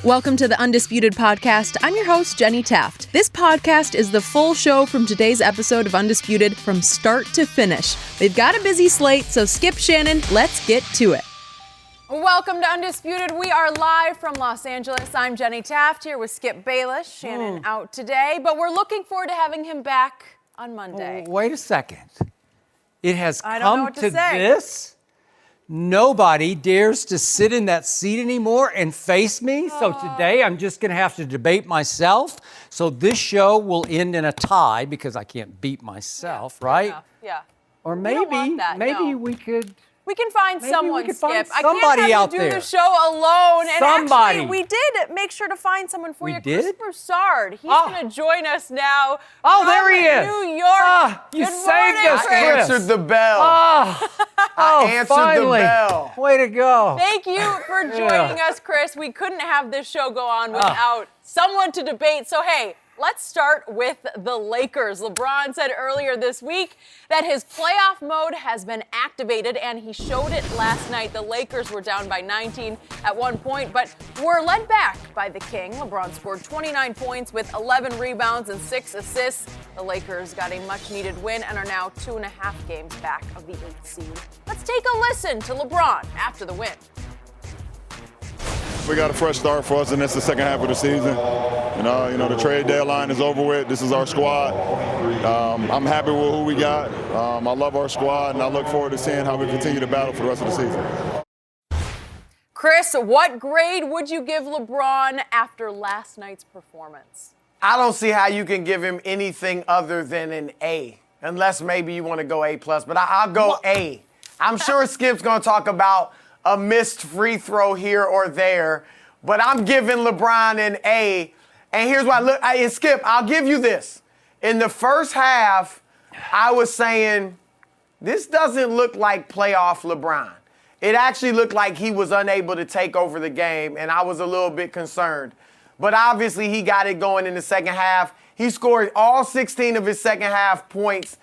Welcome to the Undisputed podcast. I'm your host, Jenny Taft. This podcast is the full show from today's episode of Undisputed from start to finish. We've got a busy slate, so skip Shannon. Let's get to it. Welcome to Undisputed. We are live from Los Angeles. I'm Jenny Taft here with Skip Bayless. Shannon out today, but we're looking forward to having him back on Monday. Wait a second. It has I don't know come what to to say. this? Nobody dares to sit in that seat anymore and face me. So today I'm just going to have to debate myself. So this show will end in a tie because I can't beat myself, right? Yeah. Or We don't want maybe that, no. we could. We can find Maybe someone, we could Skip. find I can't somebody have you out do there. the show alone. And Somebody. actually, we did make sure to find someone for We you. did? Chris Broussard. He's going to join us now. Oh, there he is. New York. You Good saved morning, us, Chris. Chris. Answered the bell. I answered finally. the bell. Way to go. Thank you for joining us, Chris. We couldn't have this show go on without someone to debate. So, hey, let's start with the Lakers. LeBron said earlier this week that his playoff mode has been activated, and he showed it last night. The Lakers were down by 19 at one point, but were led back by the King. LeBron scored 29 points with 11 rebounds and 6 assists. The Lakers got a much-needed win and are now 2.5 games back of the 8th seed. Let's take a listen to LeBron after the win. We got a fresh start for us, and it's the second half of the season. You know, the trade deadline is over with. This is our squad. I'm happy with who we got. I love our squad, and I look forward to seeing how we continue to battle for the rest of the season. Chris, what grade would you give LeBron after last night's performance? I don't see how you can give him anything other than an A, unless maybe you want to go A+, but I'll go A. I'm sure Skip's going to talk about a missed free throw here or there, but I'm giving LeBron an A. And here's why. Look, and Skip, I'll give you this. In the first half, I was saying, this doesn't look like playoff LeBron. It actually looked like he was unable to take over the game, and I was a little bit concerned. But obviously, he got it going in the second half. He scored all 16 of his second half points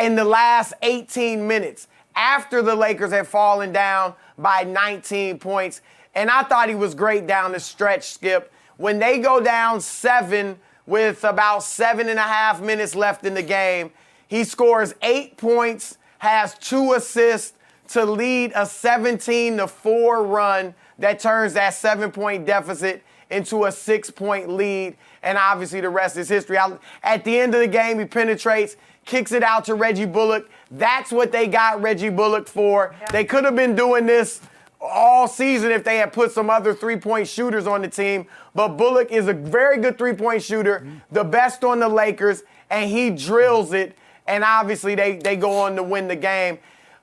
in the last 18 minutes after the Lakers had fallen down by 19 points. And I thought he was great down the stretch, Skip. When they go down 7 with about 7.5 minutes left in the game, he scores 8 points, has 2 assists to lead a 17-4 run that turns that 7-point deficit into a 6-point lead. And obviously the rest is history. At the end of the game, he penetrates, kicks it out to Reggie Bullock. That's what they got Reggie Bullock for. Yeah. They could have been doing this all season if they had put some other three-point shooters on the team. But Bullock is a very good three-point shooter, the best on the Lakers, and he drills it. And obviously they go on to win the game.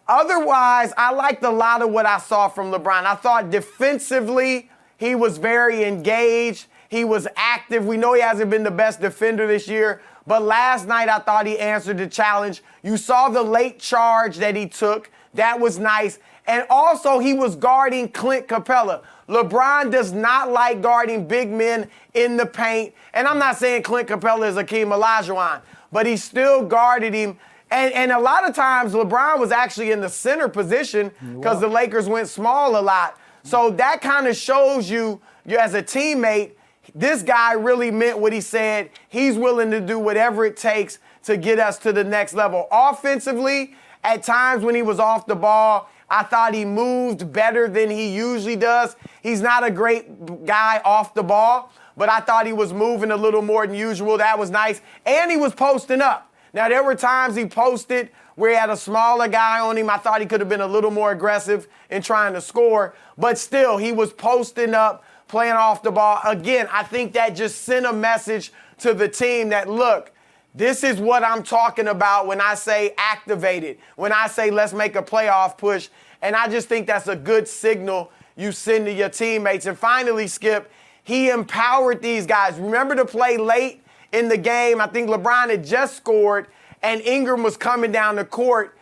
Otherwise, I liked a lot of what I saw from LeBron. I thought defensively he was very engaged. He was active. We know he hasn't been the best defender this year, but last night I thought he answered the challenge. You saw the late charge that he took. That was nice. And also he was guarding Clint Capella. LeBron does not like guarding big men in the paint. And I'm not saying Clint Capella is Akeem Olajuwon, but he still guarded him. And a lot of times LeBron was actually in the center position because the Lakers went small a lot. So that kind of shows you as a teammate, this guy really meant what he said. He's willing to do whatever it takes to get us to the next level. Offensively, at times when he was off the ball, I thought he moved better than he usually does. He's not a great guy off the ball, but I thought he was moving a little more than usual. That was nice. And he was posting up. Now, there were times he posted where he had a smaller guy on him. I thought he could have been a little more aggressive in trying to score, but still, he was posting up, playing off the ball. Again, I think that just sent a message to the team that, look, this is what I'm talking about when I say activated, when I say let's make a playoff push. And I just think that's a good signal you send to your teammates. And finally, Skip, he empowered these guys. Remember to play late in the game. I think LeBron had just scored, and Ingram was coming down the court.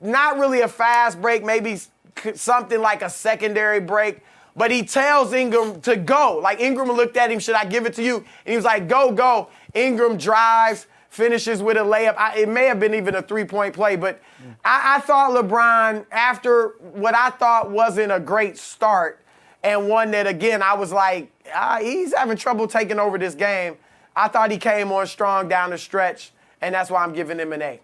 Not really a fast break, maybe something like a secondary break. But he tells Ingram to go. Like, Ingram looked at him, should I give it to you? And he was like, go, go. Ingram drives, finishes with a layup. It may have been even a three-point play, but I thought LeBron, after what I thought wasn't a great start, and one that, again, I was like, he's having trouble taking over this game. I thought he came on strong down the stretch, and that's why I'm giving him an A.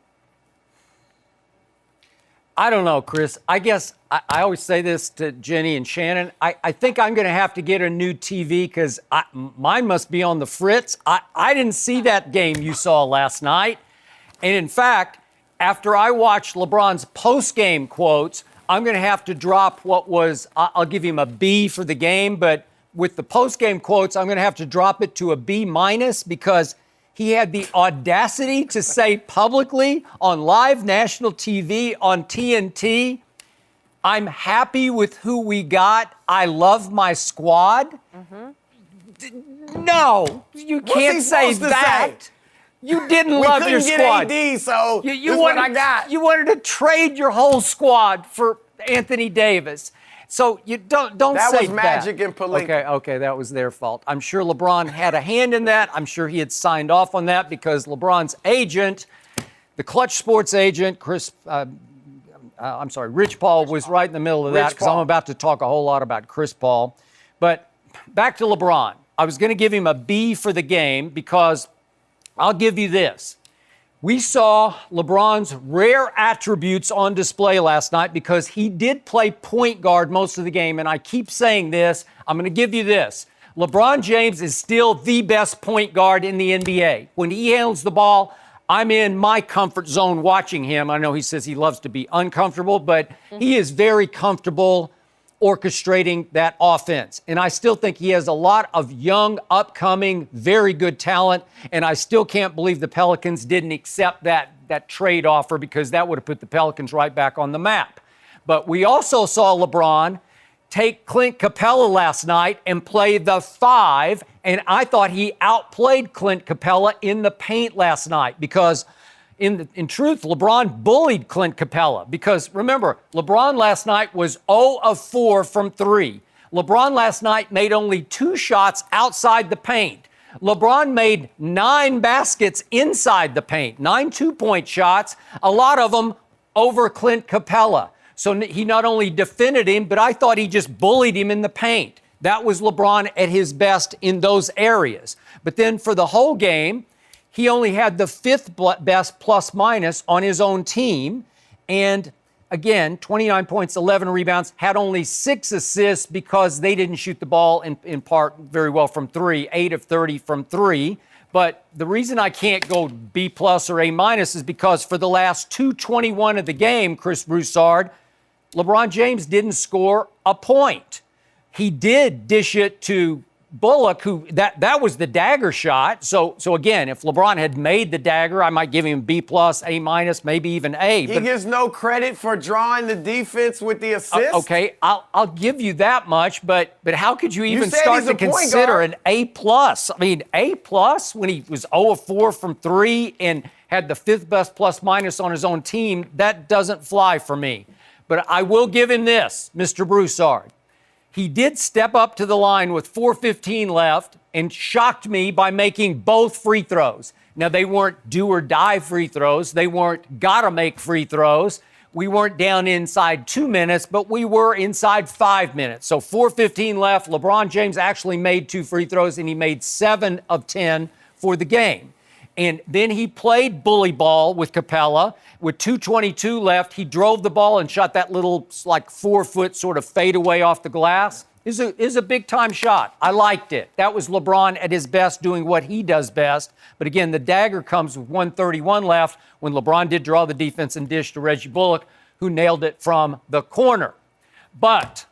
I don't know, Chris. I guess I always say this to Jenny and Shannon. I think I'm going to have to get a new TV because mine must be on the fritz. I didn't see that game you saw last night. And in fact, after I watched LeBron's post-game quotes, I'm going to have to drop what was, I'll give him a B for the game, but with the post-game quotes, I'm going to have to drop it to a B- because he had the audacity to say publicly on live national TV on TNT, I'm happy with who we got. I love my squad. No, you can't say that. You didn't love your squad. We couldn't get AD, so you this is what I got. You wanted to trade your whole squad for Anthony Davis. So you don't say that. That was Magic and Pelinka. Okay, that was their fault. I'm sure LeBron had a hand in that. I'm sure he had signed off on that because LeBron's agent, the Clutch Sports agent, Rich Paul was right in the middle of that because I'm about to talk a whole lot about Chris Paul. But back to LeBron. I was going to give him a B for the game because I'll give you this. We saw LeBron's rare attributes on display last night because he did play point guard most of the game. And I keep saying this. I'm going to give you this. LeBron James is still the best point guard in the NBA. When he handles the ball, I'm in my comfort zone watching him. I know he says he loves to be uncomfortable, but he is very comfortable orchestrating that offense. And I still think he has a lot of young, upcoming, very good talent. And I still can't believe the Pelicans didn't accept that trade offer because that would have put the Pelicans right back on the map. But we also saw LeBron take Clint Capella last night and play the 5. And I thought he outplayed Clint Capella in the paint last night because in truth, LeBron bullied Clint Capella because, remember, LeBron last night was 0 of 4 from 3. LeBron last night made only 2 shots outside the paint. LeBron made 9 baskets inside the paint, 9 two-point shots, a lot of them over Clint Capella. So he not only defended him, but I thought he just bullied him in the paint. That was LeBron at his best in those areas. But then for the whole game, he only had the 5th best plus-minus on his own team. And again, 29 points, 11 rebounds, had only 6 assists because they didn't shoot the ball in part very well from 3, 8 of 30 from 3. But the reason I can't go B+ or A- is because for the last 2:21 of the game, Chris Broussard, LeBron James didn't score a point. He did dish it to Bullock, who that was the dagger shot. So again, if LeBron had made the dagger, I might give him B+, A-, maybe even A. He gives no credit for drawing the defense with the assist. Okay, I'll give you that much, but how could you even start to consider an A+? I mean, A+ when he was 0 of 4 from 3 and had the 5th best plus-minus on his own team, that doesn't fly for me. But I will give him this, Mr. Broussard. He did step up to the line with 4:15 left and shocked me by making both free throws. Now, they weren't do-or-die free throws. They weren't gotta-make free throws. We weren't down inside 2 minutes, but we were inside 5 minutes. So 4:15 left. LeBron James actually made 2 free throws, and he made 7 of 10 for the game. And then he played bully ball with Capella. With 2:22 left, he drove the ball and shot that little, like, 4-foot sort of fadeaway off the glass. It is a big-time shot. I liked it. That was LeBron at his best doing what he does best. But again, the dagger comes with 1:31 left when LeBron did draw the defense and dish to Reggie Bullock, who nailed it from the corner. But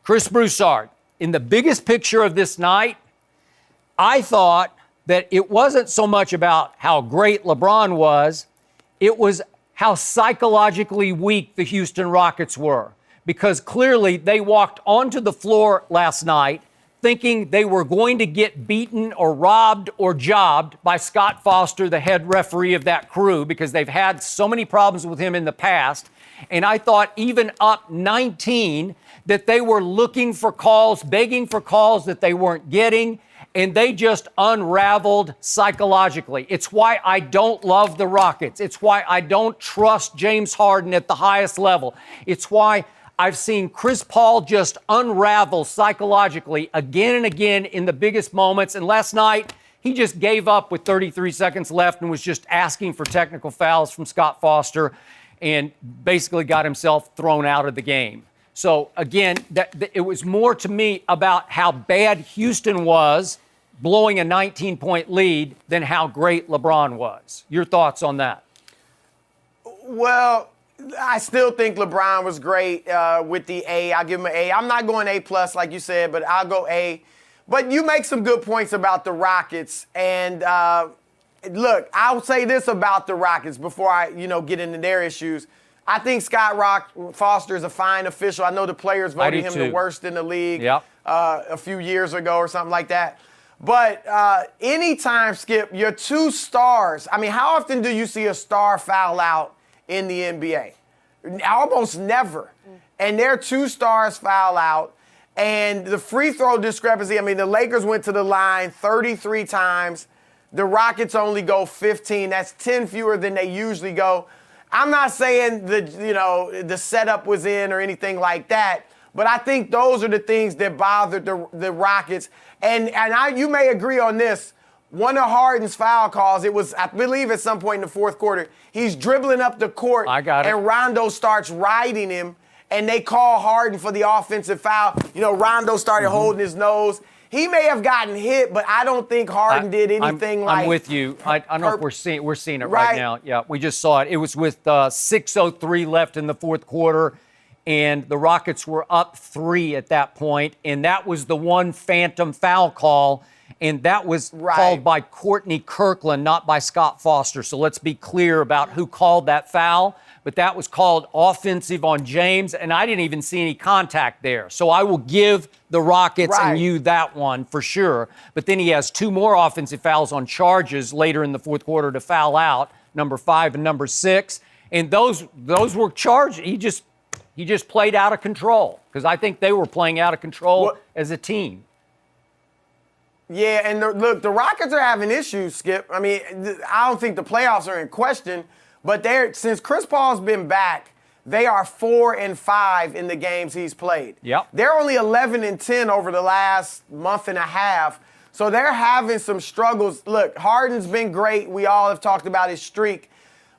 Chris Broussard, in the biggest picture of this night, I thought that it wasn't so much about how great LeBron was, it was how psychologically weak the Houston Rockets were. Because clearly they walked onto the floor last night thinking they were going to get beaten or robbed or jobbed by Scott Foster, the head referee of that crew, because they've had so many problems with him in the past. And I thought even up 19 that they were looking for calls, begging for calls that they weren't getting. And they just unraveled psychologically. It's why I don't love the Rockets. It's why I don't trust James Harden at the highest level. It's why I've seen Chris Paul just unravel psychologically again and again in the biggest moments. And last night, he just gave up with 33 seconds left and was just asking for technical fouls from Scott Foster and basically got himself thrown out of the game. So, again, it was more to me about how bad Houston was blowing a 19-point lead than how great LeBron was. Your thoughts on that? Well, I still think LeBron was great with the A. I'll give him an A. I'm not going A+ like you said, but I'll go A. But you make some good points about the Rockets. And, look, I'll say this about the Rockets before I, get into their issues. I think Scott Foster is a fine official. I know the players voted him the worst in the league a few years ago or something like that. But anytime, Skip, your two stars, I mean, how often do you see a star foul out in the NBA? Almost never. And their two stars foul out. And the free throw discrepancy, I mean, the Lakers went to the line 33 times. The Rockets only go 15. That's 10 fewer than they usually go. I'm not saying the setup was in or anything like that, but I think those are the things that bothered the Rockets. And you may agree on this. One of Harden's foul calls, it was, I believe, at some point in the fourth quarter, he's dribbling up the court. I got it. And Rondo starts riding him, and they call Harden for the offensive foul. Rondo started holding his nose. He may have gotten hit, but I don't think Harden did anything like. I'm with you. I don't know if we're seeing it right now. Yeah, we just saw it. It was with 6:03 left in the fourth quarter, and the Rockets were up 3 at that point, and that was the one phantom foul call, and that was called by Courtney Kirkland, not by Scott Foster. So let's be clear about who called that foul. But that was called offensive on James, and I didn't even see any contact there. So I will give the Rockets and you that one for sure. But then he has 2 more offensive fouls on charges later in the fourth quarter to foul out, number 5 and number 6. And those were charged. He just played out of control because I think they were playing out of control as a team. Yeah, and look, the Rockets are having issues, Skip. I mean, I don't think the playoffs are in question. But since Chris Paul's been back, they are 4-5 in the games he's played. Yep. They're only 11-10 over the last month and a half. So they're having some struggles. Look, Harden's been great. We all have talked about his streak.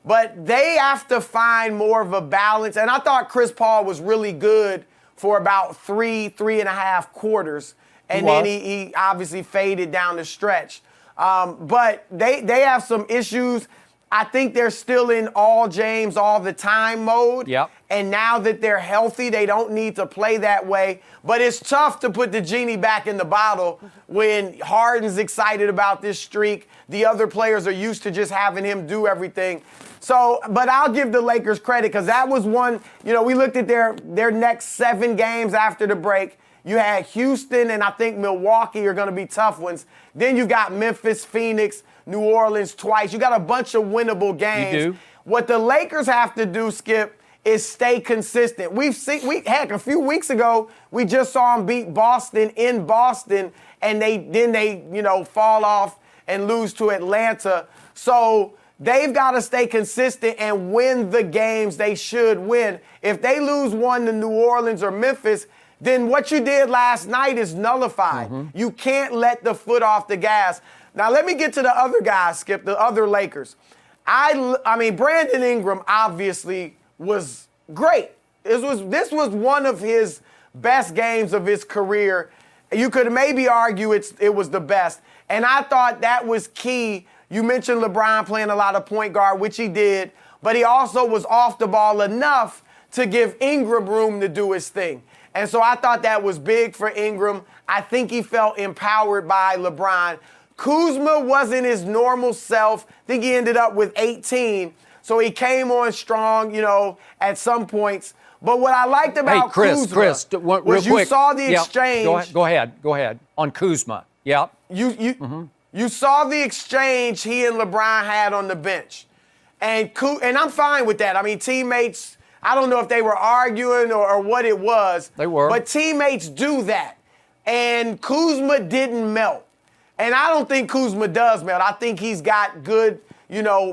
But they have to find more of a balance. And I thought Chris Paul was really good for about 3.5 quarters. And then he obviously faded down the stretch. But they have some issues. I think they're still in all James all the time mode. Yep. And now that they're healthy, they don't need to play that way. But it's tough to put the genie back in the bottle when Harden's excited about this streak. The other players are used to just having him do everything. So, but I'll give the Lakers credit because that was one, we looked at their next 7 games after the break. You had Houston and I think Milwaukee are going to be tough ones. Then you got Memphis, Phoenix, New Orleans twice. You got a bunch of winnable games. You do. What the Lakers have to do, Skip, is stay consistent. Heck, a few weeks ago, we just saw them beat Boston in Boston, and they fall off and lose to Atlanta. So they've got to stay consistent and win the games they should win. If they lose one to New Orleans or Memphis, then what you did last night is nullified. Mm-hmm. You can't let the foot off the gas. Now, let me get to the other guys, Skip, the other Lakers. I mean, Brandon Ingram obviously was great. This was one of his best games of his career. You could maybe argue it was the best. And I thought that was key. You mentioned LeBron playing a lot of point guard, which he did, but he also was off the ball enough to give Ingram room to do his thing. And so I thought that was big for Ingram. I think he felt empowered by LeBron. Kuzma wasn't his normal self. I think he ended up with 18. So he came on strong, at some points. But what I liked about Kuzma was you saw the exchange. Go ahead. On Kuzma. Yeah. You saw the exchange he and LeBron had on the bench. And I'm fine with that. I mean, teammates, I don't know if they were arguing or what it was. They were. But teammates do that. And Kuzma didn't melt. And I don't think Kuzma does melt. I think he's got good,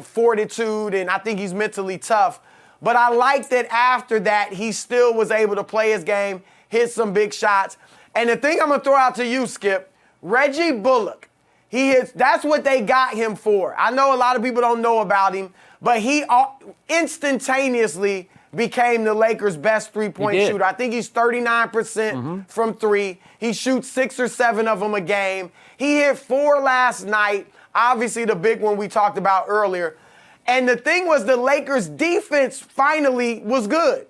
fortitude, and I think he's mentally tough. But I like that after that, he still was able to play his game, hit some big shots. And the thing I'm going to throw out to you, Skip, Reggie Bullock, that's what they got him for. I know a lot of people don't know about him, but he instantaneously became the Lakers' best three-point shooter. I think he's 39% from three. He shoots 6 or 7 of them a game. He hit 4 last night, obviously the big one we talked about earlier. And the thing was the Lakers' defense finally was good.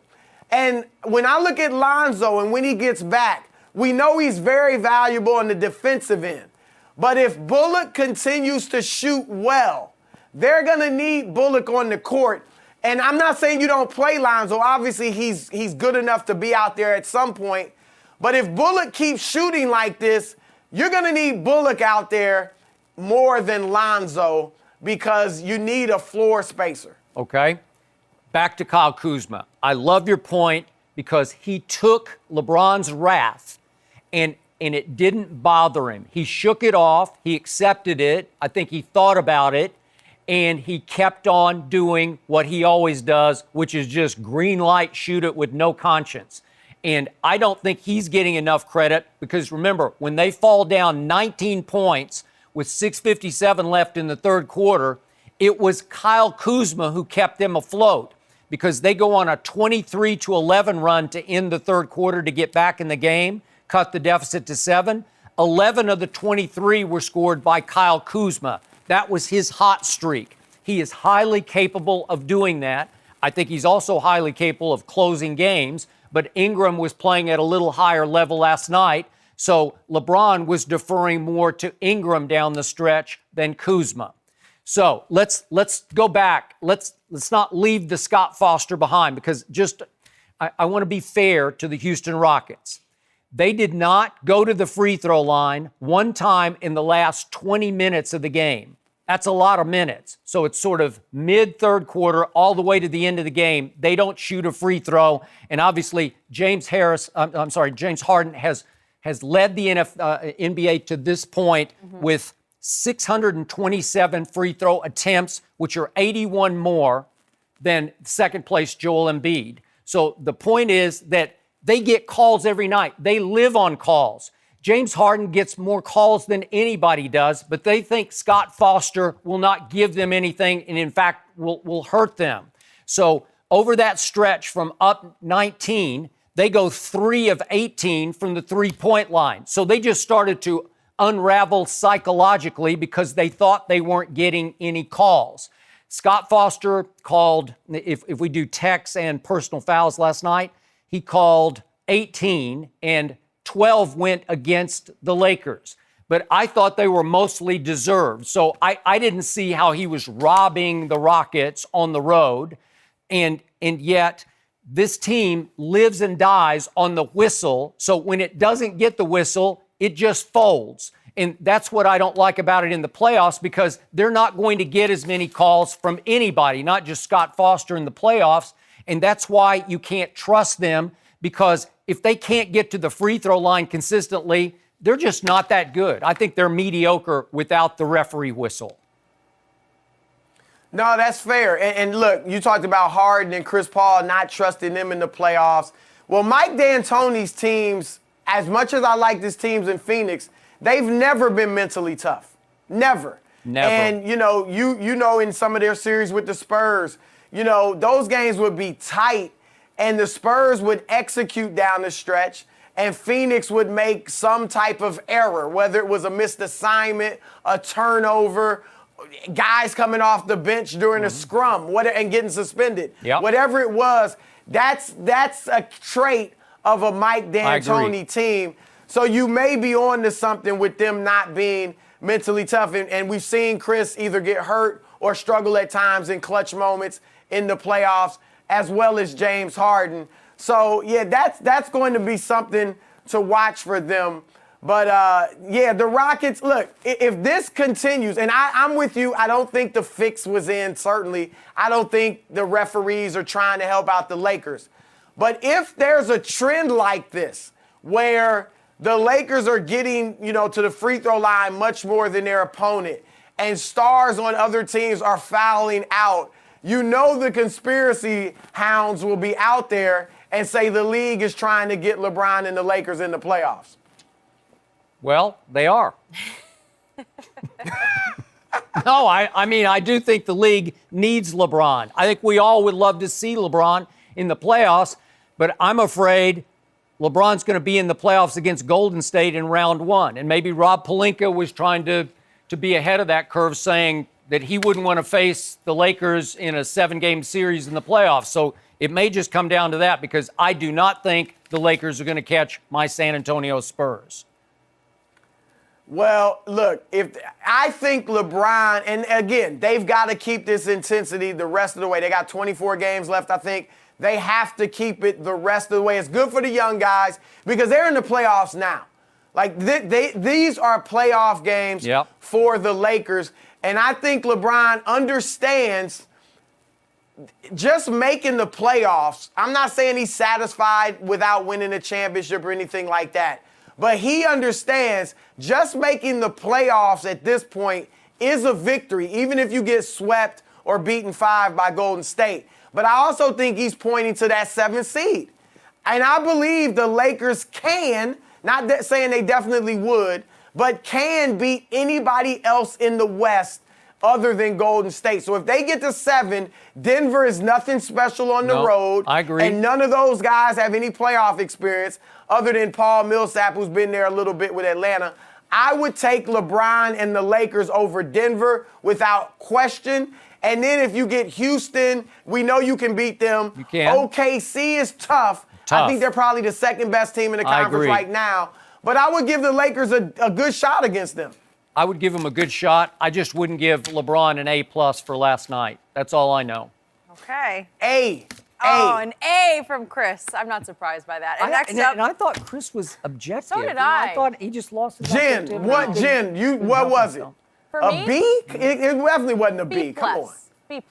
And when I look at Lonzo and when he gets back, we know he's very valuable on the defensive end. But if Bullock continues to shoot well, they're going to need Bullock on the court. And I'm not saying you don't play Lonzo. Obviously, he's good enough to be out there at some point. But if Bullock keeps shooting like this, you're going to need Bullock out there more than Lonzo because you need a floor spacer. Okay. Back to Kyle Kuzma. I love your point because he took LeBron's wrath and it didn't bother him. He shook it off. He accepted it. I think he thought about it. And he kept on doing what he always does, which is just green light, shoot it with no conscience. And I don't think he's getting enough credit because, remember, when they fall down 19 points with 6:57 left in the third quarter, it was Kyle Kuzma who kept them afloat because they go on a 23-11 run to end the third quarter to get back in the game, cut the deficit to 7. 11 of the 23 were scored by Kyle Kuzma. That was his hot streak. He is highly capable of doing that. I think he's also highly capable of closing games, but Ingram was playing at a little higher level last night, so LeBron was deferring more to Ingram down the stretch than Kuzma. So let's go back. Let's not leave the Scott Foster behind because I want to be fair to the Houston Rockets. They did not go to the free throw line one time in the last 20 minutes of the game. That's a lot of minutes. So it's sort of mid-third quarter all the way to the end of the game. They don't shoot a free throw. And obviously, James Harden has led the NBA to this point with 627 free throw attempts, which are 81 more than second place Joel Embiid. So the point is that they get calls every night. They live on calls. James Harden gets more calls than anybody does, but they think Scott Foster will not give them anything and, in fact, will hurt them. So over that stretch from up 19, they go 3 of 18 from the three-point line. So they just started to unravel psychologically because they thought they weren't getting any calls. Scott Foster called, if we do techs and personal fouls last night, he called 18 and 12 went against the Lakers. But I thought they were mostly deserved. So I didn't see how he was robbing the Rockets on the road. And yet this team lives and dies on the whistle. So when it doesn't get the whistle, it just folds. And that's what I don't like about it in the playoffs because they're not going to get as many calls from anybody, not just Scott Foster in the playoffs. And that's why you can't trust them because if they can't get to the free throw line consistently, they're just not that good. I think they're mediocre without the referee whistle. No, that's fair. And look, you talked about Harden and Chris Paul not trusting them in the playoffs. Well, Mike D'Antoni's teams, as much as I like these teams in Phoenix, they've never been mentally tough. Never. And, you know, in some of their series with the Spurs, you know, those games would be tight and the Spurs would execute down the stretch and Phoenix would make some type of error, whether it was a missed assignment, a turnover, guys coming off the bench during a scrum, and getting suspended. Yep. Whatever it was, that's a trait of a Mike D'Antoni team. So you may be on to something with them not being mentally tough. And we've seen Chris either get hurt or struggle at times in clutch moments in the playoffs, as well as James Harden. So, yeah, that's going to be something to watch for them. But, the Rockets, look, if this continues, and I'm with you, I don't think the fix was in, certainly. I don't think the referees are trying to help out the Lakers. But if there's a trend like this where the Lakers are getting, to the free throw line much more than their opponent, and stars on other teams are fouling out, you know the conspiracy hounds will be out there and say the league is trying to get LeBron and the Lakers in the playoffs. Well, they are. No, I mean, I do think the league needs LeBron. I think we all would love to see LeBron in the playoffs, but I'm afraid LeBron's going to be in the playoffs against Golden State in round one. And maybe Rob Pelinka was trying to be ahead of that curve, saying that he wouldn't want to face the Lakers in a 7-game series in the playoffs. So it may just come down to that, because I do not think the Lakers are going to catch my San Antonio Spurs. Well, look, I think LeBron, and again, they've got to keep this intensity the rest of the way. They got 24 games left, I think. They have to keep it the rest of the way. It's good for the young guys because they're in the playoffs now. Like, these are playoff games for the Lakers. And I think LeBron understands just making the playoffs. I'm not saying he's satisfied without winning a championship or anything like that. But he understands just making the playoffs at this point is a victory, even if you get swept or beaten 5 by Golden State. But I also think he's pointing to that 7th seed. And I believe the Lakers can, not saying they definitely would, but can beat anybody else in the West other than Golden State. So if they get to 7, Denver is nothing special on the road. I agree. And none of those guys have any playoff experience other than Paul Millsap, who's been there a little bit with Atlanta. I would take LeBron and the Lakers over Denver without question. And then if you get Houston, we know you can beat them. You can. OKC is tough. I think they're probably the second best team in the conference right now. But I would give the Lakers a good shot against them. I would give him a good shot. I just wouldn't give LeBron an A+ for last night. That's all I know. Okay. A. Oh, an A from Chris. I'm not surprised by that. And I thought Chris was objective. So did I. I thought he just lost his Jen, what was it? For a me? B? It definitely wasn't a B. Come on. B+.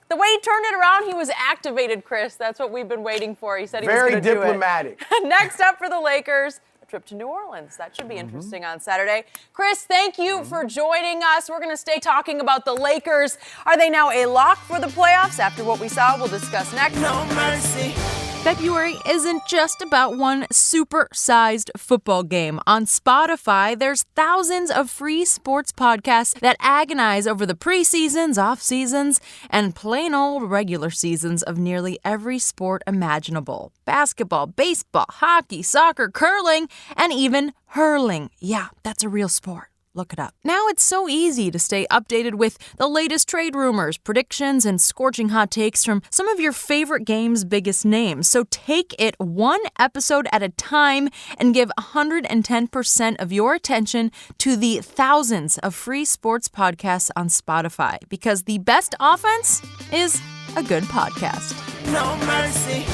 The way he turned it around, he was activated, Chris. That's what we've been waiting for. He said he was going to do it. Very diplomatic. Next up for the Lakers, a trip to New Orleans. That should be interesting on Saturday. Chris, thank you for joining us. We're going to stay talking about the Lakers. Are they now a lock for the playoffs? After what we saw, we'll discuss next. No mercy. February isn't just about one super-sized football game. On Spotify, there's thousands of free sports podcasts that agonize over the preseasons, off-seasons, and plain old regular seasons of nearly every sport imaginable. Basketball, baseball, hockey, soccer, curling, and even hurling. Yeah, that's a real sport. Look it up. Now it's so easy to stay updated with the latest trade rumors, predictions, and scorching hot takes from some of your favorite game's biggest names. So take it one episode at a time and give 110% of your attention to the thousands of free sports podcasts on Spotify, because the best offense is a good podcast. No mercy.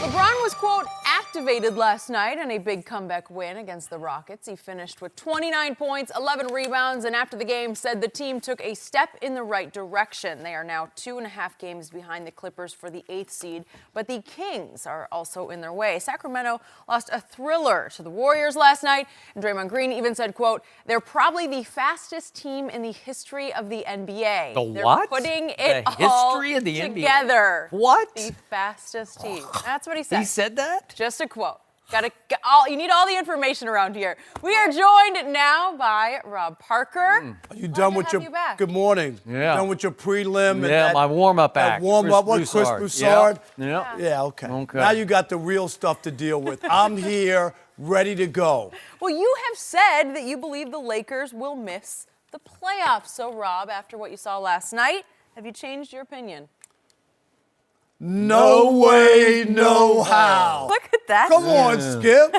LeBron was, quote, activated last night in a big comeback win against the Rockets. He finished with 29 points, 11 rebounds, and after the game said the team took a step in the right direction. They are now 2.5 games behind the Clippers for the 8th seed, but the Kings are also in their way. Sacramento lost a thriller to the Warriors last night, and Draymond Green even said, quote, they're probably the fastest team in the history of the NBA. The what? They're putting it the all history of the together. NBA. What? The fastest team. That's what he said. He said that? Just a quote. You need all the information around here. We are joined now by Rob Parker. Are you done with your? Good morning. Yeah. Done with your prelim? Yeah, my warm-up act. Warm-up. What? Chris Broussard. Yeah. Yeah. Okay. Now you got the real stuff to deal with. I'm here, ready to go. Well, you have said that you believe the Lakers will miss the playoffs. So, Rob, after what you saw last night, have you changed your opinion? No way, no how. Look at that. Come on, Skip.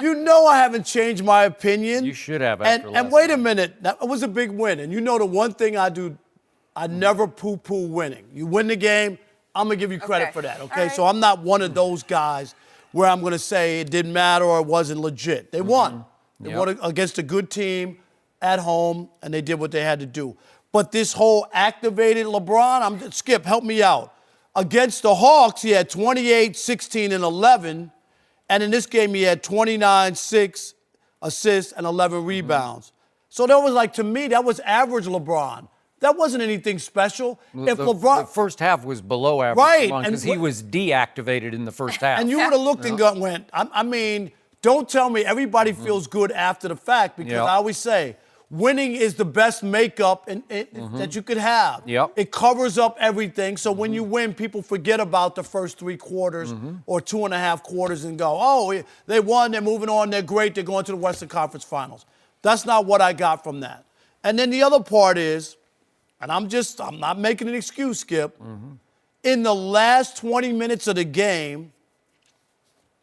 You know I haven't changed my opinion. You should have. And wait a minute. That was a big win. And you know the one thing I do, I never poo-poo winning. You win the game, I'm going to give you credit for that, okay? Right. So I'm not one of those guys where I'm going to say it didn't matter or it wasn't legit. They won. They won against a good team at home, and they did what they had to do. But this whole activated LeBron, Skip, help me out. Against the Hawks, he had 28, 16, and 11. And in this game, he had 29, 6 assists, and 11 rebounds. So that was to me, that was average LeBron. That wasn't anything special. If the LeBron, first half was below average, Right, because he was deactivated in the first half. and you would have looked and went, I mean, don't tell me everybody feels good after the fact, because I always say, winning is the best makeup that you could have. Yep. It covers up everything. So when you win, people forget about the first 3 quarters or 2.5 quarters and go, oh, they won, they're moving on, they're great, they're going to the Western Conference Finals. That's not what I got from that. And then the other part is, and I'm not making an excuse, Skip. In the last 20 minutes of the game,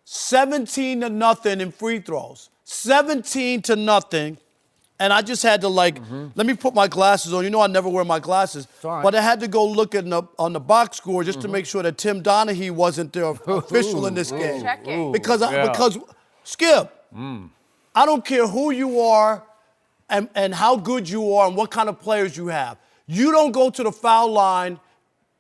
17-0 in free throws. 17-0. And I just had to, let me put my glasses on. You know I never wear my glasses. All right. But I had to go look on the box score just to make sure that Tim Donaghy wasn't the official in this game. Checking. Because Skip, I don't care who you are and how good you are and what kind of players you have. You don't go to the foul line,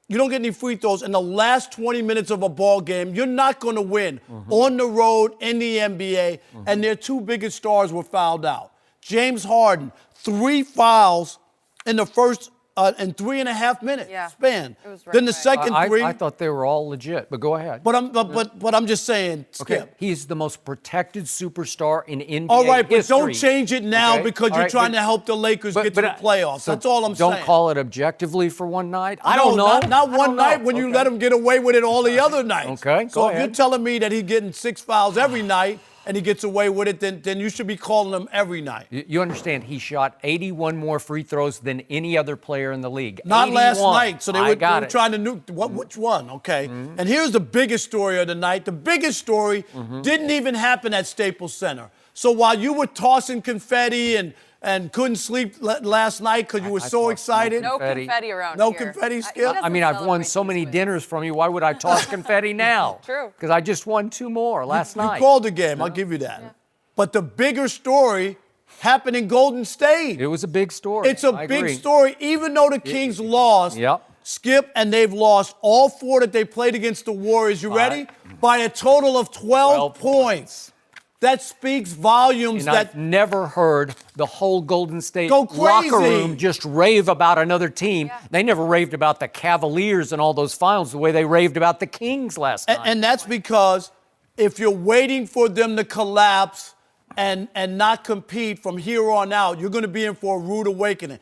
you don't get any free throws in the last 20 minutes of a ball game, you're not going to win on the road in the NBA, and their 2 biggest stars were fouled out. James Harden, 3 fouls in the first in 3.5 minutes span. It was right then the away. second 3. I thought they were all legit, but go ahead. But I'm just saying, Skip. Okay, he's the most protected superstar in NBA All right, but history. don't change it now because you're trying to help the Lakers get to the playoffs. So that's all I'm saying. Don't call it objectively for one night. I don't know. Not one night when you let him get away with it all the other nights. Okay, So go if ahead. you're telling me that he's getting 6 fouls every night and he gets away with it, then you should be calling him every night. You understand, he shot 81 more free throws than any other player in the league. Not 81. last night. So they were trying to nuke. which one? Okay. And here's the biggest story of the night. The biggest story didn't even happen at Staples Center. So while you were tossing confetti and couldn't sleep last night because you were so excited. No confetti around No here. confetti, Skip? I mean, I've won so many dinners from you. Why would I toss confetti now? True. Because I just won 2 more last night. You called the game. I'll give you that. Yeah. But the bigger story happened in Golden State. It was a big story. It's a big story, even though the Kings lost. Skip, and they've lost all 4 that they played against the Warriors. You ready? By a total of 12 points. That speaks volumes. And I've never heard the whole Golden State Go crazy. locker room just rave about another team. Yeah. They never raved about the Cavaliers and all those finals the way they raved about the Kings last night. And that's because if you're waiting for them to collapse and not compete from here on out, you're going to be in for a rude awakening.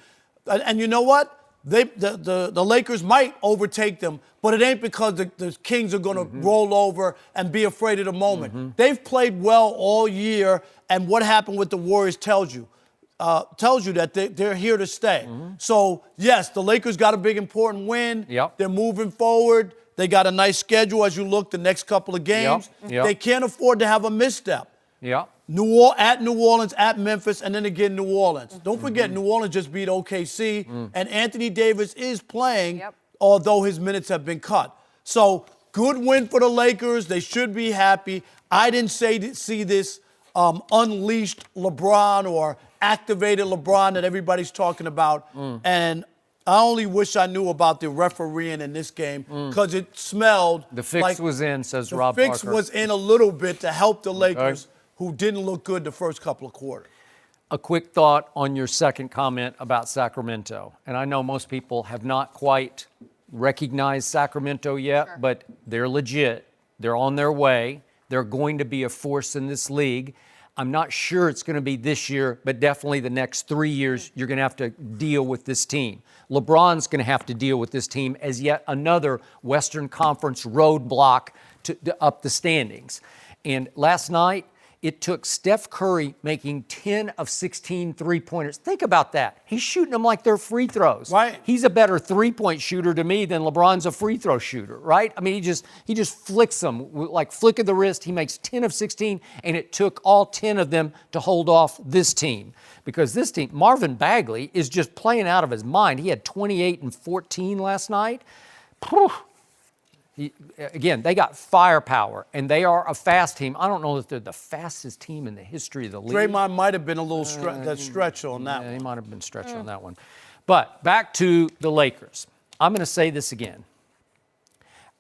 And you know what? The Lakers might overtake them, but it ain't because the Kings are going to roll over and be afraid of the moment. They've played well all year, and what happened with the Warriors tells you that they're here to stay. So, yes, the Lakers got a big, important win. They're moving forward. They got a nice schedule as you look the next couple of games. They can't afford to have a misstep. At New Orleans, at Memphis, and then again New Orleans. Don't forget, New Orleans just beat OKC, and Anthony Davis is playing, although his minutes have been cut. So, good win for the Lakers. They should be happy. I didn't see this unleashed LeBron or activated LeBron that everybody's talking about. And I only wish I knew about the refereeing in this game because it smelled the fix like was in, says Rob Parker. The fix was in a little bit to help the Lakers, who didn't look good the first couple of quarters. A quick thought on your second comment about Sacramento. And I know most people have not quite recognized Sacramento yet, but they're legit. They're on their way. They're going to be a force in this league. I'm not sure it's going to be this year, but definitely the next 3 years, you're going to have to deal with this team. LeBron's going to have to deal with this team as yet another Western Conference roadblock to up the standings. And last night, it took Steph Curry making 10 of 16 three-pointers. Think about that. He's shooting them like they're free throws. Right. He's a better three-point shooter to me than LeBron's a free throw shooter, right? I mean, he just flicks them like flick of the wrist. He makes 10 of 16, and it took all 10 of them to hold off this team. Because this team, Marvin Bagley, is just playing out of his mind. He had 28 and 14 last night. Whew. Again, they got firepower, and they are a fast team. I don't know if they're the fastest team in the history of the league. Draymond might have been a little stretch on that one. He might have been stretched on that one. But back to the Lakers. I'm going to say this again.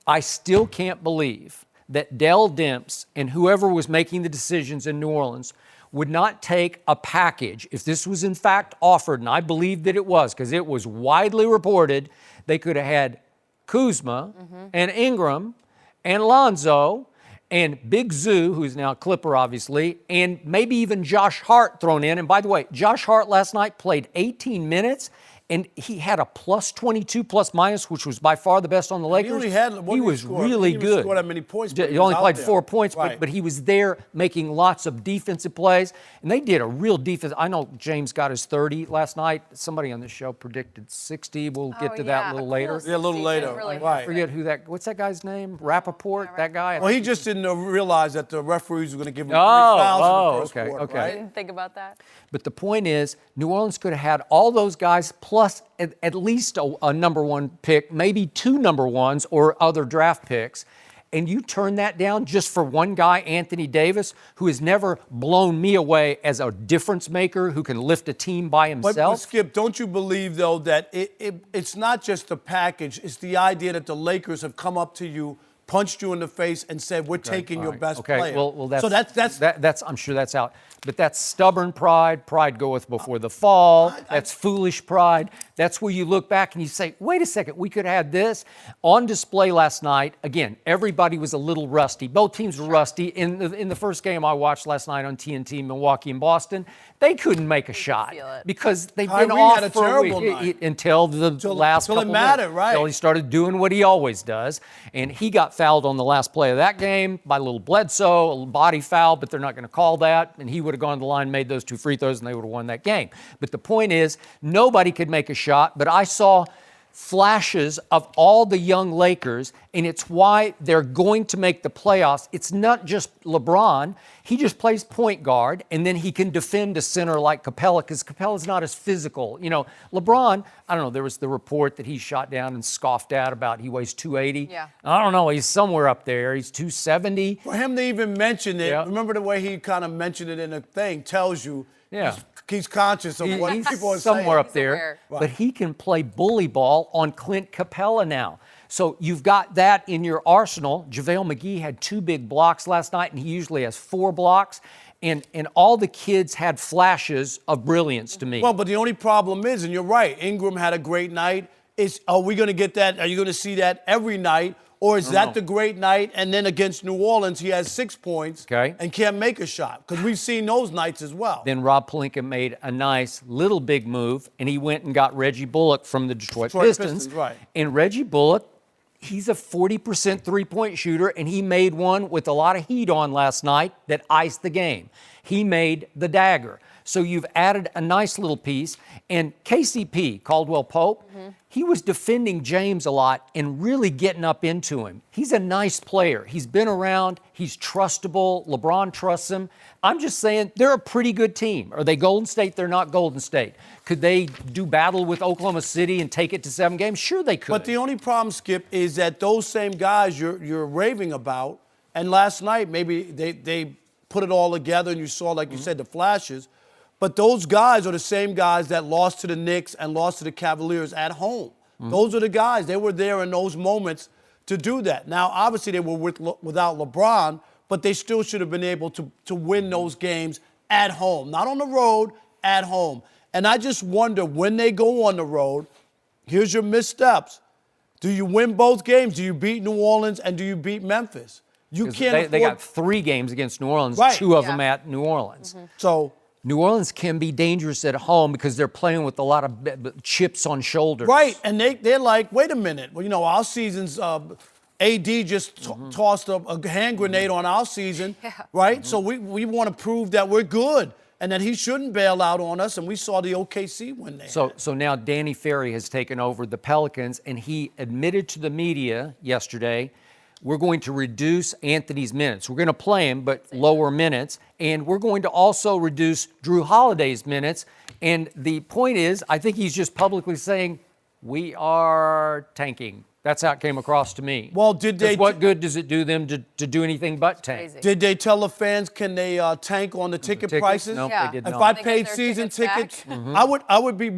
I still can't believe that Dell Demps and whoever was making the decisions in New Orleans would not take a package. If this was in fact offered, and I believe that it was because it was widely reported, they could have had Kuzma and Ingram and Lonzo and Big Zoo, who's now a Clipper, obviously, and maybe even Josh Hart thrown in. And by the way, Josh Hart last night played 18 minutes, and he had a plus 22 plus minus, which was by far the best on the Lakers. He was really good. He didn't score that many points. He only played 4 points, right. but he was there making lots of defensive plays, and they did a real defense. I know James got his 30 last night. Somebody on this show predicted 60. We'll get to that a little later. Yeah, a little later. Really right. I forget what's that guy's name? Rappaport, that guy? Well, he just didn't realize that the referees were going to give him 3 fouls in the first quarter, I right? didn't think about that. But the point is, New Orleans could have had all those guys plus at least a number 1 pick, maybe 2 number 1s or other draft picks. And you turn that down just for one guy, Anthony Davis, who has never blown me away as a difference maker who can lift a team by himself. But Skip, don't you believe, though, that it's not just the package, it's the idea that the Lakers have come up to you, punched you in the face, and said, we're taking your best player. Well, so that's I'm sure that's out. But that's stubborn pride. Pride goeth before the fall. That's foolish pride. That's where you look back and you say, wait a second, we could have had this. On display last night, again, everybody was a little rusty. Both teams were rusty. In the first game I watched last night on TNT, Milwaukee and Boston, they couldn't make a shot because they've been off had a for terrible a week night. until the last couple it mattered, minutes. right. Until he started doing what he always does. And he got fouled on the last play of that game by little Bledsoe, a little body foul, but they're not going to call that. And he would have gone to the line, made those 2 free throws, and they would have won that game. But the point is, nobody could make a shot, but I saw flashes of all the young Lakers, and it's why they're going to make the playoffs. It's not just LeBron. He just plays point guard, and then he can defend a center like Capella, because Capella's not as physical. You know, LeBron, I don't know, there was the report that he shot down and scoffed at about he weighs 280. Yeah. I don't know, he's somewhere up there. He's 270. For him to even mention it, remember the way he kind of mentioned it in a thing, tells you he's conscious of what people are somewhere saying. up there. But he can play bully ball on Clint Capella now. So you've got that in your arsenal. JaVale McGee had 2 big blocks last night, and he usually has 4 blocks. And all the kids had flashes of brilliance to me. Well, but the only problem is, and you're right, Ingram had a great night. Are we going to get that? Are you going to see that every night? Or is that the great night, and then against New Orleans, he has 6 points and can't make a shot? Because we've seen those nights as well. Then Rob Pelinka made a nice little big move, and he went and got Reggie Bullock from the Detroit Pistons. Right. And Reggie Bullock, he's a 40% three-point shooter, and he made one with a lot of heat on last night that iced the game. He made the dagger. So you've added a nice little piece. And KCP, Caldwell Pope, he was defending James a lot and really getting up into him. He's a nice player. He's been around. He's trustable. LeBron trusts him. I'm just saying they're a pretty good team. Are they Golden State? They're not Golden State. Could they do battle with Oklahoma City and take it to 7 games? Sure they could. But the only problem, Skip, is that those same guys you're raving about, and last night maybe they put it all together and you saw, like you said, the flashes. But those guys are the same guys that lost to the Knicks and lost to the Cavaliers at home. Those are the guys. They were there in those moments to do that. Now, obviously, they were without LeBron, but they still should have been able to win those games at home. Not on the road, at home. And I just wonder, when they go on the road, here's your missteps. Do you win both games? Do you beat New Orleans and do you beat Memphis? You can't they got 3 games against New Orleans, 2 of them at New Orleans. So New Orleans can be dangerous at home because they're playing with a lot of chips on shoulders. Right, and they're like, wait a minute. Well, you know, our season's AD just tossed a hand grenade on our season, right? So we want to prove that we're good and that he shouldn't bail out on us, and we saw the OKC win there. So now Danny Ferry has taken over the Pelicans, and he admitted to the media yesterday, we're going to reduce Anthony's minutes. We're going to play him, but lower minutes. And we're going to also reduce Drew Holiday's minutes. And the point is, I think he's just publicly saying, we are tanking. That's how it came across to me. Well, did they? What good does it do them to do anything but tank? Crazy. Did they tell the fans, can they tank on the ticket prices? No, Yeah. they did If not. I They get paid their season tickets tickets, I would be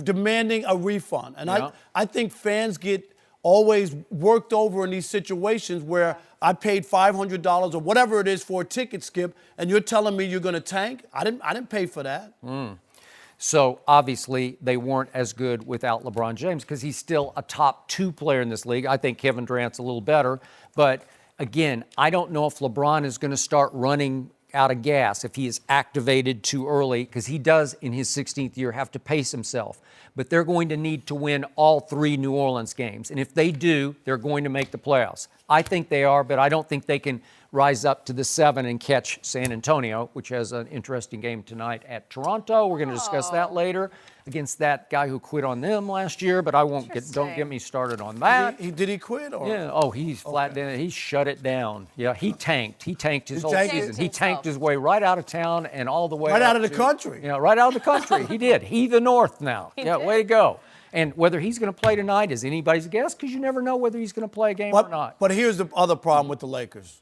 demanding a refund. And I think fans get always worked over in these situations where I paid $500 or whatever it is for a ticket, Skip, and you're telling me you're going to tank? I didn't pay for that. So obviously they weren't as good without LeBron James because he's still a top 2 player in this league. I think Kevin Durant's a little better. But again, I don't know if LeBron is going to start running out of gas if he is activated too early, because he does in his 16th year have to pace himself. But they're going to need to win all 3 New Orleans games. And if they do, they're going to make the playoffs. I think they are, but I don't think they can rise up to the 7 and catch San Antonio, which has an interesting game tonight at Toronto. We're going to discuss that later against that guy who quit on them last year, but I won't don't get me started on that. Did he quit? Or? Yeah. Oh, he's flat down. He shut it down. Yeah, he tanked. He tanked his whole season. He tanked his way right out of town and all the way right out of the country. Yeah, right out of the country. He did. He the North now. Way to go. And whether he's going to play tonight is anybody's guess, because you never know whether he's going to play a game or not. But here's the other problem with the Lakers,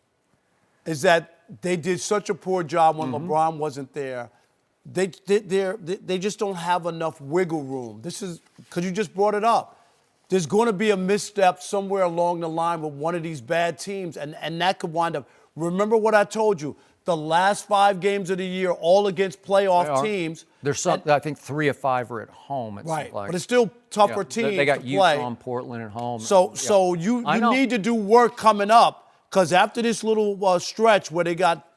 is that they did such a poor job when LeBron wasn't there. They just don't have enough wiggle room. This is because you just brought it up. There's going to be a misstep somewhere along the line with one of these bad teams, and that could wind up. Remember what I told you. The last 5 games of the year, all against playoff teams. There's some. I think 3 of 5 are at home. Right, but it's still tougher teams. They got to Utah play. and Portland at home. So you need to do work coming up, because after this little stretch where they got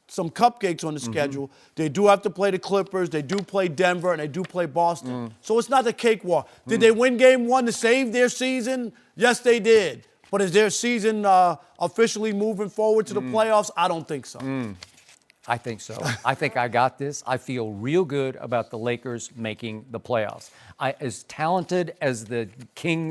some cupcakes on the schedule, they do have to play the Clippers, they do play Denver, and they do play Boston. So it's not the cakewalk. Did they win game 1 to save their season? Yes, they did. But is their season officially moving forward to the playoffs? I don't think so. I think so. I think I got this. I feel real good about the Lakers making the playoffs. As talented as the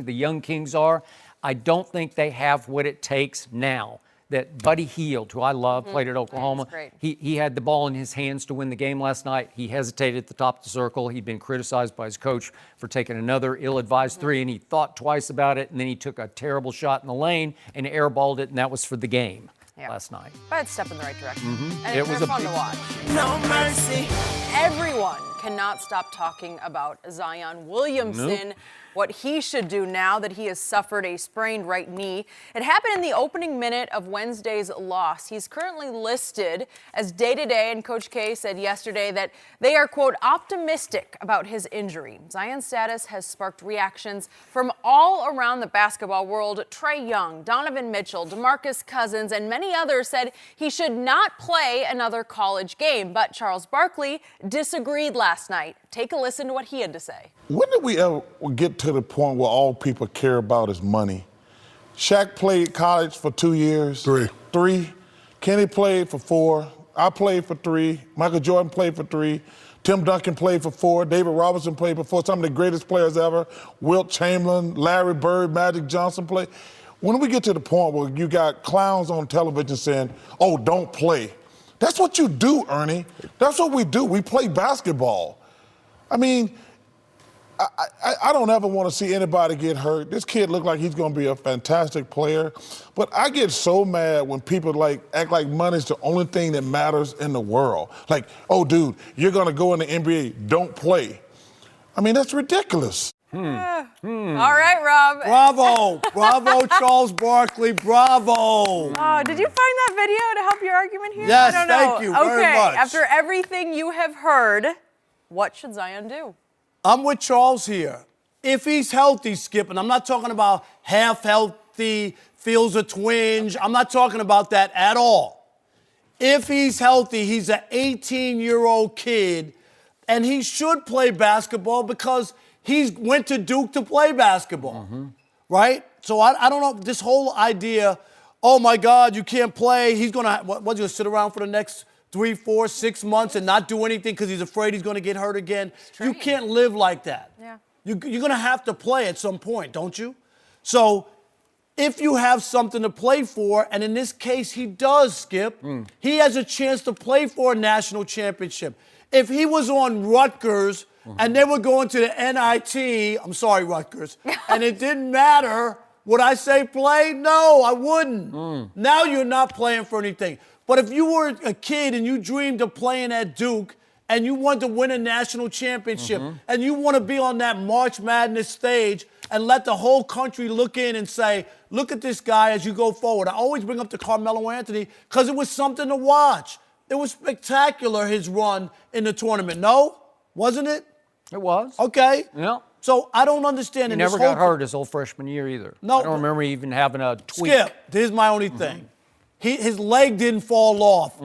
young Kings are, I don't think they have what it takes now. That Buddy Hield, who I love, played at Oklahoma. He had the ball in his hands to win the game last night. He hesitated at the top of the circle. He'd been criticized by his coach for taking another ill-advised 3, and he thought twice about it, and then he took a terrible shot in the lane and airballed it, and that was for the game last night. But it's a step in the right direction. And It was fun to watch. No mercy. Everyone cannot stop talking about Zion Williamson. What he should do now that he has suffered a sprained right knee. It happened in the opening minute of Wednesday's loss. He's currently listed as day-to-day, and Coach K said yesterday that they are, quote, optimistic about his injury. Zion's status has sparked reactions from all around the basketball world. Trae Young, Donovan Mitchell, DeMarcus Cousins, and many others said he should not play another college game. But Charles Barkley disagreed last night. Take a listen to what he had to say. When did we ever get to the point where all people care about is money? Shaq played college for 2 years. 3. Kenny played for 4. I played for 3. Michael Jordan played for 3. Tim Duncan played for 4. David Robinson played for 4. Some of the greatest players ever. Wilt Chamberlain, Larry Bird, Magic Johnson played. When do we get to the point where you got clowns on television saying, oh, don't play? That's what you do, Ernie. That's what we do. We play basketball. I mean, I don't ever want to see anybody get hurt. This kid looked like he's going to be a fantastic player. But I get so mad when people act like money's the only thing that matters in the world. Like, oh, dude, you're going to go in the NBA, don't play. I mean, that's ridiculous. All right, Rob. Bravo, Charles Barkley, bravo. Oh, did you find that video to help your argument here? Yes, I don't know. thank you very much. After everything you have heard, what should Zion do? I'm with Charles here. If he's healthy, Skip, and I'm not talking about half healthy, feels a twinge. I'm not talking about that at all. If he's healthy, he's an 18-year-old kid, and he should play basketball because he went to Duke to play basketball, right? So I don't know, this whole idea, oh, my God, you can't play. He's going to sit around for the next 3, 4, 6 months and not do anything because he's afraid he's going to get hurt again. You can't live like that. Yeah. You're going to have to play at some point, don't you? So if you have something to play for, and in this case he does, Skip, he has a chance to play for a national championship. If he was on Rutgers and they were going to the NIT, I'm sorry, Rutgers, and it didn't matter, would I say play? No, I wouldn't. Now you're not playing for anything. But if you were a kid and you dreamed of playing at Duke and you want to win a national championship, and you want to be on that March Madness stage and let the whole country look in and say, look at this guy as you go forward. I always bring up the Carmelo Anthony because it was something to watch. It was spectacular, his run in the tournament. No? Wasn't it? It was. Okay. Yeah. So I don't understand. He never got hurt his whole freshman year either. No. I don't remember even having a tweak. Skip, here's my only thing. His leg didn't fall off.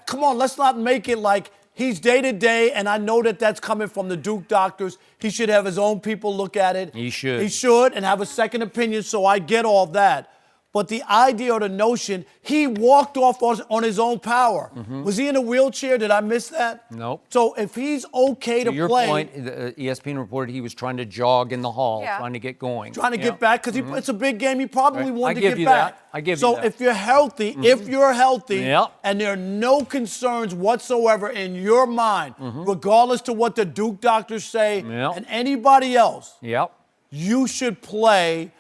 Come on, let's not make it like he's day-to-day, and I know that that's coming from the Duke doctors. He should have his own people look at it. He should. He should, and have a second opinion, so I get all that. But the idea or the notion, he walked off on his own power. Was he in a wheelchair? Did I miss that? Nope. So if he's okay to your play. point, ESPN reported he was trying to jog in the hall, trying to get going. Trying to get back, because it's a big game. He probably wanted to get back. That. I give you that. So if you're healthy, and there are no concerns whatsoever in your mind, regardless to what the Duke doctors say and anybody else, you should play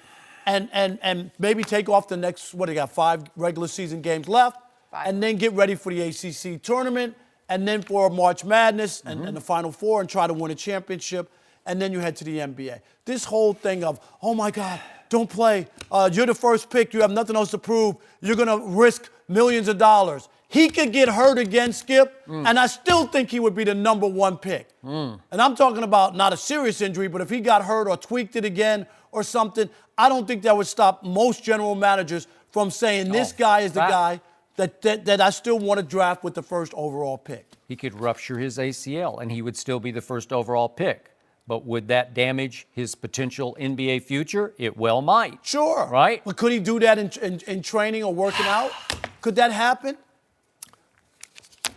and maybe take off the next, what do you got, 5 regular season games left, and then get ready for the ACC tournament, and then for March Madness and the Final Four and try to win a championship, and then you head to the NBA. This whole thing of, oh my God, don't play. You're the first pick. You have nothing else to prove. You're going to risk millions of dollars. He could get hurt again, Skip, and I still think he would be the number 1 pick. And I'm talking about not a serious injury, but if he got hurt or tweaked it again or something, I don't think that would stop most general managers from saying this guy is the guy that I still want to draft with the first overall pick. He could rupture his ACL, and he would still be the first overall pick. But would that damage his potential NBA future? It well might. Sure. Right? But could he do that in training or working out? Could that happen?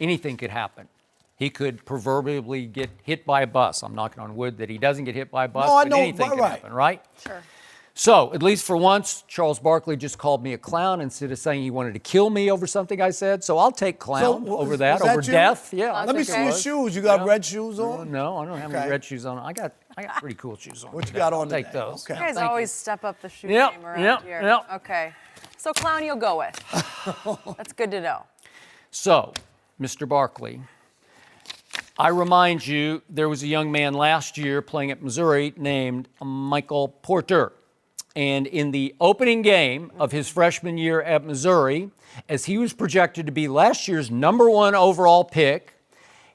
Anything could happen. He could proverbially get hit by a bus. I'm knocking on wood that he doesn't get hit by a bus, but anything could happen, right? Sure. So, at least for once, Charles Barkley just called me a clown instead of saying he wanted to kill me over something I said. So I'll take clown over that, over death. Yeah. Let me see your shoes. You got red shoes on? No, I don't have any red shoes on. I got pretty cool shoes on. What you got on today? Take today? those. Okay. You guys always step up the shoe Yep, game around yep, here. yep. Okay. So clown you'll go with. That's good to know. So, Mr. Barkley, I remind you, there was a young man last year playing at Missouri named Michael Porter. And in the opening game of his freshman year at Missouri, as he was projected to be last year's number 1 overall pick,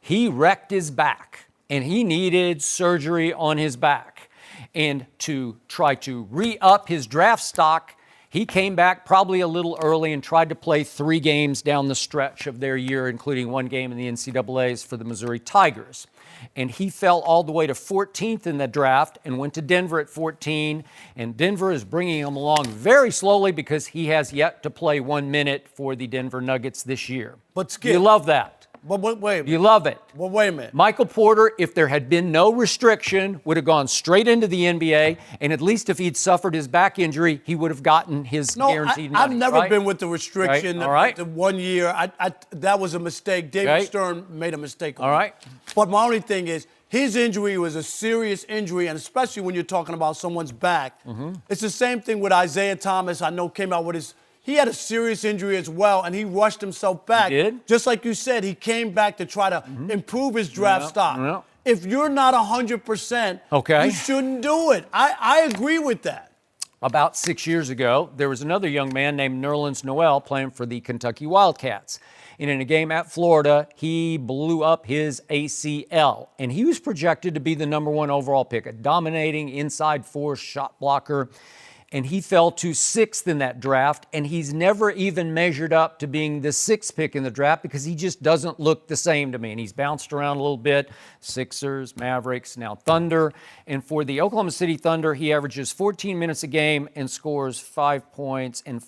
he wrecked his back, and he needed surgery on his back. And to try to re-up his draft stock, he came back probably a little early and tried to play 3 games down the stretch of their year, including 1 game in the NCAAs for the Missouri Tigers. And he fell all the way to 14th in the draft and went to Denver at 14. And Denver is bringing him along very slowly because he has yet to play 1 minute for the Denver Nuggets this year. But Skip, you love that. But wait a minute. You love it. Well, wait a minute. Michael Porter, if there had been no restriction, would have gone straight into the NBA, and at least if he'd suffered his back injury, he would have gotten his guaranteed money. I've never been with the restriction. Right. All right. The 1 year, that was a mistake. David Stern made a mistake on All right. it. But my only thing is, his injury was a serious injury, and especially when you're talking about someone's back. It's the same thing with Isaiah Thomas. I know came out with his. He had a serious injury as well, and he rushed himself back. He did? Just like you said, he came back to try to improve his draft stock. If you're not 100%, you shouldn't do it. I agree with that. About 6 years ago, there was another young man named Nerlens Noel playing for the Kentucky Wildcats. And in a game at Florida, he blew up his ACL. And he was projected to be the number 1 overall pick, a dominating inside force shot blocker. And he fell to 6th in that draft, and he's never even measured up to being the 6th pick in the draft because he just doesn't look the same to me. And he's bounced around a little bit. Sixers, Mavericks, now Thunder. And for the Oklahoma City Thunder, he averages 14 minutes a game and scores 5 points and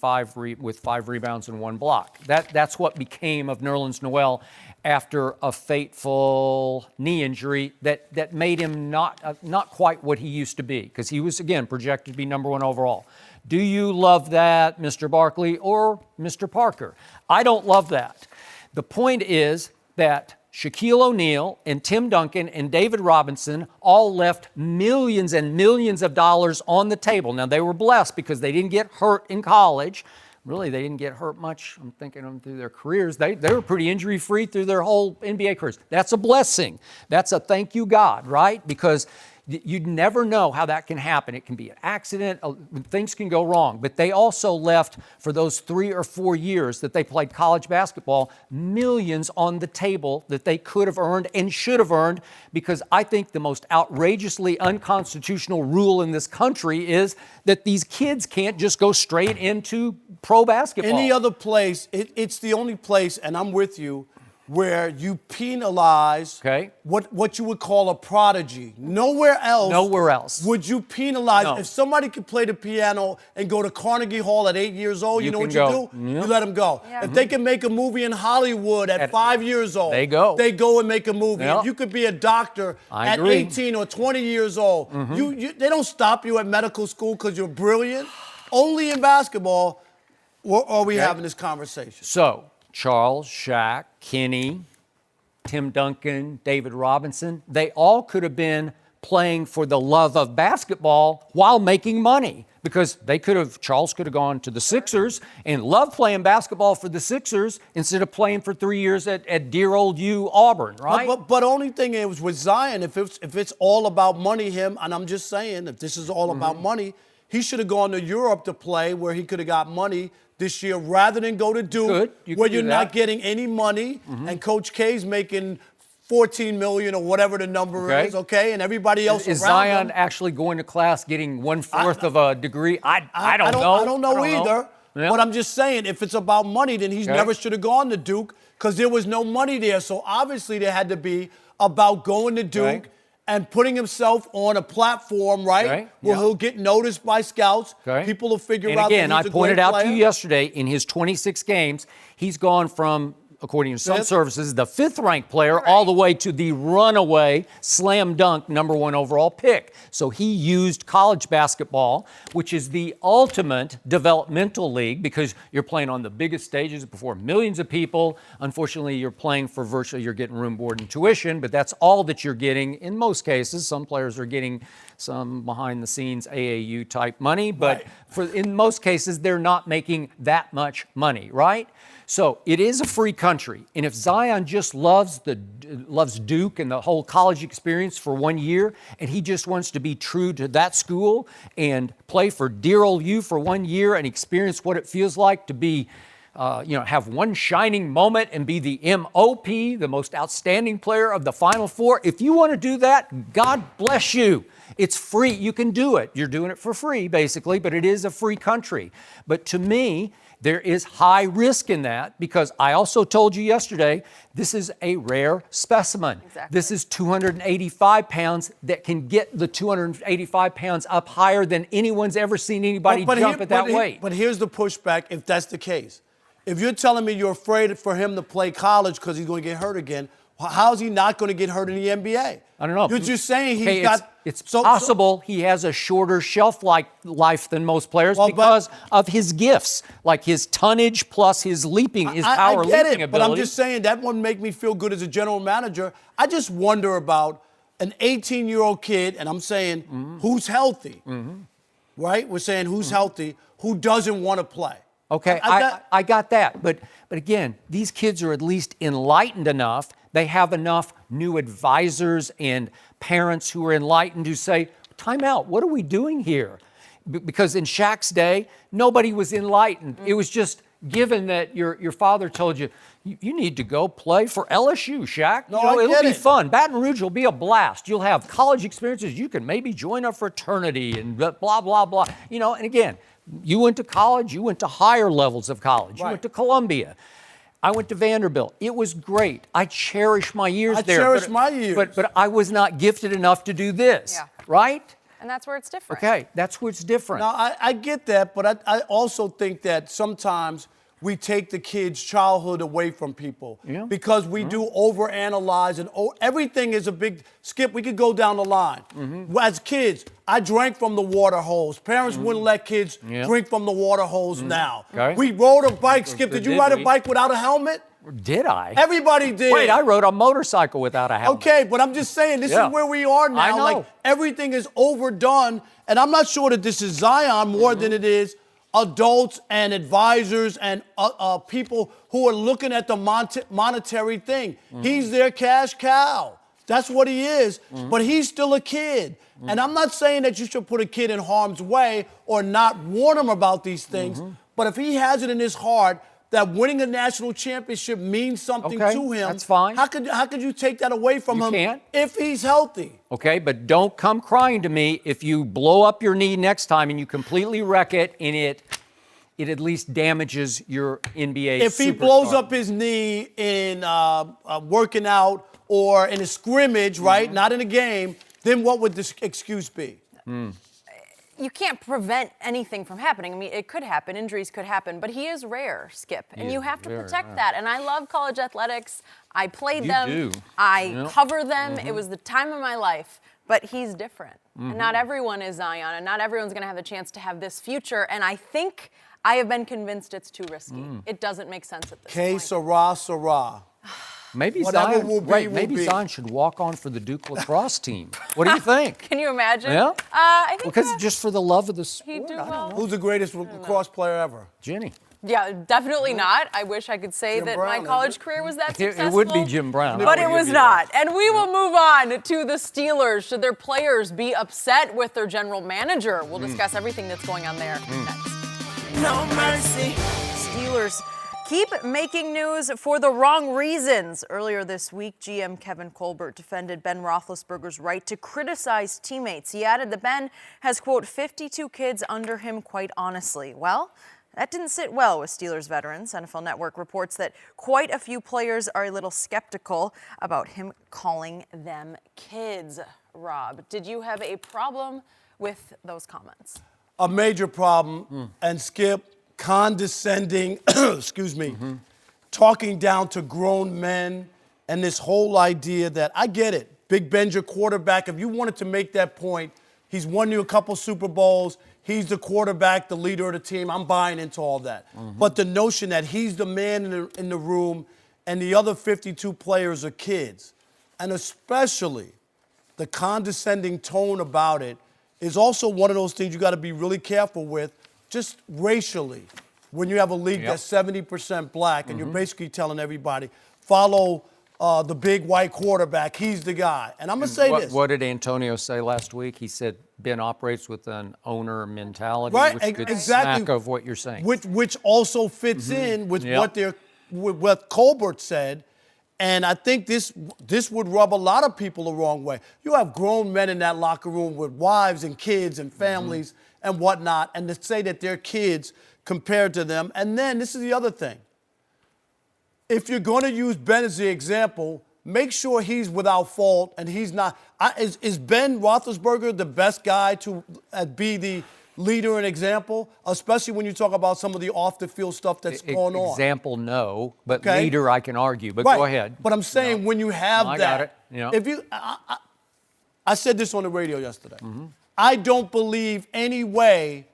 with 5 rebounds and 1 block. That's what became of Nerlens Noel after a fateful knee injury that made him not quite what he used to be, because he was, again, projected to be number 1 overall. Do you love that, Mr. Barkley or Mr. Parker? I don't love that. The point is that Shaquille O'Neal and Tim Duncan and David Robinson all left millions and millions of dollars on the table. Now, they were blessed because they didn't get hurt in college, really, they didn't get hurt much. I'm thinking of them through their careers. They were pretty injury-free through their whole NBA careers. That's a blessing. That's a thank you, God, right? Because you'd never know how that can happen. It can be an accident. Things can go wrong. But they also left, for those 3 or 4 years that they played college basketball, millions on the table that they could have earned and should have earned, because I think the most outrageously unconstitutional rule in this country is that these kids can't just go straight into pro basketball. Any other place, it's the only place, and I'm with you, where you penalize what you would call a prodigy. Nowhere else would you penalize. No. If somebody could play the piano and go to Carnegie Hall at 8 years old, you know what you do? You let them go. Yeah. If they can make a movie in Hollywood at 5 years old, they go and make a movie. If you could be a doctor at 18 or 20 years old. They don't stop you at medical school because you're brilliant. Only in basketball are we having this conversation. So, Charles, Shaq, Kenny, Tim Duncan, David Robinson, they all could have been playing for the love of basketball while making money, because Charles could have gone to the Sixers and loved playing basketball for the Sixers instead of playing for 3 years at dear old Auburn, right? But only thing is with Zion, if it's all about money, and I'm just saying, if this is all about money, he should have gone to Europe to play where he could have got money this year rather than go to Duke, where you're not getting any money, and Coach K's making $14 million or whatever the number is, and everybody else is around Zion him. actually going to class getting 1/4 of a degree? I don't know. I don't know either. Yeah. But I'm just saying, if it's about money, then he's never should have gone to Duke, because there was no money there. So obviously there had to be about going to Duke and putting himself on a platform, where he'll get noticed by scouts. People will figure out that he's a great player. I pointed out to you yesterday, in his 26 games, he's gone from, according to some services, the 5th-ranked player all the way to the runaway slam dunk #1 overall pick. So he used college basketball, which is the ultimate developmental league, because you're playing on the biggest stages before millions of people. Unfortunately, you're playing for you're getting room, board, and tuition, but that's all that you're getting in most cases. Some players are getting some behind-the-scenes AAU-type money, but in most cases, they're not making that much money, right? So it is a free country, and if Zion just loves Duke and the whole college experience for 1 year, and he just wants to be true to that school and play for dear old U for 1 year and experience what it feels like to be, have one shining moment and be the MOP, the most outstanding player of the Final Four. If you want to do that, God bless you. It's free. You can do it. You're doing it for free, basically, but it is a free country. But to me, there is high risk in that, because I also told you yesterday, this is a rare specimen. Exactly. This is 285 pounds that can get the 285 pounds up higher than anyone's ever seen anybody jump at that weight. But here's the pushback if that's the case. If you're telling me you're afraid for him to play college because he's going to get hurt again, how's he not going to get hurt in the NBA? I don't know. You're just saying he's got... It's possible he has a shorter shelf life than most players because of his gifts, like his tonnage plus his leaping, his power leaping ability. But I'm just saying that wouldn't make me feel good as a general manager. I just wonder about an 18-year-old kid, and I'm saying who's healthy, right? We're saying who's healthy, who doesn't want to play. Okay, I got that. But again, these kids are at least enlightened enough. They have enough new advisors and parents who are enlightened who say, time out, what are we doing here? Because in Shaq's day, nobody was enlightened. It was just given that your father told you, you need to go play for LSU, Shaq. No, it'll be fun. Baton Rouge will be a blast. You'll have college experiences. You can maybe join a fraternity and blah, blah, blah. And again, you went to college. You went to higher levels of college. You went to Columbia. I went to Vanderbilt. It was great. I cherish my years there. I cherish my years. But I was not gifted enough to do this, right? And that's where it's different. Okay, that's where it's different. Now, I get that, but I also think that sometimes we take the kids' childhood away from people because we do overanalyze, and everything is a big skip. We could go down the line. As kids, I drank from the water hose. Parents wouldn't let kids drink from the water hose now. Okay. We rode a bike. Skip, did you ride a bike without a helmet? Did I? Everybody did. Wait, I rode a motorcycle without a helmet. Okay, but I'm just saying, this is where we are now. I know. Like, everything is overdone, and I'm not sure that this is Zion more than it is adults and advisors and people who are looking at the monetary thing. He's their cash cow. That's what he is, but he's still a kid. And I'm not saying that you should put a kid in harm's way or not warn him about these things, but if he has it in his heart that winning a national championship means something to him, that's fine. How could you take that away from him can't. if he's healthy? Okay, but don't come crying to me if you blow up your knee next time and you completely wreck it and it at least damages your NBA If he superstar. blows up his knee in working out or in a scrimmage, right, not in a game, then what would the excuse be? You can't prevent anything from happening. I mean, it could happen. Injuries could happen. But he is rare, Skip. And you have to protect that. And I love college athletics. I played them. Do. I cover them. It was the time of my life. But he's different. And not everyone is Zion. And not everyone's going to have the chance to have this future. And I think I have been convinced it's too risky. It doesn't make sense at this point. Sarah. Maybe Whatever Zion, will be, wait, will maybe be. Zion should walk on for the Duke lacrosse team. What do you think? Can you imagine? Yeah? I think Because just for the love of the sport. he'd do well. Who's the greatest lacrosse player ever? Jenny. Yeah, definitely not. I wish I could say Jim that Brown, my college career was that successful. It would be Jim Brown. But it was not. And we will move on to the Steelers. Should their players be upset with their general manager? We'll discuss everything that's going on there next. No mercy. Steelers keep making news for the wrong reasons. Earlier this week, GM Kevin Colbert defended Ben Roethlisberger's right to criticize teammates. He added that Ben has, quote, 52 kids under him, quite honestly. Well, that didn't sit well with Steelers veterans. NFL Network reports that quite a few players are a little skeptical about him calling them kids. Rob, did you have a problem with those comments? A major problem. And Skip, condescending, talking down to grown men and this whole idea that, I get it, Big Ben's your quarterback. If you wanted to make that point, he's won you a couple Super Bowls. He's the quarterback, the leader of the team. I'm buying into all that. But the notion that he's the man in the room and the other 52 players are kids, and especially the condescending tone about it, is also one of those things you got to be really careful with, just racially. When you have a league that's 70% black and you're basically telling everybody, follow the big white quarterback, he's the guy. And I'm going to say this. What did Antonio say last week? He said Ben operates with an owner mentality, Right, which could exactly. smack of what you're saying. Which also fits in with what Colbert said. And I think this would rub a lot of people the wrong way. You have grown men in that locker room with wives and kids and families and whatnot, and to say that they're kids compared to them. And then this is the other thing. If you're going to use Ben as the example, make sure he's without fault and he's not. Is Ben Roethlisberger the best guy to be the leader and example, especially when you talk about some of the off-the-field stuff that's going on? Example, no, but leader, I can argue. But go ahead. But I'm saying when you have I that, got it. if you, I said this on the radio yesterday. I don't believe any way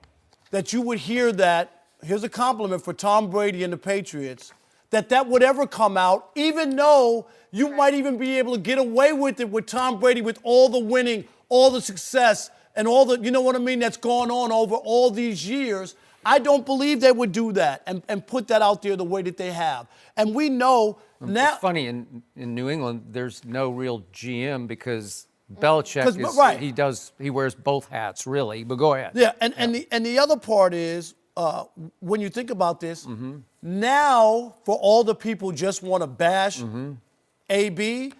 that you would hear that. Here's a compliment for Tom Brady and the Patriots. That would ever come out, even though you might even be able to get away with it with Tom Brady, with all the winning, all the success, and all the, you know what I mean, that's gone on over all these years. I don't believe they would do that and put that out there the way that they have. And we know now. It's funny, in New England, there's no real GM because Belichick he wears both hats, really. But go ahead. Yeah, and the other part is, when you think about this, now for all the people just want to bash AB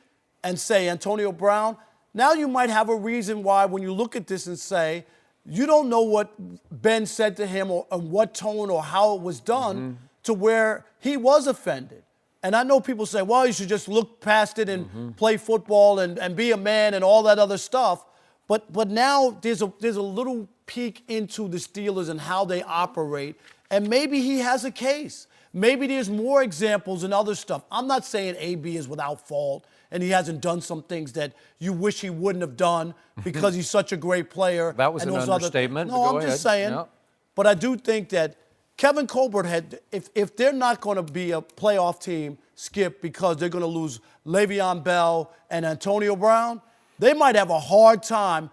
and say Antonio Brown, now you might have a reason why when you look at this and say, you don't know what Ben said to him or what tone or how it was done to where he was offended. And I know people say, well, you should just look past it and play football and be a man and all that other stuff. But now there's a little peek into the Steelers and how they operate, and maybe he has a case. Maybe there's more examples and other stuff. I'm not saying AB is without fault and he hasn't done some things that you wish he wouldn't have done because he's such a great player. That was an understatement. No, I'm just saying. Yep. But I do think that Kevin Colbert had, if they're not going to be a playoff team, Skip, because they're going to lose Le'Veon Bell and Antonio Brown, they might have a hard time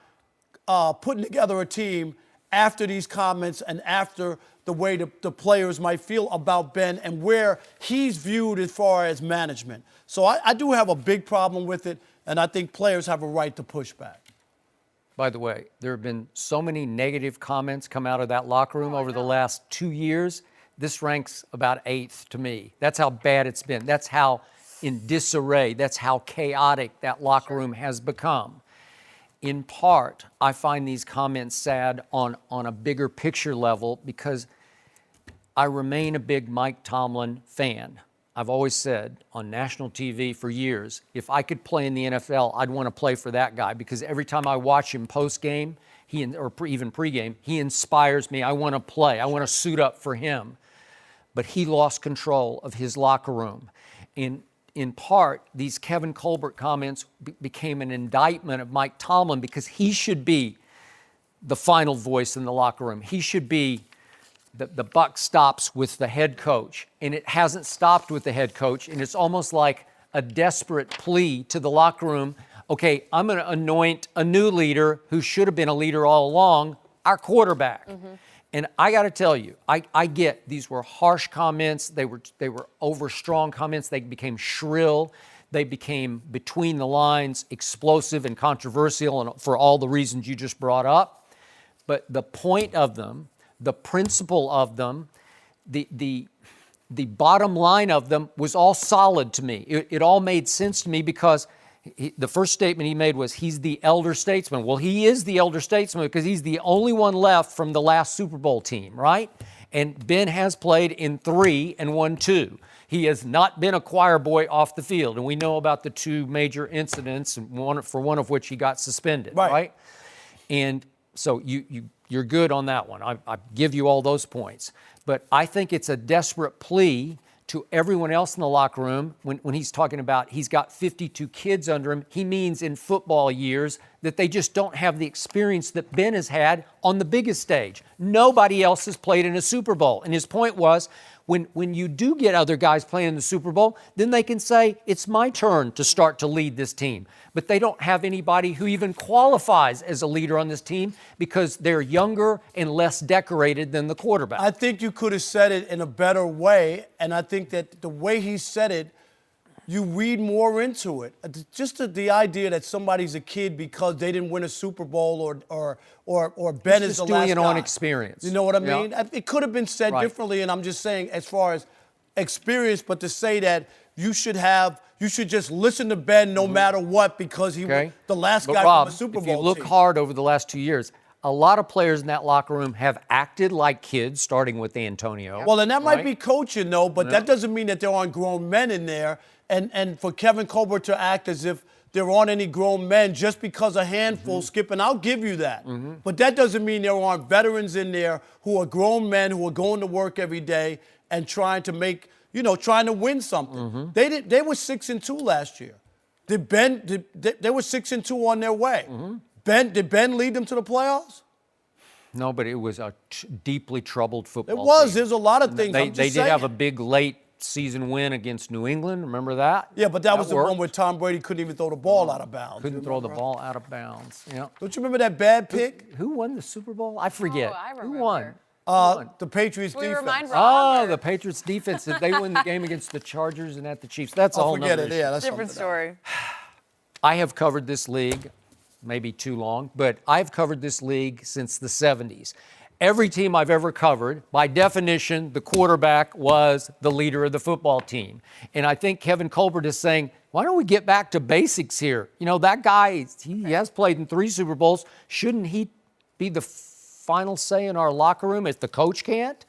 putting together a team after these comments and after the way the players might feel about Ben and where he's viewed as far as management. So I do have a big problem with it, and I think players have a right to push back. By the way, there have been so many negative comments come out of that locker room over the last 2 years. This ranks about 8th to me. That's how bad it's been. That's how in disarray, that's how chaotic that locker room has become. In part, I find these comments sad on a bigger picture level because I remain a big Mike Tomlin fan. I've always said on national TV for years, if I could play in the NFL, I'd want to play for that guy because every time I watch him post-game, or even pre-game, he inspires me. I want to play. I want to suit up for him. But he lost control of his locker room. In part, these Kevin Colbert comments became an indictment of Mike Tomlin because he should be the final voice in the locker room. He should be the buck stops with the head coach, and it hasn't stopped with the head coach, and it's almost like a desperate plea to the locker room. Okay, I'm going to anoint a new leader who should have been a leader all along, our quarterback. And I got to tell you, I get these were harsh comments. They were over strong comments. They became shrill. They became between the lines, explosive and controversial, and for all the reasons you just brought up. But the point of them, the principle of them, the bottom line of them was all solid to me. It all made sense to me because the first statement he made was he's the elder statesman. Well, he is the elder statesman because he's the only one left from the last Super Bowl team, right? And Ben has played in 3 and won 2. He has not been a choir boy off the field, and we know about the 2 major incidents, for one of which he got suspended, right? And so you're good on that one. I give you all those points. But I think it's a desperate plea to everyone else in the locker room when he's talking about he's got 52 kids under him. He means in football years that they just don't have the experience that Ben has had on the biggest stage. Nobody else has played in a Super Bowl. And his point was, when you do get other guys playing in the Super Bowl, then they can say, it's my turn to start to lead this team. But they don't have anybody who even qualifies as a leader on this team because they're younger and less decorated than the quarterback. I think you could have said it in a better way, and I think that the way he said it, you read more into it. Just the idea that somebody's a kid because they didn't win a Super Bowl or Ben is the last guy. Just doing it on experience. You know what I mean? Yeah. It could have been said differently, and I'm just saying as far as experience, but to say that you should just listen to Ben no matter what because he was the last guy Rob, from a Super Bowl if you look hard over the last 2 years, a lot of players in that locker room have acted like kids, starting with Antonio. Well, and that might be coaching, though, but that doesn't mean that there aren't grown men in there. And for Kevin Colbert to act as if there aren't any grown men just because a handful, Skip, and I'll give you that. But that doesn't mean there aren't veterans in there who are grown men who are going to work every day and trying to make, trying to win something. They were 6-2 last year. They were 6-2 on their way. Did Ben lead them to the playoffs? No, but it was a deeply troubled football It was. team. There's a lot of things. They did have a big late season win against New England. Remember that? Yeah, but that was the one where Tom Brady couldn't even throw the ball out of bounds. Couldn't throw the ball out of bounds. Yeah. Don't you remember that bad pick? Who won the Super Bowl? I forget. Oh, I remember. Who won? The Patriots defense. Remind Rob. The Patriots defense. Did they win the game against the Chargers and at the Chiefs? That's all. Forget it. Yeah, that's Different story. I have covered this league, maybe too long, but I've covered this league since the 70s. Every team I've ever covered, by definition, the quarterback was the leader of the football team. And I think Kevin Colbert is saying, why don't we get back to basics here? That guy, he has played in 3 Super Bowls. Shouldn't he be the final say in our locker room if the coach can't?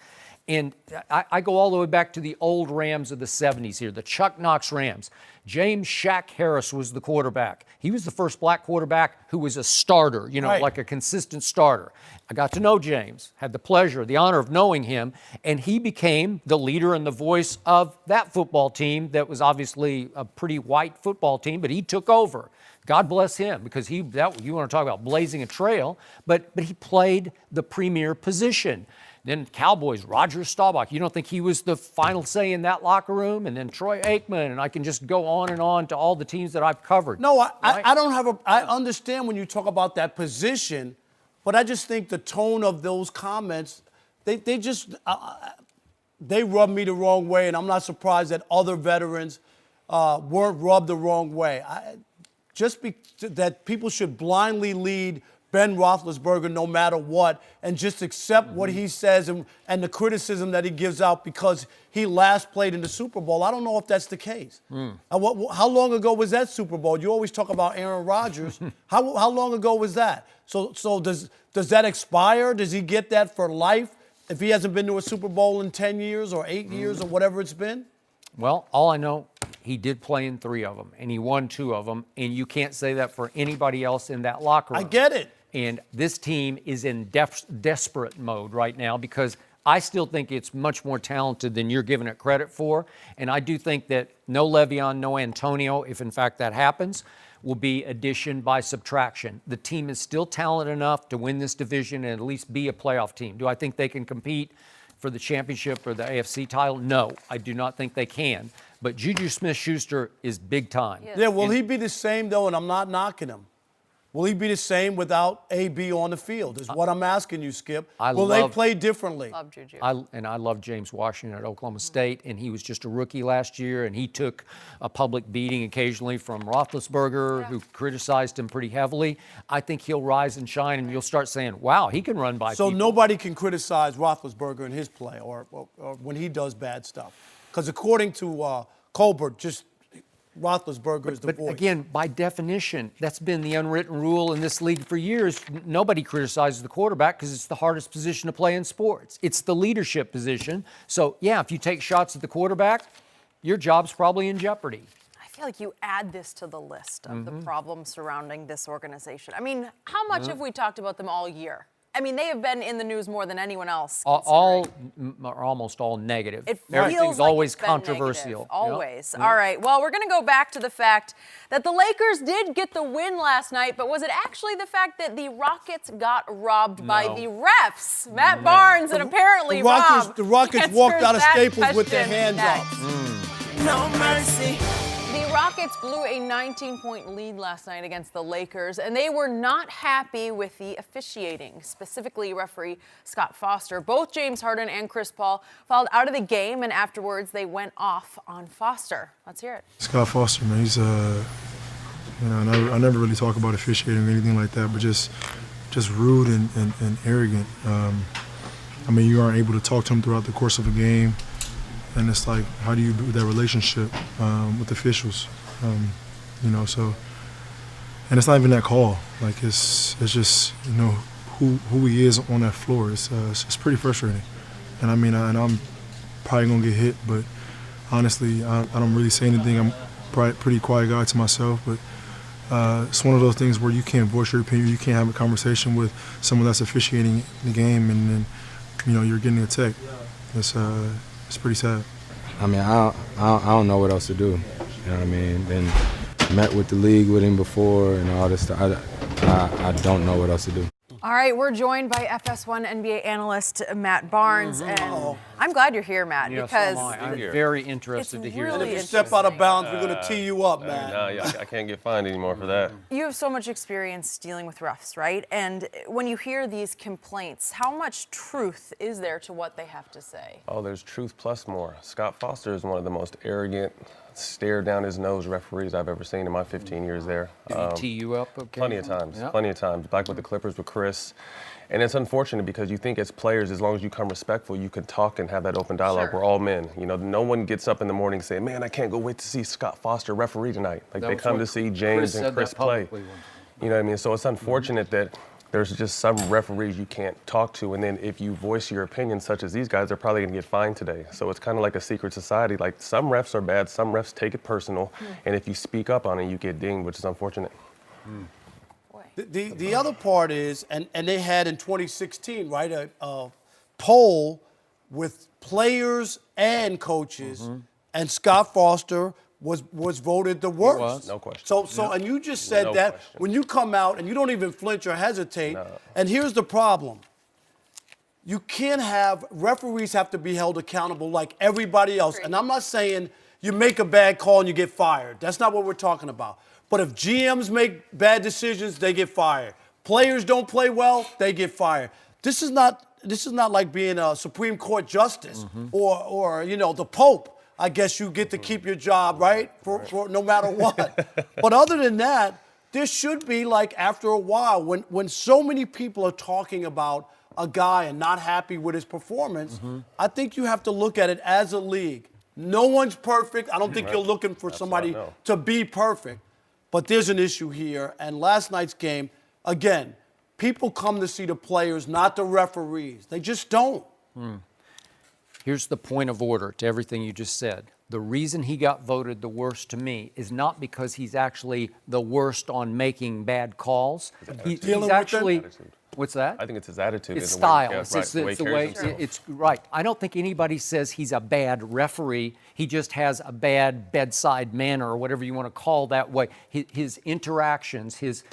And I go all the way back to the old Rams of the 70s here, the Chuck Knox Rams. James Shaq Harris was the quarterback. He was the first black quarterback who was a starter, like a consistent starter. I got to know James, had the pleasure, the honor of knowing him, and he became the leader and the voice of that football team that was obviously a pretty white football team, but he took over. God bless him, because you want to talk about blazing a trail, but he played the premier position. Then Cowboys, Roger Staubach. You don't think he was the final say in that locker room? And then Troy Aikman, and I can just go on and on to all the teams that I've covered. No, I don't have I understand when you talk about that position, But I just think the tone of those comments, they rubbed me the wrong way, and I'm not surprised that other veterans weren't rubbed the wrong way. That people should blindly lead Ben Roethlisberger no matter what, and just accept what he says and the criticism that he gives out because he last played in the Super Bowl. I don't know if that's the case. How long ago was that Super Bowl? You always talk about Aaron Rodgers. How long ago was that? So does that expire? Does he get that for life if he hasn't been to a Super Bowl in 10 years or 8 years or whatever it's been? Well, all I know, he did play in 3 of them, and he won 2 of them, and you can't say that for anybody else in that locker room. I get it. And this team is in desperate mode right now because I still think it's much more talented than you're giving it credit for. And I do think that no Le'Veon, no Antonio, if in fact that happens, will be addition by subtraction. The team is still talented enough to win this division and at least be a playoff team. Do I think they can compete for the championship or the AFC title? No, I do not think they can. But Juju Smith-Schuster is big time. Yeah, will he be the same, though, and I'm not knocking him? Will he be the same without AB on the field is what I'm asking you, Skip. Will they play differently? Love Juju. I love James Washington at Oklahoma State, and he was just a rookie last year, and he took a public beating occasionally from Roethlisberger, who criticized him pretty heavily. I think he'll rise and shine, and you'll start saying, wow, he can run by people. So nobody can criticize Roethlisberger in his play or when he does bad stuff. Because according to Colbert, Roethlisberger is the voice. But again, by definition, that's been the unwritten rule in this league for years. Nobody criticizes the quarterback because it's the hardest position to play in sports. It's the leadership position. So, yeah, if you take shots at the quarterback, your job's probably in jeopardy. I feel like you add this to the list of the problems surrounding this organization. I mean, how much have we talked about them all year? I mean, they have been in the news more than anyone else. Almost all negative. Everything's like always it's been controversial. Negative, always. Yep. All right. Well, we're going to go back to the fact that the Lakers did get the win last night, but was it actually the fact that the Rockets got robbed by the refs? Matt Barnes and apparently the Rockets walked out of Staples with their hands up. No mercy. The Rockets blew a 19-point lead last night against the Lakers, and they were not happy with the officiating, specifically referee Scott Foster. Both James Harden and Chris Paul fouled out of the game, and afterwards they went off on Foster. Let's hear it. Scott Foster, man, he's I never really talk about officiating or anything like that, but just rude and arrogant. I mean, you aren't able to talk to him throughout the course of a game. And it's like, how do you build that relationship with officials? So, and it's not even that call. Like, it's just, who he is on that floor. It's pretty frustrating. And I mean, and I'm probably gonna get hit, but honestly, I don't really say anything. I'm probably a pretty quiet guy to myself, but it's one of those things where you can't voice your opinion. You can't have a conversation with someone that's officiating the game, and then, you're getting attacked. It's pretty sad. I mean, I don't know what else to do. You know what I mean? Been met with the league with him before and all this stuff. I don't know what else to do. All right, we're joined by FS1 NBA analyst Matt Barnes, and I'm glad you're here, Matt, because I'm very interested to hear really And if you step out of bounds, we're going to tee you up, Matt. I can't get fined anymore for that. You have so much experience dealing with refs, right? And when you hear these complaints, how much truth is there to what they have to say? Oh, there's truth plus more. Scott Foster is one of the most arrogant, stare down his nose referees I've ever seen in my 15 years there. Did he tee you up? Okay. Plenty of times. Back with the Clippers with Chris. And it's unfortunate because you think as players, as long as you come respectful, you can talk and have that open dialogue. Sure. We're all men. No one gets up in the morning saying, man, I can't go wait to see Scott Foster referee tonight. Like, they come to see James and Chris play. You know what I mean? So it's unfortunate that there's just some referees you can't talk to, and then if you voice your opinion, such as these guys, they're probably going to get fined today. So it's kind of like a secret society. Like, some refs are bad, some refs take it personal, and if you speak up on it, you get dinged, which is unfortunate. The other part is, and they had in 2016, right, a poll with players and coaches, and Scott Foster was voted the worst. No question. So and you just said that when you come out and you don't even flinch or hesitate. And here's the problem. You can't referees have to be held accountable like everybody else. And I'm not saying you make a bad call and you get fired. That's not what we're talking about. But if GMs make bad decisions, they get fired. Players don't play well, they get fired. This is not like being a Supreme Court justice or the Pope. I guess you get to keep your job, right? For no matter what. But other than that, there should be, like, after a while, when so many people are talking about a guy and not happy with his performance, I think you have to look at it as a league. No one's perfect. I don't think you're looking for somebody to be perfect. But there's an issue here. And last night's game, again, people come to see the players, not the referees. They just don't. Here's the point of order to everything you just said. The reason he got voted the worst to me is not because he's actually the worst on making bad calls. He's actually, what's that? I think it's his attitude. It's style. It's the way it's right. I don't think anybody says he's a bad referee. He just has a bad bedside manner or whatever you want to call that way. His interactions, his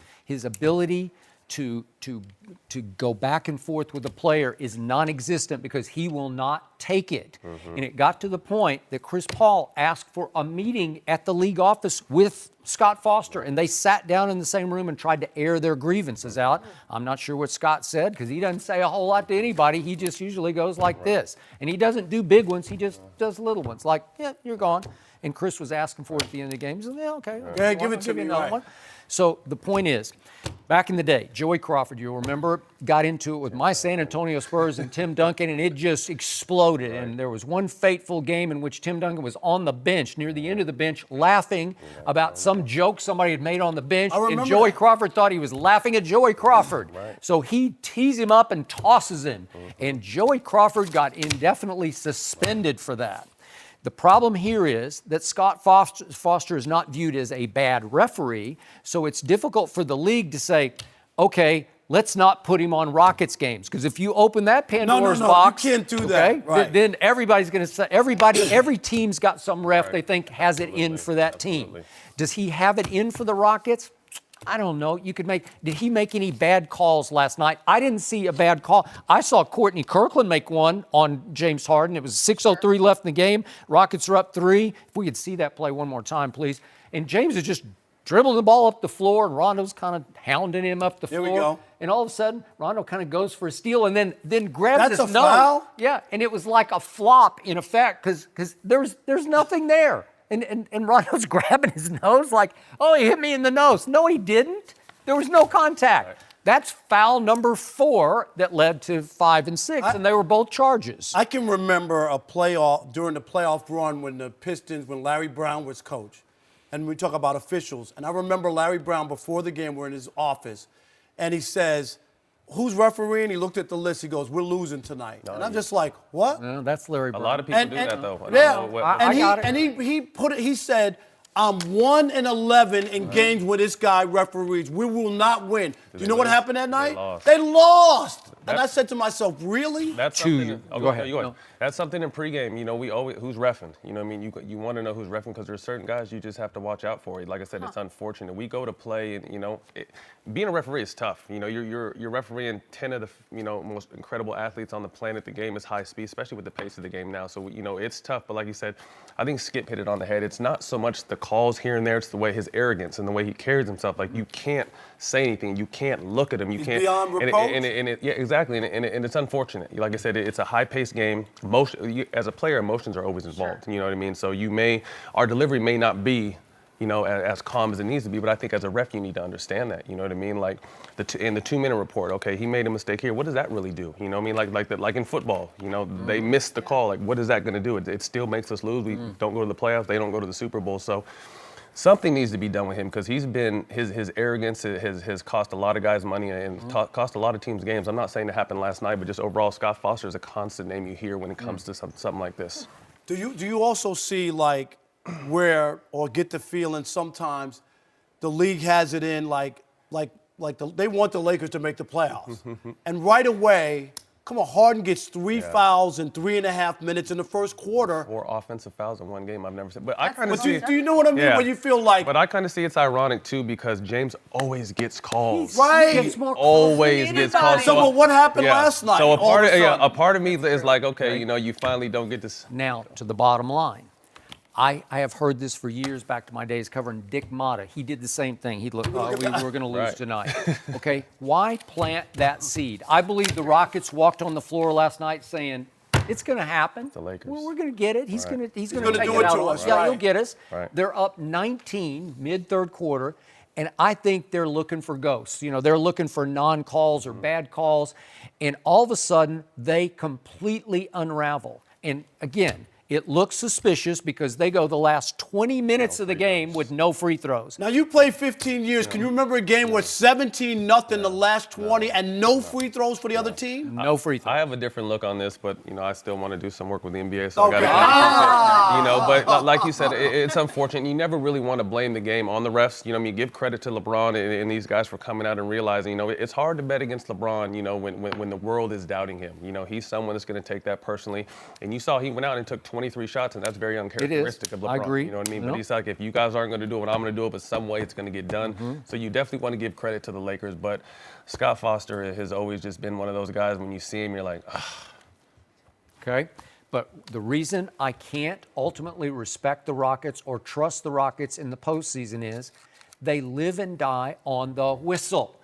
ability to go back and forth with the player is non-existent because he will not take it. And it got to the point that Chris Paul asked for a meeting at the league office with Scott Foster, and they sat down in the same room and tried to air their grievances out. I'm not sure what Scott said because he doesn't say a whole lot to anybody. He just usually goes like this. And he doesn't do big ones. He just does little ones like, yeah, you're gone. And Chris was asking for it at the end of the game. He said, yeah, okay. Yeah, give it to me. Another one. So the point is, back in the day, Joey Crawford, you'll remember, got into it with my San Antonio Spurs and Tim Duncan, and it just exploded. And there was one fateful game in which Tim Duncan was on the bench, near the end of the bench, laughing about some joke somebody had made on the bench. And Joey Crawford thought he was laughing at Joey Crawford. So he tees him up and tosses him. And Joey Crawford got indefinitely suspended for that. The problem here is that Scott Foster is not viewed as a bad referee, so it's difficult for the league to say, okay, let's not put him on Rockets games. Because if you open that Pandora's box, you can't do that. Right. Then everybody's going to say, every team's got some ref they think has it in for that team. Does he have it in for the Rockets? I don't know. Did he make any bad calls last night? I didn't see a bad call. I saw Courtney Kirkland make one on James Harden. It was 6:03 left in the game. Rockets are up 3. If we could see that play one more time, please. And James is just dribbling the ball up the floor, and Rondo's kind of hounding him up the floor. Here we go. And all of a sudden, Rondo kind of goes for a steal and then grabs his nose. That's a foul? Yeah, and it was like a flop in effect because there's nothing there. And Rondo's grabbing his nose like, oh, he hit me in the nose. No, he didn't. There was no contact. Right. That's foul number 4 that led to 5 and 6, and they were both charges. I can remember during the playoff run when Larry Brown was coach, and we talk about officials. And I remember Larry Brown before the game, we're in his office, and he says, who's refereeing? He looked at the list. He goes, we're losing tonight. And I'm just like, what? No, that's Larry Brown. A lot of people do that, though. He said, I'm 1-11 in games where this guy referees. We will not win. Do you know what happened that night? They lost. And I said to myself, really? That's something. Go ahead. No. That's something in pregame. You know, we always who's reffing. You know what I mean? You want to know who's reffing because there's certain guys you just have to watch out for. Like I said, it's unfortunate. We go to play, and being a referee is tough. You know, you're refereeing 10 of the most incredible athletes on the planet. The game is high speed, especially with the pace of the game now. So it's tough. But like you said, I think Skip hit it on the head. It's not so much the calls here and there. It's the way his arrogance and the way he carries himself. Like you can't say anything. You can't look at him. He's beyond reproach. Yeah, exactly. And it's unfortunate. Like I said, it's a high-paced game. As a player, emotions are always involved. Sure. You know what I mean? So our delivery may not be, as calm as it needs to be, but I think as a ref, you need to understand that. You know what I mean? Like in the 2-minute report, okay, he made a mistake here. What does that really do? You know what I mean? Like in football, they missed the call. Like, what is that going to do? It still makes us lose. We don't go to the playoffs. They don't go to the Super Bowl. So something needs to be done with him because he's been his arrogance has cost a lot of guys money and cost a lot of teams games. I'm not saying it happened last night, but just overall, Scott Foster is a constant name you hear when it comes to something like this. Do you also see or get the feeling sometimes the league has it in they want the Lakers to make the playoffs, and right away. Come on, Harden gets 3 fouls in 3.5 minutes in the first quarter. 4 offensive fouls in one game. I've never seen. But I kind of see. Do you know what I mean? Yeah. When you feel like. But I kind of see it's ironic too because James always gets calls. Right. He always gets calls. So what happened last night? So a part of me is like, okay, you finally don't get this. Now to the bottom line. I have heard this for years, back to my days covering Dick Motta. He did the same thing. He'd look, oh, we were going to lose tonight. Okay, why plant that seed? I believe the Rockets walked on the floor last night saying, it's going to happen. The Lakers. We're going to get it. He's going to take do it it out to on us. us. Yeah, Right. he'll get us. Right. They're up 19 mid-third quarter, and I think they're looking for ghosts. You know, they're looking for non-calls or bad calls, and all of a sudden they completely unravel. And again, it looks suspicious because they go the last 20 minutes of the game with no free throws. Now, you played 15 years. Can you remember a game where 17-0 the last 20 and no free throws for the other team? No free throws. I have a different look on this, but I still want to do some work with the NBA, so I got to but like you said, it's unfortunate. You never really want to blame the game on the refs. You give credit to LeBron and these guys for coming out and realizing, it's hard to bet against LeBron, when the world is doubting him. He's someone that's going to take that personally. And you saw he went out and took 23 shots, and that's very uncharacteristic of LeBron. I agree. You know what I mean? Yep. But he's like, if you guys aren't going to do it, I'm going to do it, but some way it's going to get done. So you definitely want to give credit to the Lakers, but Scott Foster has always just been one of those guys, when you see him, you're like, ah. Okay? But the reason I can't ultimately respect the Rockets or trust the Rockets in the postseason is they live and die on the whistle.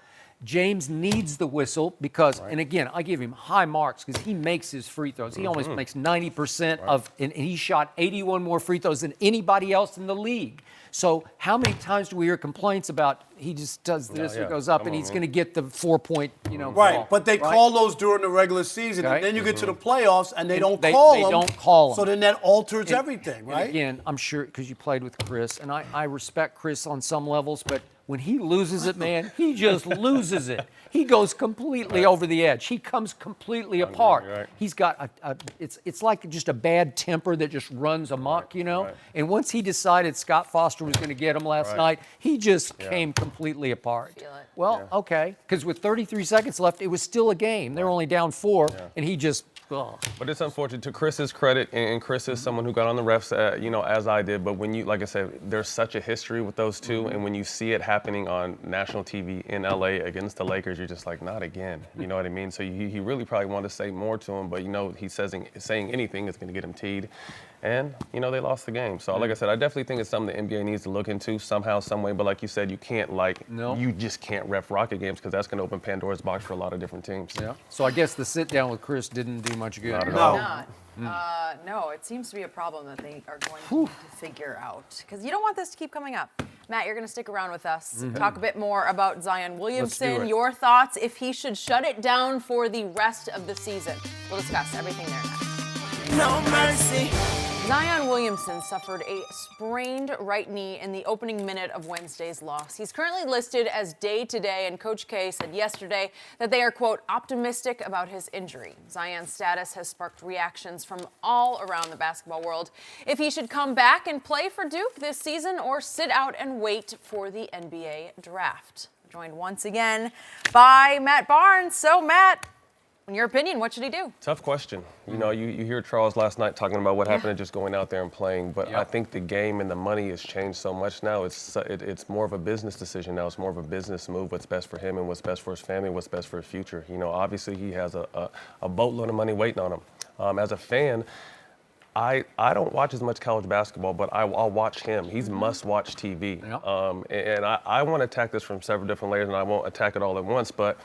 James needs the whistle because, and again, I give him high marks because he makes his free throws. He almost makes 90% of, and he shot 81 more free throws than anybody else in the league. So how many times do we hear complaints about he just does this, he goes up, and he's going to get the 4-point, Right, ball, but they call those during the regular season, and then you get to the playoffs, and they don't They call them. don't call them. So then that alters everything, right? And again, I'm sure because you played with Chris, and I respect Chris on some levels, but when he loses it, man, he just loses it. He goes completely over the edge. He comes completely apart. Right. He's got it's like just a bad temper that just runs amok, Right. And once he decided Scott Foster was going to get him last night, he just came completely apart. Feel it. Well, okay, because with 33 seconds left, it was still a game. They were only down 4, and he just. Oh. But it's unfortunate. To Chris's credit, and Chris is someone who got on the refs, as I did. But when you, like I said, there's such a history with those two, and when you see it happening on national TV in LA against the Lakers, you're just like, not again. You know what I mean? So he really probably wanted to say more to him, but he's saying anything is going to get him teed. And, they lost the game. So, like I said, I definitely think it's something the NBA needs to look into somehow, some way. But like you said, you can't, you just can't ref Rocket games because that's going to open Pandora's box for a lot of different teams. Yeah. So I guess the sit down with Chris didn't do much good. Not at all. No, it seems to be a problem that they are going to need to figure out, because you don't want this to keep coming up. Matt, you're going to stick around with us. Talk a bit more about Zion Williamson, your thoughts, if he should shut it down for the rest of the season. We'll discuss everything there next. No mercy. Zion Williamson suffered a sprained right knee in the opening minute of Wednesday's loss. He's currently listed as day-to-day, and Coach K said yesterday that they are, quote, optimistic about his injury. Zion's status has sparked reactions from all around the basketball world. If he should come back and play for Duke this season or sit out and wait for the NBA draft. Joined once again by Matt Barnes. So, Matt, in your opinion, what should he do? Tough question. You hear Charles last night talking about what happened to just going out there and playing, but I think the game and the money has changed so much now. It's more of a business decision now. It's more of a business move, what's best for him and what's best for his family, what's best for his future. Obviously he has a boatload of money waiting on him. As a fan, I don't watch as much college basketball, but I'll watch him. He's must-watch TV. And I want to attack this from several different layers, and I won't attack it all at once, but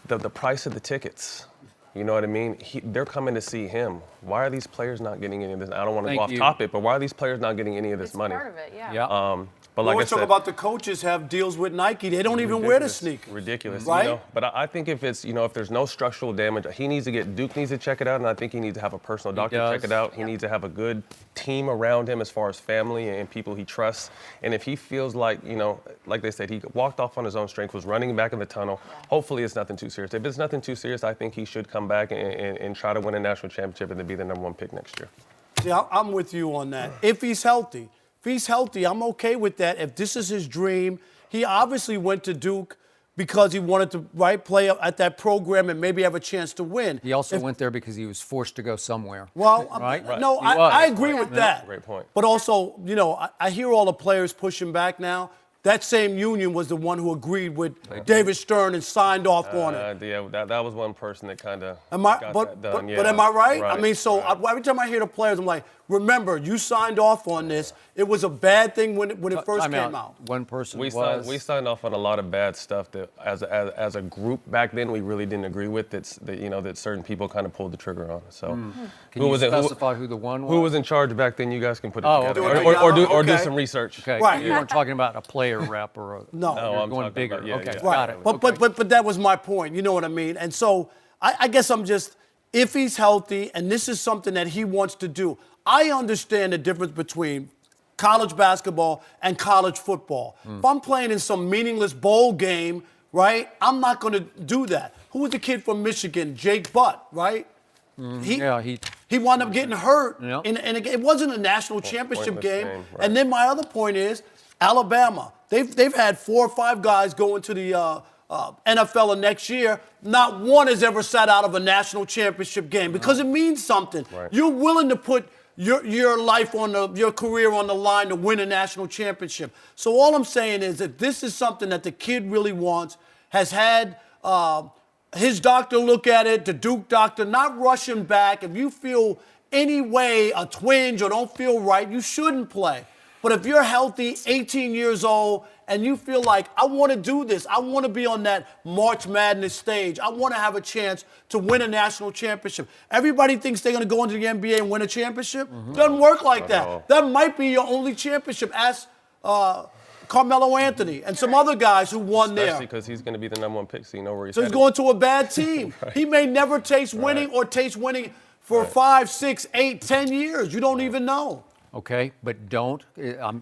the price of the tickets. You know what I mean? They're coming to see him. Why are these players not getting any of this? I don't want to go off topic, but why are these players not getting any of this money? It's part of it, yeah. But like I always said, talk about the coaches have deals with Nike. They don't even wear the sneakers. Ridiculous, right? But I think if it's, if there's no structural damage, Duke needs to check it out, and I think he needs to have a personal doctor check it out. He needs to have a good team around him as far as family and people he trusts. And if he feels like, like they said, he walked off on his own strength, was running back in the tunnel, hopefully it's nothing too serious. If it's nothing too serious, I think he should come back and try to win a national championship and to be the number 1 pick next year. See, I'm with you on that. If he's healthy. If he's healthy, I'm okay with that. If this is his dream, he obviously went to Duke because he wanted to play at that program and maybe have a chance to win. He also went there because he was forced to go somewhere. Well, no, I agree with that. Great point. But also, I hear all the players pushing back now. That same union was the one who agreed with David Stern and signed off on it. Yeah, that was one person that kind of But am I right? I mean, so every time I hear the players, I'm like, remember, you signed off on this. It was a bad thing when it first came out. One person we signed off on a lot of bad stuff that, as a group back then, we really didn't agree with. That certain people kind of pulled the trigger on. So, Can you specify who the one was? Who was in charge back then? You guys can put it together, okay. or do some research. Okay. Right. You weren't talking about a player rep or a. No, I'm going talking bigger. about- yeah, okay, yeah. got Right. it. But that was my point. You know what I mean? And so I guess I'm just, if he's healthy and this is something that he wants to do, I understand the difference between college basketball and college football. If I'm playing in some meaningless bowl game, right, I'm not going to do that. Who was the kid from Michigan? Jake Butt, right? He wound up getting hurt, and it wasn't a national championship game. Right. And then my other point is Alabama. They've had 4 or 5 guys go into the NFL of next year. Not one has ever sat out of a national championship game because it means something. Right. You're willing to put your life your career on the line to win a national championship. So all I'm saying is that this is something that the kid really wants, has had his doctor look at it, the Duke doctor, not rush him back. If you feel any way, a twinge or don't feel right, you shouldn't play. But if you're healthy, 18 years old, and you feel like, I want to do this, I want to be on that March Madness stage, I want to have a chance to win a national championship. Everybody thinks they're going to go into the NBA and win a championship. Doesn't work like that. That might be your only championship. Ask Carmelo Anthony and some other guys who won there. Especially because he's going to be the #1 pick, so you know where he's So he's going to a bad team. Right. He may never taste winning or taste winning for 5, 6, 8, 10 years. You don't even know. Okay, but don't,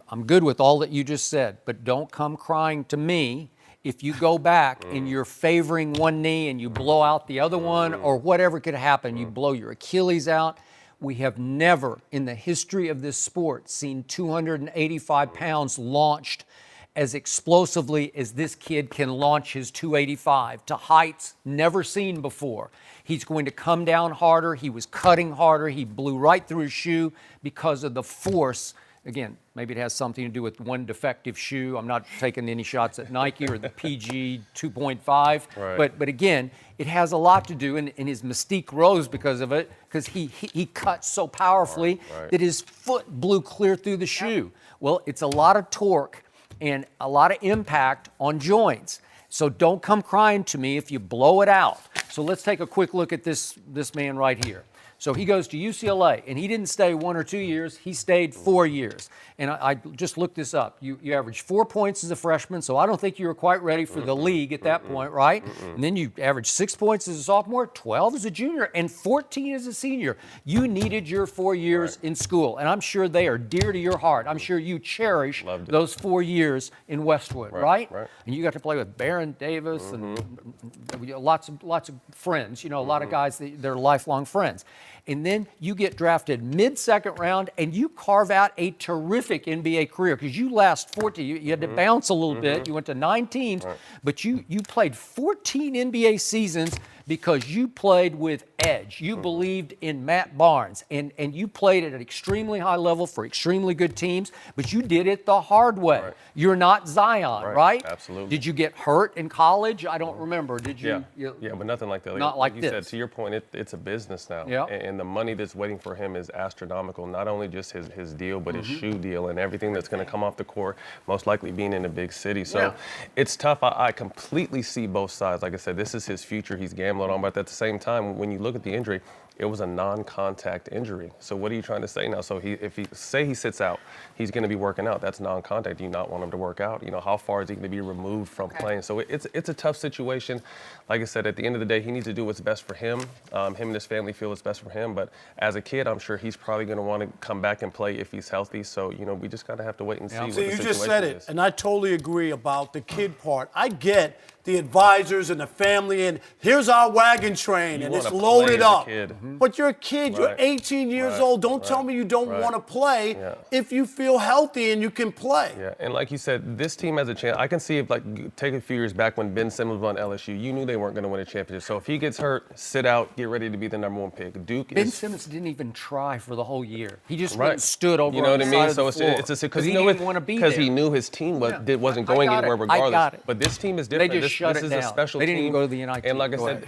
I'm good with all that you just said, but don't come crying to me if you go back and you're favoring one knee and you blow out the other one or whatever could happen, you blow your Achilles out. We have never in the history of this sport seen 285 pounds launched as explosively as this kid can launch his 285 to heights never seen before. He's going to come down harder. He was cutting harder. He blew right through his shoe because of the force. Again, maybe it has something to do with one defective shoe. I'm not taking any shots at Nike or the PG 2.5. Right. But again, it has a lot to do, and his mystique rose because of it, because he cut so powerfully that his foot blew clear through the shoe. Well, it's a lot of torque and a lot of impact on joints. So don't come crying to me if you blow it out. So let's take a quick look at this man right here. So he goes to UCLA, and he didn't stay 1 or 2 years. He stayed 4 years. And I just looked this up. You averaged 4 points as a freshman, so I don't think you were quite ready for the league at that point, right? And then you averaged 6 points as a sophomore, 12 as a junior, and 14 as a senior. You needed your 4 years in school, and I'm sure they are dear to your heart. I'm sure you cherish those 4 years in Westwood, right? And you got to play with Baron Davis and lots of friends, a lot of guys, they're lifelong friends. And then you get drafted mid-second round, and you carve out a terrific NBA career because you last 14. You had to bounce a little bit. You went to 9 teams, but you played 14 NBA seasons because you played with edge. You believed in Matt Barnes, and you played at an extremely high level for extremely good teams, but you did it the hard way. You're not Zion, right? Absolutely. Did you get hurt in college? I don't remember. Did you? Yeah, but nothing like that. Not like you this. said, to your point, it's a business now. Yeah. And the money that's waiting for him is astronomical. Not only just his deal, but his shoe deal and everything that's going to come off the court, most likely being in a big city. So it's tough. I completely see both sides. Like I said, this is his future. He's gambling on, but at the same time, when you look at the injury, it was a non-contact injury. So what are you trying to say now? So if he sits out, he's going to be working out. That's non-contact. Do you not want him to work out? How far is he going to be removed from playing? So it's a tough situation. Like I said, at the end of the day, he needs to do what's best for him. Him and his family feel what's best for him. But as a kid, I'm sure he's probably going to want to come back and play if he's healthy. So we just kind of have to wait and see what the situation is. You just said it, and I totally agree about the kid part. I get the advisors and the family, and here's our wagon train, and it's loaded up. But you're a kid. You're 18 years old. Don't tell me you don't want to play if you feel healthy and you can play. Yeah, and like you said, this team has a chance. I can see if, take a few years back when Ben Simmons was on LSU, you knew they weren't going to win a championship. So if he gets hurt, sit out, get ready to be the #1 pick. Ben Simmons didn't even try for the whole year. He just went and stood over. You know what I mean? So it's because he didn't want to be there. Because he knew his team wasn't going anywhere regardless. I got it. But this team is different. They just shut it down. This is a special They didn't team. even go to the NIT. And like I said,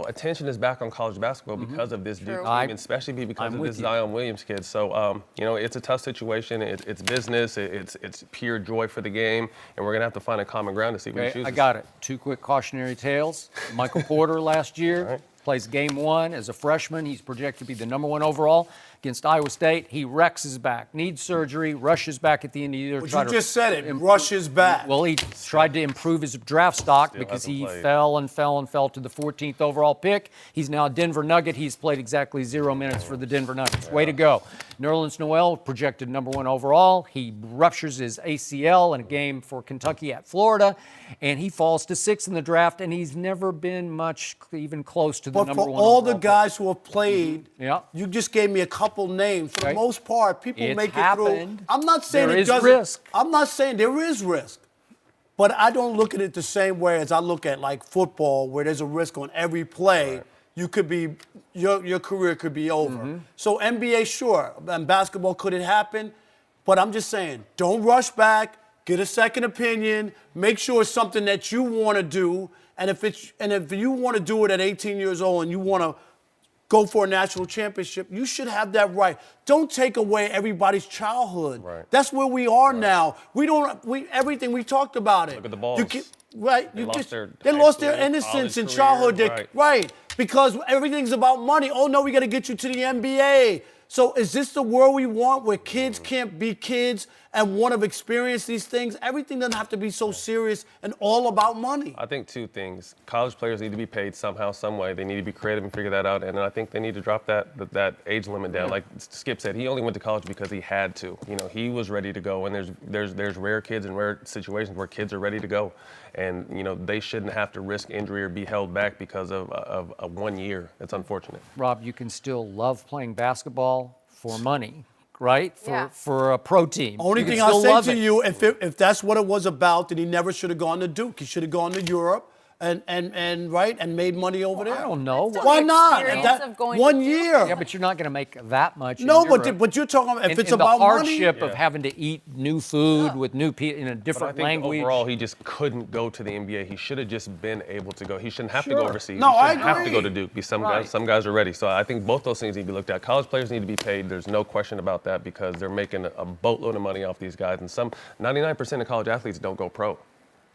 attention is back on college basketball because of this Duke team, and especially because of this Zion Williams kid. So, it's a tough situation. It's business. It's pure joy for the game, and we're gonna have to find a common ground to see what he chooses. I got it. 2 quick cautionary tales. Michael Porter last year plays game 1 as a freshman. He's projected to be the number 1 overall against Iowa State. He wrecks his back, needs surgery, rushes back at the end of the year. But you just said it, rushes back. Well, he tried to improve his draft stock because he fell to the 14th overall pick. He's now a Denver Nugget. He's played exactly 0 minutes for the Denver Nuggets. Way to go. Nerlens Noel, projected number 1 overall. He ruptures his ACL in a game for Kentucky at Florida, and he falls to 6th in the draft, and he's never been much even close to the number 1 But for all the overall guys who have played, you just gave me a couple names. For the Okay. most part, people It's make happened. it through. I'm not saying There it is doesn't. risk. I'm not saying there is risk. But I don't look at it the same way as I look at like football, where there's a risk on every play. You could be, your career could be over. So NBA, sure, and basketball, could it happen? But I'm just saying, don't rush back. Get a second opinion. Make sure it's something that you want to do. And if you want to do it at 18 years old and you want to go for a national championship, you should have that right. Don't take away everybody's childhood. That's where we are now. Everything we talked about it. Look at the Bulls. They lost their innocence in childhood. Right. Because everything's about money. Oh no, we got to get you to the NBA. So is this the world we want, where kids can't be kids and want to experience these things? Everything doesn't have to be so serious and all about money. I think 2 things. College players need to be paid somehow, some way. They need to be creative and figure that out. And I think they need to drop that age limit down. Like Skip said, he only went to college because he had to. He was ready to go. And there's rare kids and rare situations where kids are ready to go. And, they shouldn't have to risk injury or be held back because of 1 year. It's unfortunate. Rob, you can still love playing basketball for money, right? For a pro team. Only thing I'll say to you, if that's what it was about, then he never should have gone to Duke. He should have gone to Europe and made money over there. I don't know. Why not? 1 year. Yeah, but you're not going to make that much. No, but you're talking about if it's about the money. hardship of having to eat new food with new people in a different language. Overall, he just couldn't go to the NBA. He should have just been able to go. He shouldn't have to go overseas. No, he shouldn't have to go to Duke. Some guys are ready. So I think both those things need to be looked at. College players need to be paid. There's no question about that because they're making a boatload of money off these guys. And 99% of college athletes don't go pro.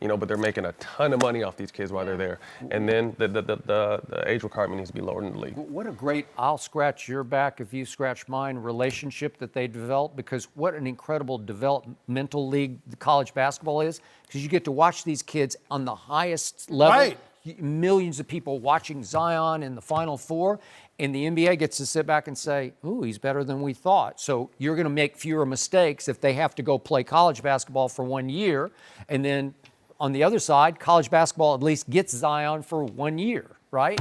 But they're making a ton of money off these kids while they're there. And then the age requirement needs to be lowered in the league. What a great I'll scratch your back if you scratch mine relationship that they developed, because what an incredible developmental league college basketball is, because you get to watch these kids on the highest level. Right. Millions of people watching Zion in the Final Four, and the NBA gets to sit back and say, ooh, he's better than we thought. So you're going to make fewer mistakes if they have to go play college basketball for 1 year, and then on the other side, college basketball at least gets Zion for 1 year, right?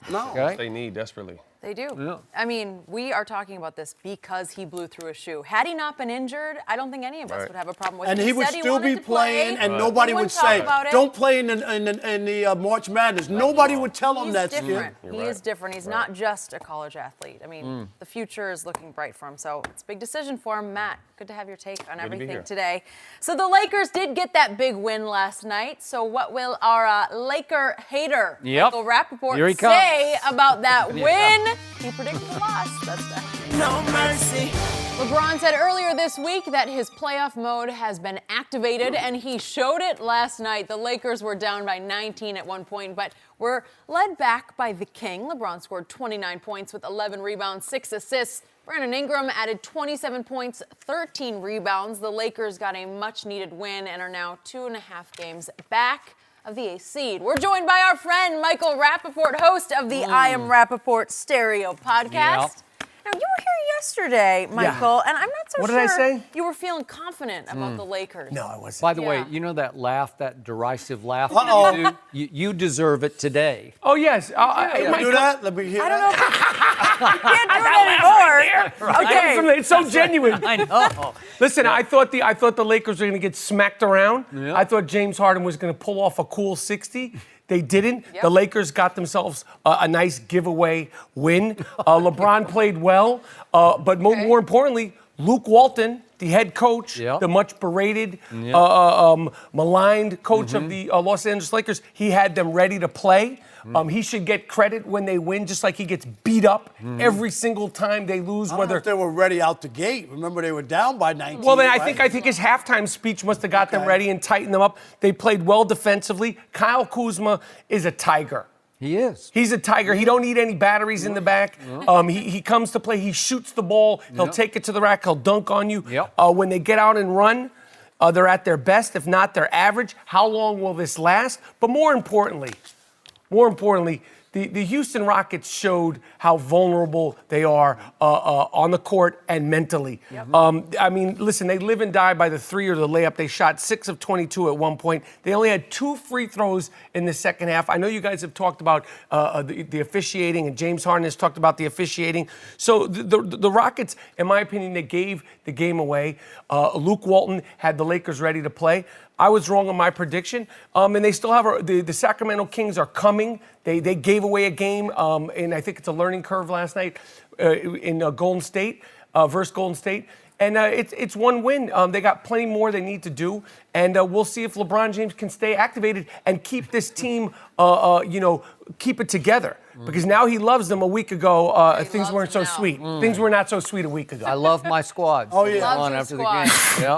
No. Okay? They need desperately. They do. Yeah. I mean, we are talking about this because he blew through a shoe. Had he not been injured, I don't think any of us would have a problem with it. And he would still be playing, and nobody would say, don't play in the March Madness. Nobody would tell him that. He is different. He's not just a college athlete. I mean, the future is looking bright for him. So it's a big decision for him. Matt, good to have your take on everything today. So the Lakers did get that big win last night. So what will our Laker hater, Michael Rappaport, say about that win? He predicted a loss. That's that. No mercy. LeBron said earlier this week that his playoff mode has been activated, and he showed it last night. The Lakers were down by 19 at one point, but were led back by the King. LeBron scored 29 points with 11 rebounds, 6 assists. Brandon Ingram added 27 points, 13 rebounds. The Lakers got a much-needed win and are now 2.5 games back of the 8th seed. We're joined by our friend Michael Rappaport, host of the I Am Rappaport Stereo podcast. Now, you were here yesterday, Michael, and I'm not so sure. What did I say? You were feeling confident about the Lakers. No, I wasn't. By the way, you know that laugh, that derisive laugh? Uh-oh. You deserve it today. Oh, yes. Do that? Let me hear I don't that. know if you can't do it anymore. Okay. It's so genuine. I know. Listen, I thought the Lakers were going to get smacked around. Yeah. I thought James Harden was going to pull off a cool 60. They didn't. Yep. The Lakers got themselves a nice giveaway win. LeBron played well, but more importantly, Luke Walton, the head coach, Yep. the much berated, Yep. maligned coach of the Los Angeles Lakers, he had them ready to play. He should get credit when they win, just like he gets beat up every single time they lose. I don't know if they were ready out the gate. Remember, they were down by 19. Well, then right? I think his halftime speech must have got them ready and tightened them up. They played well defensively. Kyle Kuzma is a tiger. He is. He's a tiger. He don't need any batteries in the back. He comes to play. He shoots the ball. He'll take it to the rack. He'll dunk on you. When they get out and run, they're at their best. If not, they're average. How long will this last? But more importantly, the Houston Rockets showed how vulnerable they are on the court and mentally. I mean, listen, they live and die by the three or the layup. They shot 6 of 22 at one point. They only had 2 free throws in the second half. I know you guys have talked about the officiating, and James Harden has talked about the officiating. So the Rockets, in my opinion, they gave the game away. Luke Walton had the Lakers ready to play. I was wrong on my prediction, and they still have the Sacramento Kings are coming. They gave away a game, and I think it's a learning curve last night in Golden State versus Golden State. And it's one win. They got plenty more they need to do, and we'll see if LeBron James can stay activated and keep this team, keep it together. Because now he loves them. A week ago, things weren't so sweet. Things were not so sweet a week ago. I love my squad. Oh, yeah. LeBron after the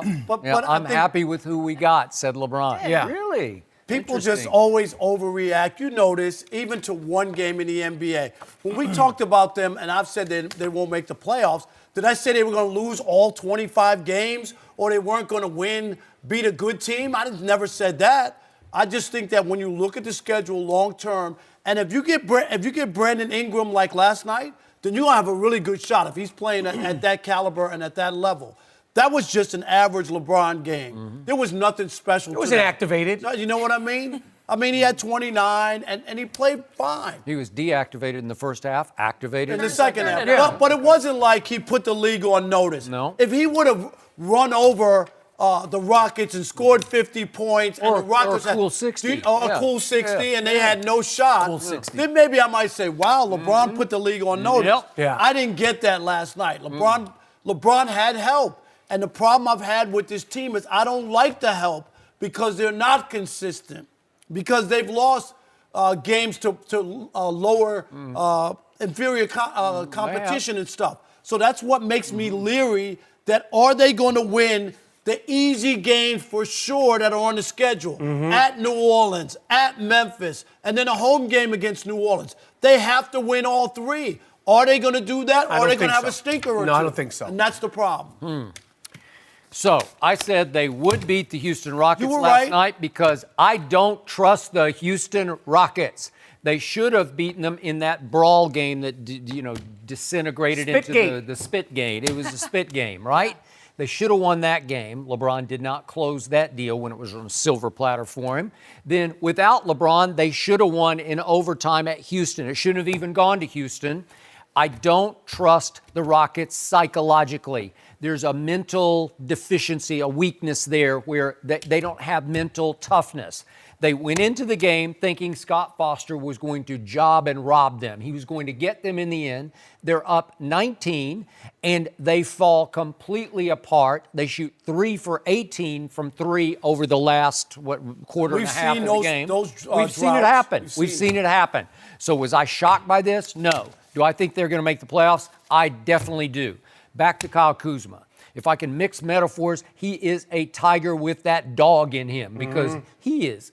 game. But I'm happy with who we got, said LeBron. Yeah. Really? People just always overreact. You notice, even to one game in the NBA. When we talked about them, and I've said they won't make the playoffs, did I say they were going to lose all 25 games or they weren't going to beat a good team? I never said that. I just think that when you look at the schedule long term, and if you get Brandon Ingram like last night, then you're going to have a really good shot if he's playing at that caliber and at that level. That was just an average LeBron game. There was nothing special to it. It wasn't activated. You know what I mean? I mean, he had 29, and he played fine. He was deactivated in the first half, activated in the second half. Yeah. But it wasn't like he put the league on notice. No. If he would have run over the Rockets and scored 50 points, and the Rockets or a cool 60. A cool 60, and they had no shot, cool 60. then maybe I might say, wow, LeBron put the league on notice. Yep. Yeah. I didn't get that last night. LeBron had help. And the problem I've had with this team is I don't like the help because they're not consistent, because they've lost games to lower, inferior competition and stuff. So that's what makes me leery that are they going to win the easy games for sure that are on the schedule at New Orleans, at Memphis, and then a home game against New Orleans. They have to win all 3. Are they going to do that, or are they going to have a stinker or two? No, I don't think so. And that's the problem. So I said they would beat the Houston Rockets You were last right. night because I don't trust the Houston Rockets. They should have beaten them in that brawl game that disintegrated into the spit game. It was a spit game, right? They should have won that game. LeBron did not close that deal when it was on a silver platter for him. Then without LeBron, they should have won in overtime at Houston. It shouldn't have even gone to Houston. I don't trust the Rockets psychologically. There's a mental deficiency, a weakness there where they don't have mental toughness. They went into the game thinking Scott Foster was going to job and rob them. He was going to get them in the end. They're up 19, and they fall completely apart. They shoot 3 for 18 from 3 over the last, quarter and a half of the game. We've seen it happen. We've seen it happen. So was I shocked by this? No. Do I think they're going to make the playoffs? I definitely do. Back to Kyle Kuzma. If I can mix metaphors, he is a tiger with that dog in him because he's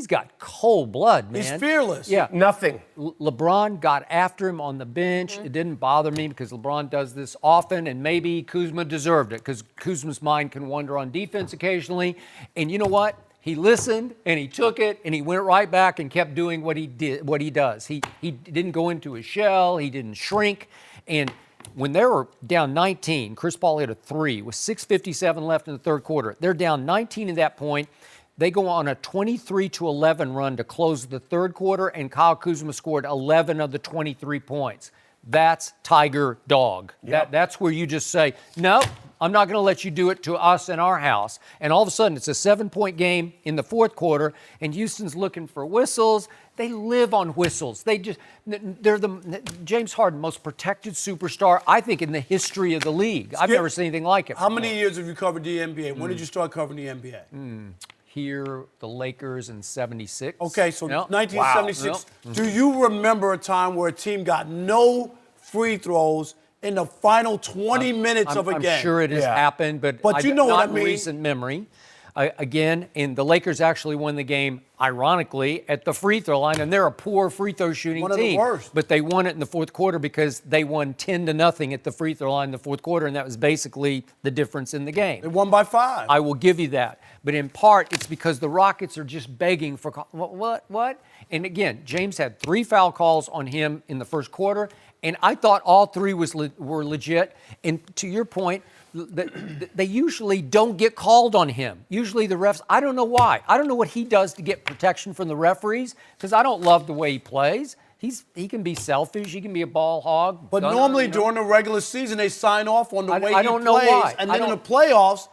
got cold blood, man. He's fearless. Yeah. Nothing. LeBron got after him on the bench. It didn't bother me because LeBron does this often, and maybe Kuzma deserved it because Kuzma's mind can wander on defense occasionally. And you know what? He listened and he took it and he went right back and kept doing what he does. He didn't go into his shell. He didn't shrink. And when they were down 19, Chris Paul hit a 3 with 6:57 left in the third quarter. They're down 19 at that point. They go on a 23-11 run to close the third quarter, and Kyle Kuzma scored 11 of the 23 points. that's Tiger dog. Yep. That's where you just say, no, I'm not going to let you do it to us in our house. And all of a sudden, it's a 7-point game in the fourth quarter, and Houston's looking for whistles. They live on whistles. They're the James Harden, most protected superstar, I think, in the history of the league. I've never seen anything like it. How many years have you covered the NBA? When did you start covering the NBA? Here, the Lakers in 76. Okay, so 1976. Wow. Do you remember a time where a team got no free throws in the final 20 minutes of a game? I'm sure it has happened, but you know not what I in mean. recent memory. Again, and the Lakers actually won the game, ironically, at the free throw line, and they're a poor free throw shooting One of team. the worst. But they won it in the fourth quarter because they won 10-0 at the free throw line in the fourth quarter, and that was basically the difference in the game. They won by 5. I will give you that. But in part, it's because the Rockets are just begging for what? And again, James had 3 foul calls on him in the first quarter, and I thought all 3 were legit. And to your point, they usually don't get called on him. Usually the refs, I don't know why. I don't know what he does to get protection from the referees, because I don't love the way he plays. He can be selfish. He can be a ball hog. But normally during the regular season, they sign off on the way he plays. I don't know why. And then in the playoffs,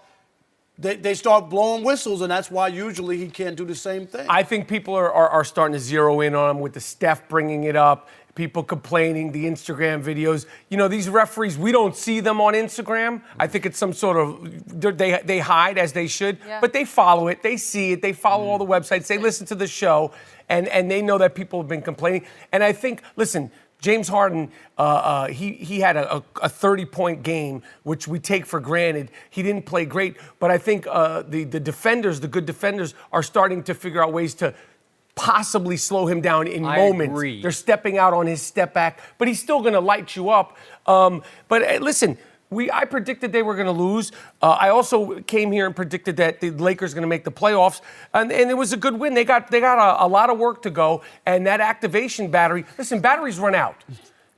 they start blowing whistles, and that's why usually he can't do the same thing. I think people are starting to zero in on him with the Steph bringing it up, people complaining, the Instagram videos. You know, these referees, we don't see them on Instagram. I think it's some sort of, they hide as they should, but they follow it, they see it, they follow all the websites, they listen to the show, and they know that people have been complaining. And I think, listen, James Harden, he had a 30-point game, which we take for granted. He didn't play great, but I think the defenders, the good defenders, are starting to figure out ways to possibly slow him down in moments. Agree. They're stepping out on his step back, but he's still going to light you up. But listen, I predicted they were going to lose. I also came here and predicted that the Lakers going to make the playoffs, and it was a good win. They got a lot of work to go, and that activation battery. Listen, batteries run out.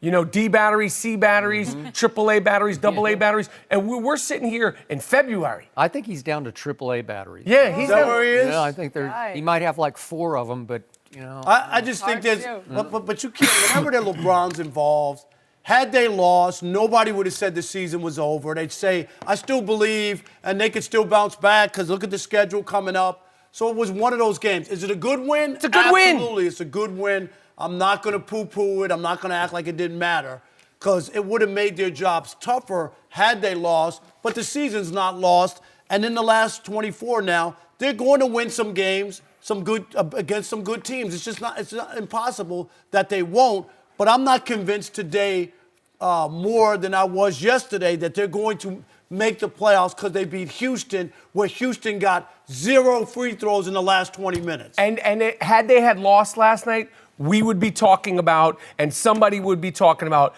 You know, D batteries, C batteries, AAA batteries, AA batteries, and we're sitting here in February. I think he's down to AAA batteries. Yeah, he's down where he is. Yeah, I think he might have like 4 of them, but you know. I just think there's, but you can't. Whenever that LeBron's involved, had they lost, nobody would have said the season was over. They'd say, I still believe, and they could still bounce back because look at the schedule coming up. So it was one of those games. Is it a good win? It's a good win. Absolutely, it's a good win. I'm not going to poo-poo it. I'm not going to act like it didn't matter because it would have made their jobs tougher had they lost. But the season's not lost. And in the last 24 now, they're going to win some games, against some good teams. It's not impossible that they won't. But I'm not convinced today more than I was yesterday that they're going to make the playoffs because they beat Houston, where Houston got 0 free throws in the last 20 minutes. And had they had lost last night, we would be talking about, and somebody would be talking about,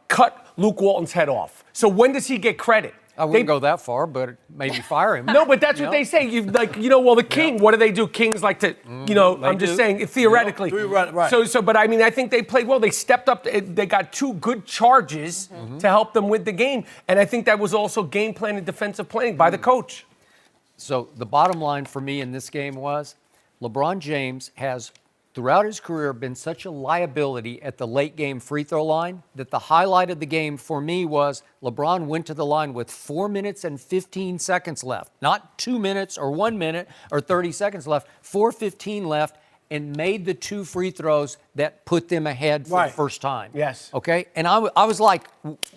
cut Luke Walton's head off. So when does he get credit? I wouldn't go that far, but maybe fire him. No, but that's what they say. The king, what do? Kings like to, I'm just saying, theoretically. Right. But I mean, I think they played well. They stepped up. They got 2 good charges to help them with the game. And I think that was also game plan and defensive planning by the coach. So the bottom line for me in this game was LeBron James has, throughout his career, been such a liability at the late game free throw line that the highlight of the game for me was LeBron went to the line with 4 minutes and 15 seconds left. Not 2 minutes or 1 minute or 30 seconds left, 4:15 left, and made the 2 free throws that put them ahead for the first time. Yes. Okay? And I was like,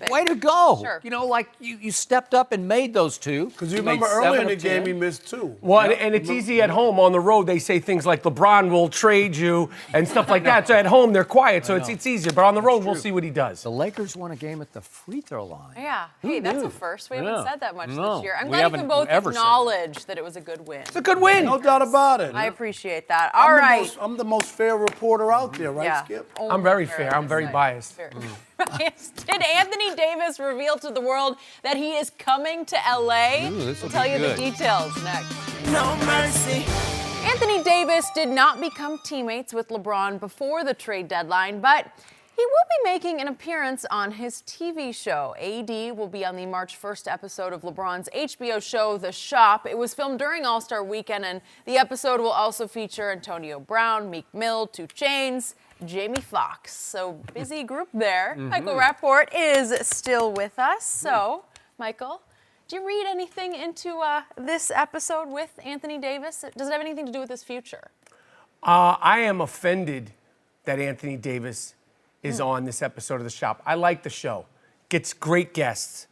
way to go. Sure. You know, like you stepped up and made those 2. Because you remember earlier in the game he missed 2. Well, and it's easy at home. On the road, they say things like LeBron will trade you and stuff like that. So at home, they're quiet, so it's easier. But on the road, we'll see what he does. The Lakers won a game at the free throw line. Yeah. Hey, that's a first. We haven't said that much this year. I'm we glad you haven't can both ever said that. acknowledge that it was a good win. It's a good win. No doubt about it. I appreciate that. All right. I'm the most fair reporter out there, right, Skip? I'm very fair. I'm very biased. Did Anthony Davis reveal to the world that he is coming to LA? We'll tell you the details next. No mercy. Anthony Davis did not become teammates with LeBron before the trade deadline, but he will be making an appearance on his TV show. AD will be on the March 1st episode of LeBron's HBO show, The Shop. It was filmed during All-Star Weekend, and the episode will also feature Antonio Brown, Meek Mill, 2 Chainz, Jamie Foxx. So busy group there. Michael Rapport is still with us. So, Michael, do you read anything into this episode with Anthony Davis? Does it have anything to do with his future? I am offended that Anthony Davis is on this episode of The Shop. I like the show. Gets great guests.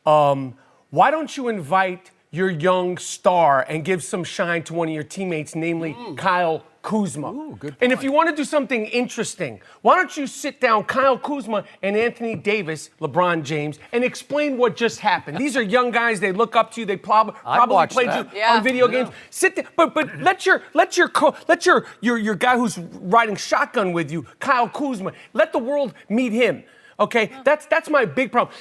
Why don't you invite your young star and give some shine to one of your teammates, namely Kyle Kuzma? Ooh, good point. And if you want to do something interesting, why don't you sit down Kyle Kuzma and Anthony Davis, LeBron James, and explain what just happened? These are young guys. They look up to you. They probably played you on video games. Sit there, but let your guy who's riding shotgun with you, Kyle Kuzma, let the world meet him. Okay, that's my big problem.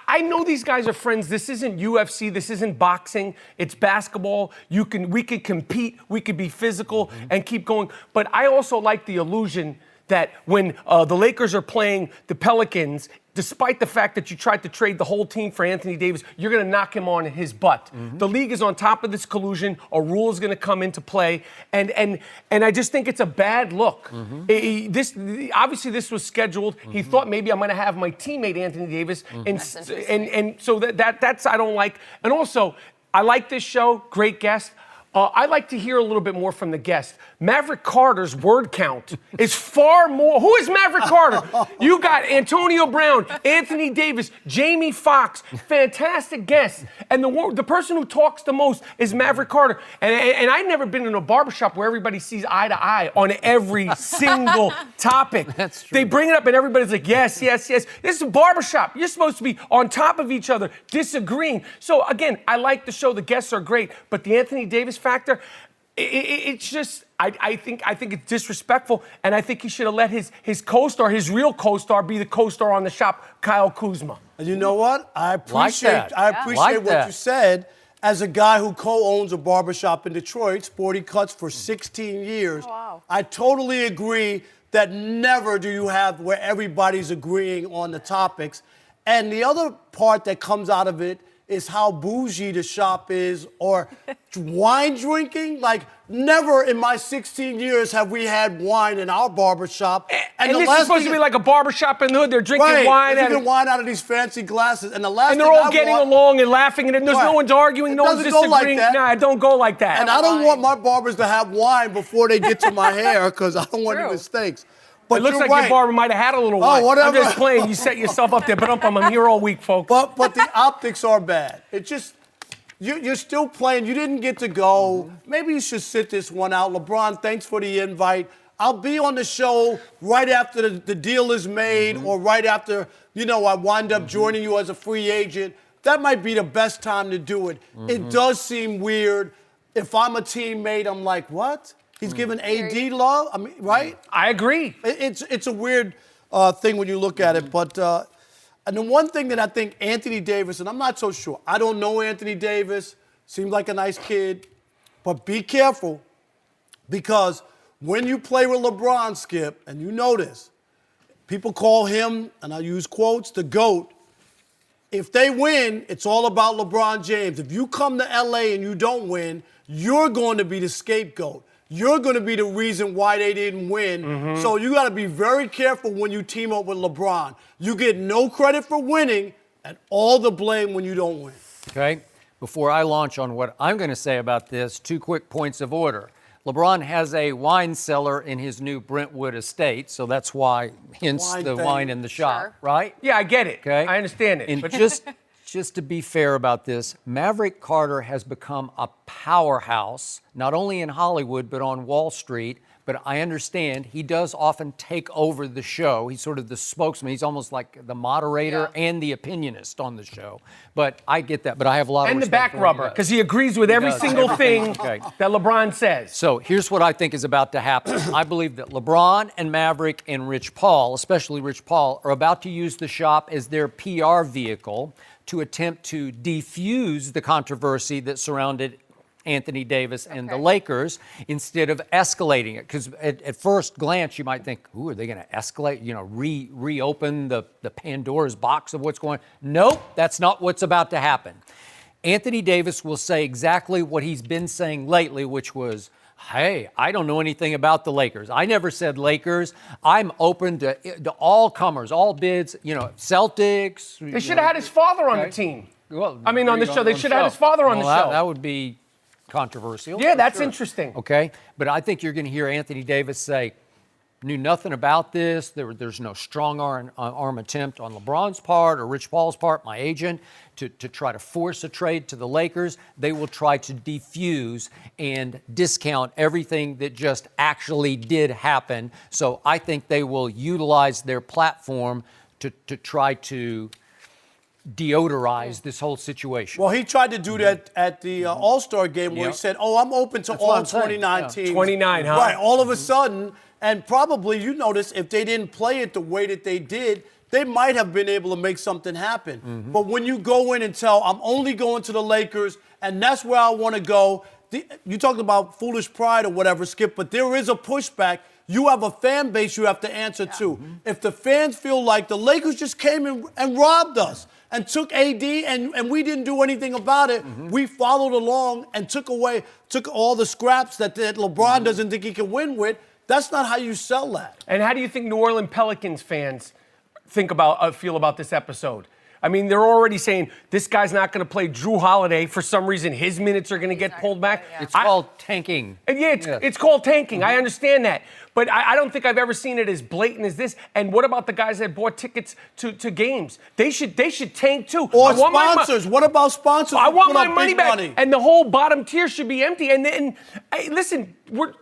I know these guys are friends. This isn't UFC. This isn't boxing. It's basketball. We could compete. We could be physical and keep going. But I also like the illusion that when the Lakers are playing the Pelicans, despite the fact that you tried to trade the whole team for Anthony Davis, you're going to knock him on his butt. The league is on top of this collusion. A rule is going to come into play, and I just think it's a bad look. Obviously this was scheduled. He thought maybe I'm going to have my teammate Anthony Davis, and so that's I don't like. And also, I like this show. Great guest. I'd like to hear a little bit more from the guest. Maverick Carter's word count is far more. Who is Maverick Carter? You got Antonio Brown, Anthony Davis, Jamie Foxx, fantastic guests. And the person who talks the most is Maverick Carter. And I've never been in a barbershop where everybody sees eye to eye on every single topic. That's true. They bring it up and everybody's like, yes, yes, yes. This is a barbershop. You're supposed to be on top of each other, disagreeing. So again, I like the show. The guests are great. But the Anthony Davis factor, it's just, I think it's disrespectful, and I think he should have let his co-star, his real co-star, be the co-star on The Shop, Kyle Kuzma. And you know what? I appreciate what you said. As a guy who co-owns a barbershop in Detroit, Sporty Cuts, for 16 years, I totally agree that never do you have where everybody's agreeing on the topics. And the other part that comes out of it is how bougie the shop is, or wine drinking. Like, never in my 16 years have we had wine in our barbershop. And this is supposed to be like a barbershop in the hood. They're drinking wine. They're drinking wine out of these fancy glasses. And they're all getting along and laughing, and there's no one's arguing, no one's disagreeing. Nah, it don't go like that. And I don't want my barbers to have wine before they get to my hair, because I don't want any mistakes. But it looks like your barber might have had a little wine. Oh, whatever. I'm just playing. You set yourself up there, but I'm here all week, folks. But the optics are bad. It just, you're still playing. You didn't get to go. Maybe you should sit this one out. LeBron, thanks for the invite. I'll be on the show right after the deal is made, or right after, I wind up joining you as a free agent. That might be the best time to do it. It does seem weird. If I'm a teammate, I'm like, what? He's giving AD love? I mean, right? I agree. It's a weird thing when you look at it. But and the one thing that I think Anthony Davis, and I'm not so sure. I don't know Anthony Davis. Seems like a nice kid. But be careful, because when you play with LeBron, Skip, and you know this, people call him, and I use quotes, the GOAT. If they win, it's all about LeBron James. If you come to LA and you don't win, you're going to be the scapegoat. You're going to be the reason why they didn't win. So you got to be very careful when you team up with LeBron. You get no credit for winning and all the blame when you don't win. Okay. Before I launch on what I'm going to say about this, 2 quick points of order. LeBron has a wine cellar in his new Brentwood estate, so that's why, hence the wine in the shop, right? Yeah, I get it. Okay. I understand it. And just to be fair about this, Maverick Carter has become a powerhouse, not only in Hollywood, but on Wall Street. But I understand he does often take over the show. He's sort of the spokesman. He's almost like the moderator and the opinionist on the show. But I get that. But I have a lot of respect. And the back rubber, because he agrees with every single thing that LeBron says. So here's what I think is about to happen. I believe that LeBron and Maverick and Rich Paul, especially Rich Paul, are about to use the shop as their PR vehicle to attempt to defuse the controversy that surrounded Anthony Davis and the Lakers, instead of escalating it. Because at first glance, you might think, ooh, are they going to escalate, reopen the Pandora's box of what's going on? Nope, that's not what's about to happen. Anthony Davis will say exactly what he's been saying lately, which was, Hey, I don't know anything about the Lakers. I never said Lakers. I'm open to all comers, all bids. Celtics. They should have had his father on the team. Well, I mean, on the show. They should have had his father on the show. That would be controversial. Yeah, that's interesting. Okay, but I think you're going to hear Anthony Davis say, knew nothing about this. There's no strong arm attempt on LeBron's part or Rich Paul's part, my agent, to try to force a trade to the Lakers. They will try to defuse and discount everything that just actually did happen. So I think they will utilize their platform to try to deodorize this whole situation. Well, he tried to do that at the All-Star game where he said, I'm open to all 29 teams. 29, huh? Right, all of a sudden, and probably, you notice, if they didn't play it the way that they did, they might have been able to make something happen. But when you go in and tell, I'm only going to the Lakers, and that's where I want to go, you talked about foolish pride or whatever, Skip, but there is a pushback. You have a fan base you have to answer to. If the fans feel like the Lakers just came in and robbed us, and took AD, and we didn't do anything about it. We followed along and took all the scraps that LeBron doesn't think he can win with. That's not how you sell that. And how do you think New Orleans Pelicans fans feel about this episode? I mean, they're already saying this guy's not going to play Drew Holiday. For some reason, his minutes are going to get pulled back. It's called tanking. It's called tanking. I understand that. But I don't think I've ever seen it as blatant as this. And what about the guys that bought tickets to games? They should tank too. Or sponsors. What about sponsors? I want my money back. And the whole bottom tier should be empty. And then, listen,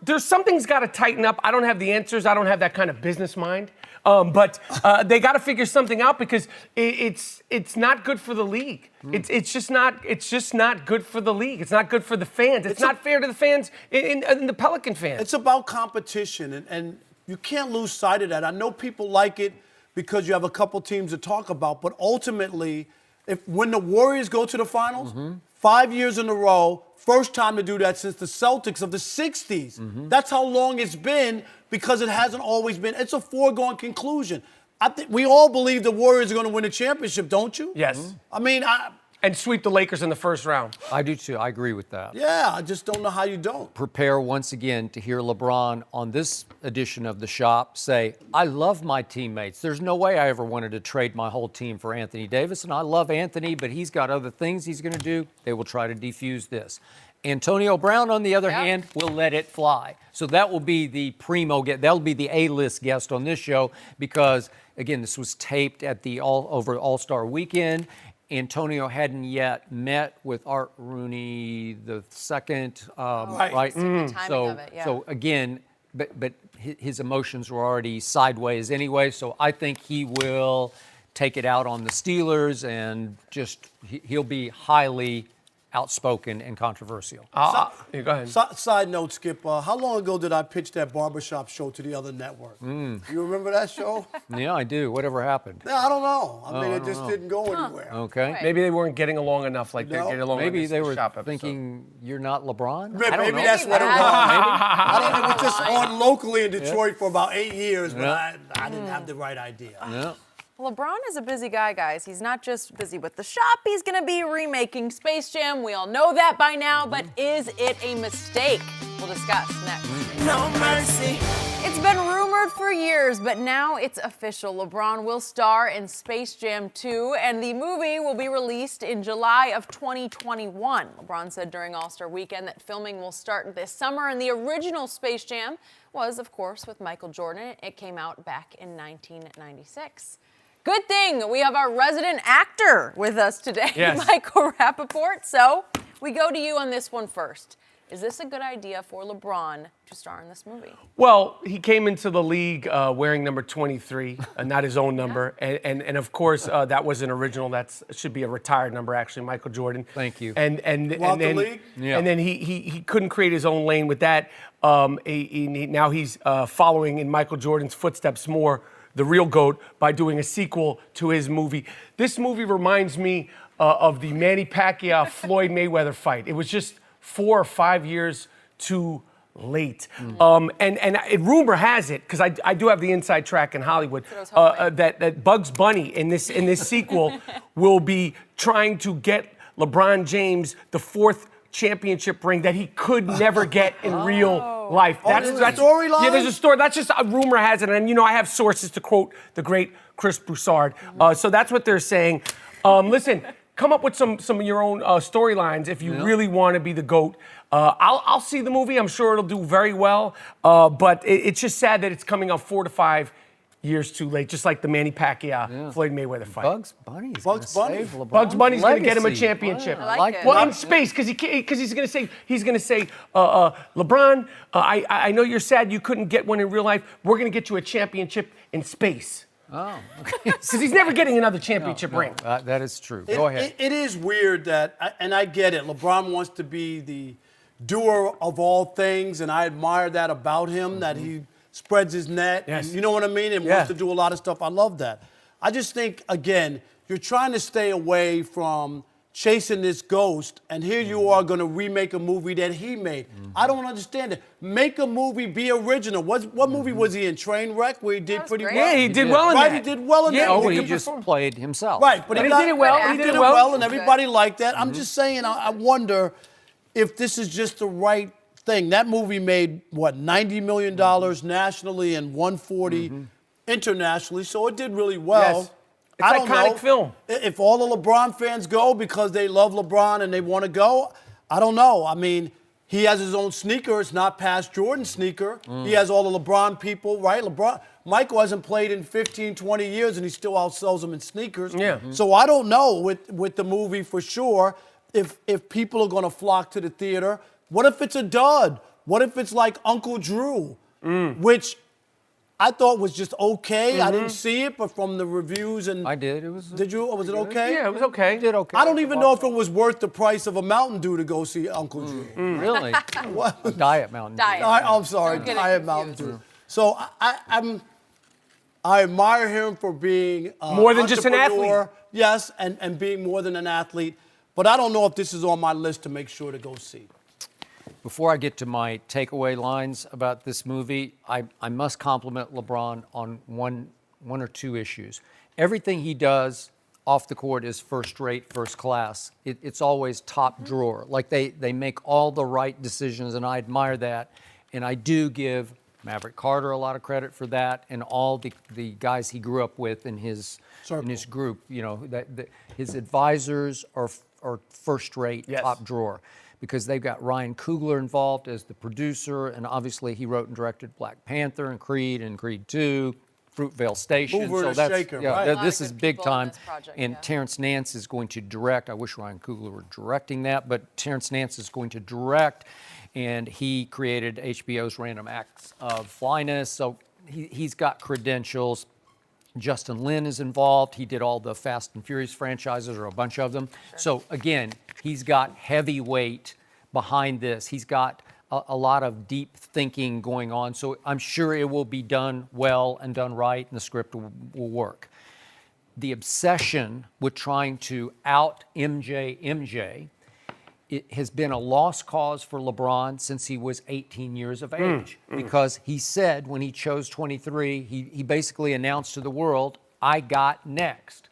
there's something's got to tighten up. I don't have the answers. I don't have that kind of business mind. But they got to figure something out because it's not good for the league. It's just not good for the league. It's not good for the fans. It's not fair to the fans and the Pelican fans. It's about competition, and you can't lose sight of that. I know people like it because you have a couple teams to talk about, but ultimately, when the Warriors go to the finals, 5 years in a row, first time to do that since the Celtics of the 60s. That's how long it's been because it hasn't always been. It's a foregone conclusion. I think we all believe the Warriors are going to win a championship, don't you? Yes. I mean, and sweep the Lakers in the first round. I do too. I agree with that. Yeah, I just don't know how you don't. Prepare once again to hear LeBron on this edition of The Shop say, I love my teammates. There's no way I ever wanted to trade my whole team for Anthony Davis, and I love Anthony, but he's got other things he's going to do. They will try to defuse this. Antonio Brown, on the other hand, will let it fly. So that will be the primo guest. That'll be the A-list guest on this show because, again, this was taped at the All-Star Weekend. Antonio hadn't yet met with Art Rooney the second, right? So again, but his emotions were already sideways anyway. So I think he will take it out on the Steelers and he'll be highly outspoken and controversial. Go ahead. Side note, Skip, how long ago did I pitch that barbershop show to the other network? You remember that show? Yeah, I do. Whatever happened? Yeah, I don't know. I mean, it just didn't go anywhere. Okay. Right. Maybe they weren't getting along enough like they're getting along. Maybe they were Shop thinking you're not LeBron? Maybe that's what it was. I don't know. It was just on locally in Detroit for about 8 years, but I didn't have the right idea. Yeah. LeBron is a busy guy, guys. He's not just busy with The Shop. He's going to be remaking Space Jam. We all know that by now, but is it a mistake? We'll discuss next. No mercy. It's been rumored for years, but now it's official. LeBron will star in Space Jam 2, and the movie will be released in July of 2021. LeBron said during All-Star Weekend that filming will start this summer, and the original Space Jam was, of course, with Michael Jordan. It came out back in 1996. Good thing we have our resident actor with us today, Michael Rappaport. So we go to you on this one first. Is this a good idea for LeBron to star in this movie? Well, he came into the league wearing number 23, not his own number. And of course, that was an original. That should be a retired number, actually, Michael Jordan. Thank you. And then he couldn't create his own lane with that. Now he's following in Michael Jordan's footsteps more, the real GOAT, by doing a sequel to his movie. This movie reminds me of the Manny Pacquiao-Floyd Mayweather fight. It was just 4 or 5 years too late. And rumor has it, because I do have the inside track in Hollywood, that Bugs Bunny in this sequel will be trying to get LeBron James the 4th championship ring that he could never get in real life. That's a storyline? Yeah, there's a story. That's just a rumor has it. And, I have sources to quote the great Chris Broussard. So that's what they're saying. Listen, come up with some of your own storylines if you really want to be the GOAT. I'll see the movie. I'm sure it'll do very well. But it's just sad that it's coming out 4 to 5 years too late, just like the Manny Pacquiao Floyd Mayweather fight. Bugs Bunny's going to save LeBron's Bugs Bunny's going to get him a legacy. championship. I like it. Well, in space, because he's going to say, LeBron, I know you're sad you couldn't get one in real life. We're going to get you a championship in space. Oh, Because he's never getting another championship ring. that is true. Go ahead. It is weird that, and I get it, LeBron wants to be the doer of all things, and I admire that about him, that he spreads his net, and you know what I mean, and wants to do a lot of stuff. I love that. I just think, again, you're trying to stay away from chasing this ghost, and here you are going to remake a movie that he made. I don't understand it. Make a movie, be original. What movie was he in? Trainwreck, where he did pretty well? Yeah, he did well in that. Right, he did well in that. Oh, he just played himself. Right, but he did it well. He did it well, and everybody liked that. I'm just saying, I wonder if this is just the right thing. That movie made, $90 million nationally and $140 internationally, so it did really well. Yes. It's an iconic film. If all the LeBron fans go because they love LeBron and they want to go, I don't know. I mean, he has his own sneaker. It's not past Jordan's sneaker. He has all the LeBron people, right? Michael hasn't played in 15, 20 years, and he still outsells them in sneakers. Yeah. So I don't know with the movie for sure if people are going to flock to the theater. What if it's a dud? What if it's like Uncle Drew, which I thought was just okay. I didn't see it, but from the reviews and I did. It was. Did you? Was it okay? Yeah, it was okay. Did okay. I don't even know if it was worth the price of a Mountain Dew to go see Uncle Drew. Really? What? Diet Mountain Dew. I'm sorry, Diet Mountain Dew. So I admire him for being more than just an entrepreneur, athlete. Yes, and being more than an athlete. But I don't know if this is on my list to make sure to go see. Before I get to my takeaway lines about this movie, I must compliment LeBron on one or two issues. Everything he does off the court is first rate, first class. It's always top drawer. Like they make all the right decisions, and I admire that. And I do give Maverick Carter a lot of credit for that, and all the guys he grew up with in his group. His advisors are first rate, top drawer. Because they've got Ryan Coogler involved as the producer, and obviously he wrote and directed Black Panther and Creed 2, Fruitvale Station. Mover and shaker, right? This is big time. And Terrence Nance is going to direct. I wish Ryan Coogler were directing that, but Terrence Nance is going to direct, and he created HBO's Random Acts of Flyness, so he's got credentials. Justin Lin is involved. He did all the Fast and Furious franchises, or a bunch of them. Sure. So again, he's got heavyweight behind this. He's got a lot of deep thinking going on. So I'm sure it will be done well and done right, and the script will work. The obsession with trying to out MJ, it has been a lost cause for LeBron since he was 18 years of age. Because he said when he chose 23, he basically announced to the world, I got next.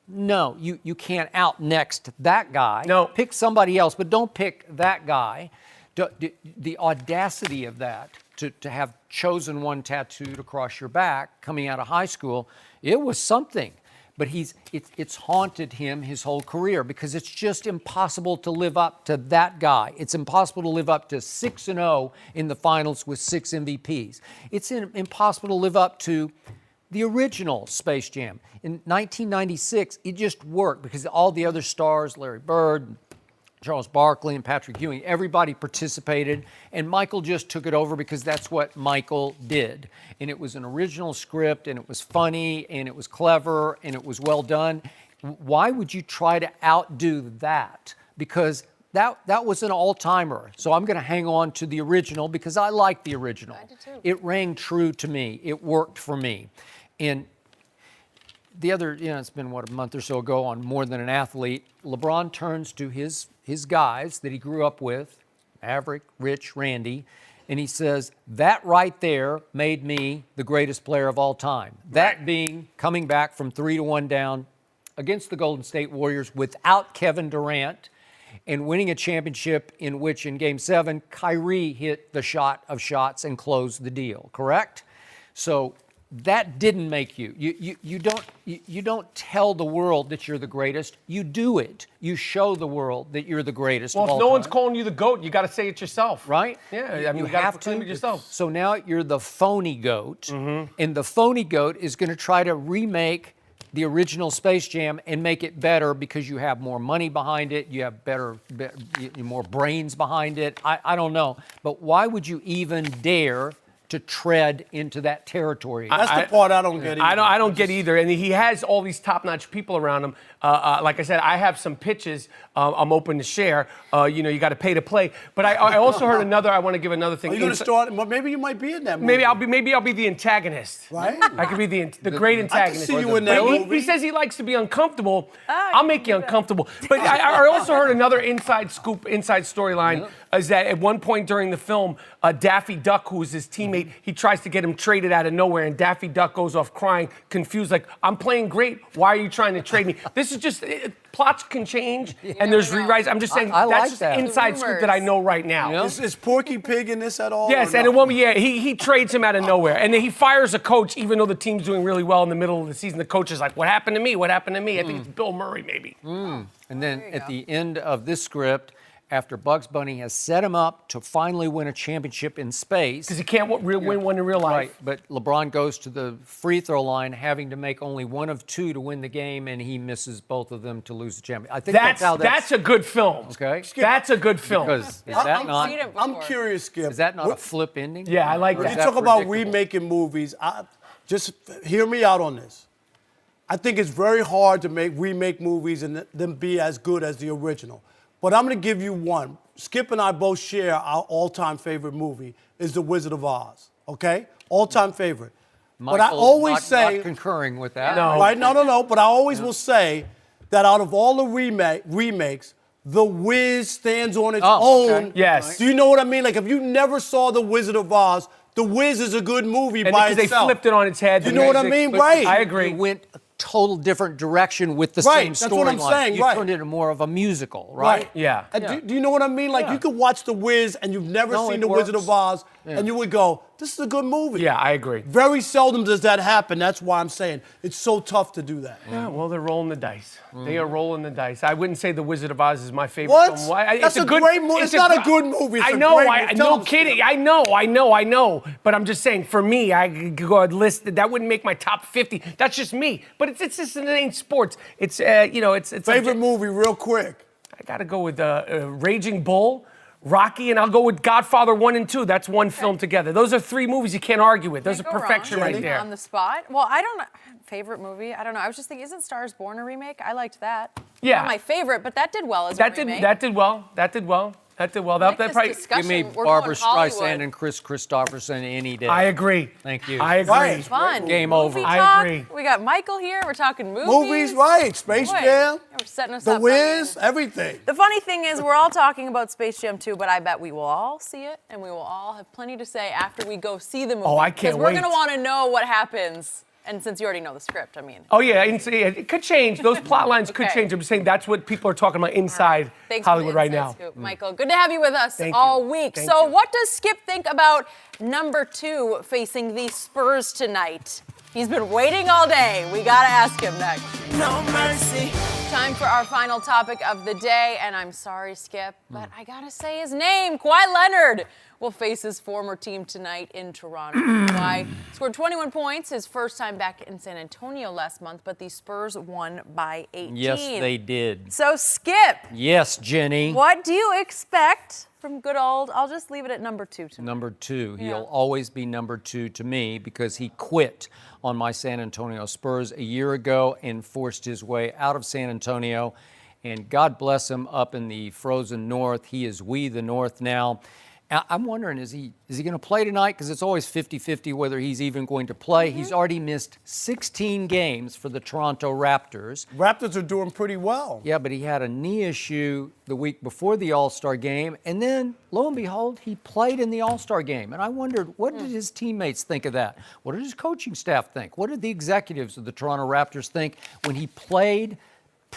No, you can't out next that guy. No. Pick somebody else, but don't pick that guy. The audacity of that, to have chosen one tattooed across your back coming out of high school, it was something. But it's haunted him his whole career because it's just impossible to live up to that guy. It's impossible to live up to 6-0 in the finals with 6 MVPs. It's impossible to live up to the original Space Jam. In 1996, it just worked because all the other stars, Larry Bird, Charles Barkley, and Patrick Ewing, everybody participated, and Michael just took it over because that's what Michael did. And it was an original script, and it was funny, and it was clever, and it was well done. Why would you try to outdo that? Because that was an all-timer. So I'm going to hang on to the original because I like the original. I did too. It rang true to me. It worked for me. And the other, it's been, a month or so ago on More Than an Athlete, LeBron turns to his guys that he grew up with, Maverick, Rich, Randy, and he says, that right there made me the greatest player of all time. That being coming back from 3-1 down against the Golden State Warriors without Kevin Durant and winning a championship in which in Game 7, Kyrie hit the shot of shots and closed the deal, correct? So that didn't make you. You don't tell the world that you're the greatest. You do it. You show the world that you're the greatest. Well, of all if no one's time. calling you the GOAT, you got to say it yourself. Right? Yeah, I mean, you got have to proclaim it yourself. So now you're the phony GOAT, and the phony GOAT is going to try to remake the original Space Jam and make it better because you have more money behind it, you have more brains behind it. I don't know. But why would you even dare to tread into that territory? That's the part I don't get either. I don't get either. And he has all these top-notch people around him. Like I said, I have some pitches I'm open to share. You got to pay to play. But I also heard another. I want to give another thing. Are you going to start? Well, maybe you might be in that movie. Maybe I'll be the antagonist. Right? I could be the great antagonist. I can see you in that movie. He says he likes to be uncomfortable. I'll make you uncomfortable. But I also heard another inside scoop, inside storyline, is that at one point during the film, Daffy Duck, who is his teammate, he tries to get him traded out of nowhere, and Daffy Duck goes off crying, confused, like, I'm playing great. Why are you trying to trade me? This is just, plots can change, and there's rewrites. I'm just saying, I that's like just that. inside scoop that I know right now. Yeah. Is Porky Pig in this at all? Yes, and he trades him out of nowhere. And then he fires a coach, even though the team's doing really well in the middle of the season. The coach is like, what happened to me? What happened to me? I think it's Bill Murray, maybe. And then at the end of this script, after Bugs Bunny has set him up to finally win a championship in space. Because he can't win one in real life. Right, but LeBron goes to the free throw line having to make only one of two to win the game, and he misses both of them to lose the championship. I think that's how that's a good film. Okay. That's a good film. Because is that not? I'm curious, Skip. Is that not a flip ending? Yeah, I like Or that. is You talk about predictable? remaking movies. Just hear me out on this. I think it's very hard to remake movies and them be as good as the original. But I'm going to give you one. Skip and I both share our all-time favorite movie is The Wizard of Oz. Okay, all-time favorite. But I always say not concurring with that. No. right? No. But I always will say that out of all the remakes, The Wiz stands on its own. okay. Yes. Do you know what I mean? Like if you never saw The Wizard of Oz, The Wiz is a good movie And by because itself. they flipped it on its head. You the know what I music- mean? but Right. I agree. You went a total different direction with the Right, same that's what I'm storyline. saying, You right. turned it into more of a musical, right? Yeah. Do you know what I mean? Like you could watch The Wiz and you've never No, seen it The Wizard works. of Oz, and you would go, "This is a good movie." Yeah, I agree. Very seldom does that happen. That's why I'm saying it's so tough to do that. Yeah, well, they're rolling the dice. They are rolling the dice. I wouldn't say The Wizard of Oz is my favorite What? film. Why? That's a great movie. It's not a good movie. It's I a know. great movie. Tell No them, kidding. Skip. I know. But I'm just saying, for me, I could go and list that wouldn't make my top 50. That's just me. But it's just it ain't sports. It's it's Favorite movie, real quick. I got to go with Raging Bull, Rocky, and I'll go with Godfather 1 and 2. That's one film together. Those are three movies you can't argue with. Those are Can't go perfection wrong. right there. On the spot. Well, I don't know. Favorite movie? I don't know. I was just thinking, isn't Stars Born a remake? I liked that. Yeah. Not my favorite, but that did well as That a did remake. that did well. That did well. like that this probably discussion. Give me We're Barbara going Hollywood. Streisand and Chris Christopherson any day. I agree. Thank you. I agree. Right. Fun. Game Movie over. Talk. I agree. We got Michael here. We're talking movies. Movies, right? Space Boy, Jam, yeah, we're setting us The up. Wiz, everything. The funny thing is, we're all talking about Space Jam 2, but I bet we will all see it, and we will all have plenty to say after we go see the movie. Oh, I can't Because we're wait. going to want to know what happens. And since you already know the script, I mean. Oh yeah, it could change. Those plot lines could Okay. change. I'm just saying that's what people are talking about inside Thanks for Hollywood the right inside now. scoop, Michael. Good to have you with us Thank all you. week. Thank So you. what does Skip think about number 2 facing the Spurs tonight? He's been waiting all day. We got to ask him next. No mercy. Time for our final topic of the day, and I'm sorry, Skip, but I gotta say his name. Kawhi Leonard will face his former team tonight in Toronto. Kawhi scored 21 points, his first time back in San Antonio last month, but the Spurs won by 18. Yes, they did. So, Skip, Yes, Jenny. what do you expect from good old, I'll just leave it at number 2 tonight. Number 2. Yeah. He'll always be number 2 to me because he quit on my San Antonio Spurs a year ago and forced his way out of San Antonio. And God bless him up in the frozen north. He is we the north now. I'm wondering, is he going to play tonight? Because it's always 50-50 whether he's even going to play. He's already missed 16 games for the Toronto Raptors. Raptors are doing pretty well. Yeah, but he had a knee issue the week before the All-Star game, and then, lo and behold, he played in the All-Star game. And I wondered, what did his teammates think of that? What did his coaching staff think? What did the executives of the Toronto Raptors think when he played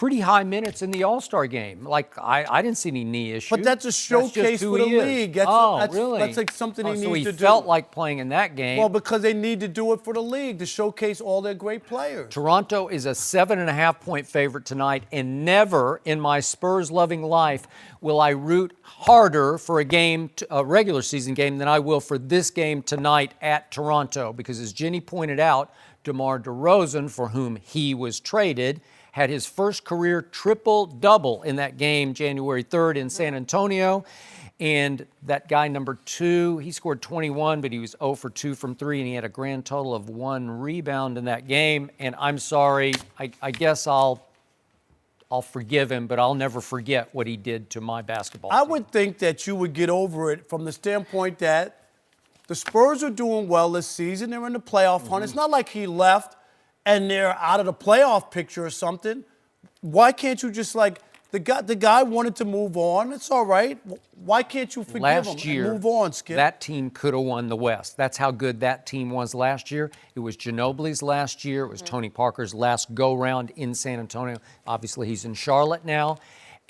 pretty high minutes in the All-Star game. Like, I didn't see any knee issues. But that's a showcase for the league. That's really? That's like something he needs so he to do. felt like playing in that game. Well, because they need to do it for the league to showcase all their great players. Toronto is a 7.5-point favorite tonight, and never in my Spurs-loving life will I root harder for a regular season game than I will for this game tonight at Toronto. Because as Jenny pointed out, DeMar DeRozan, for whom he was traded, had his first career triple-double in that game January 3rd in San Antonio. And that guy, number 2, he scored 21, but he was 0 for 2 from 3, and he had a grand total of 1 rebound in that game. And I'm sorry, I guess I'll forgive him, but I'll never forget what he did to my basketball team. I would think that you would get over it from the standpoint that the Spurs are doing well this season. They're in the playoff hunt. It's not like he left and they're out of the playoff picture or something. Why can't you just the guy wanted to move on? It's all right. Why can't you forgive him and move on, Skip? That team could have won the West. That's how good that team was last year. It was Ginobili's last year. It was Tony Parker's last go-round in San Antonio. Obviously, he's in Charlotte now.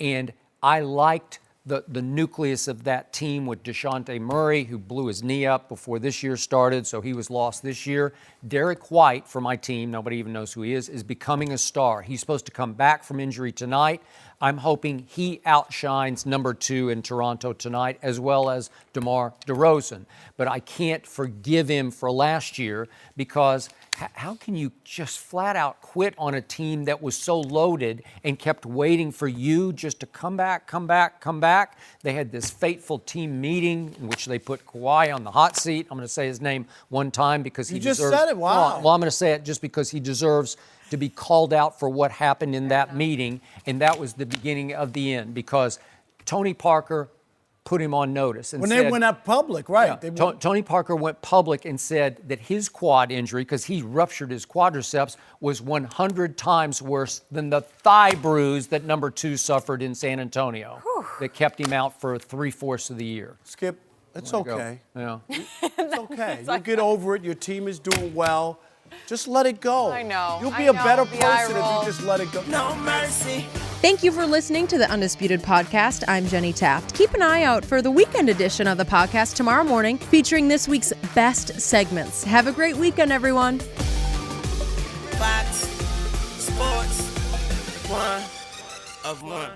And I liked the nucleus of that team with DeJounte Murray, who blew his knee up before this year started, so he was lost this year. Derek White, for my team, nobody even knows who he is becoming a star. He's supposed to come back from injury tonight. I'm hoping he outshines number 2 in Toronto tonight, as well as DeMar DeRozan. But I can't forgive him for last year because how can you just flat out quit on a team that was so loaded and kept waiting for you just to come back? They had this fateful team meeting in which they put Kawhi on the hot seat. I'm going to say his name one time because he deserves. You just said it. Wow. Well, I'm going to say it just because he deserves to be called out for what happened in that meeting, and that was the beginning of the end because Tony Parker put him on notice. And when they went out public, right. Yeah, Tony Parker went public and said that his quad injury, because he ruptured his quadriceps, was 100 times worse than the thigh bruise that number 2 suffered in San Antonio that kept him out for 3/4 of the year. Skip, it's okay. Yeah. It's okay. You get over it. Your team is doing well. Just let it go. I know. You'll be a better person if you just let it go. No mercy. Thank you for listening to the Undisputed Podcast. I'm Jenny Taft. Keep an eye out for the weekend edition of the podcast tomorrow morning, featuring this week's best segments. Have a great weekend, everyone. Fox Sports, one of one.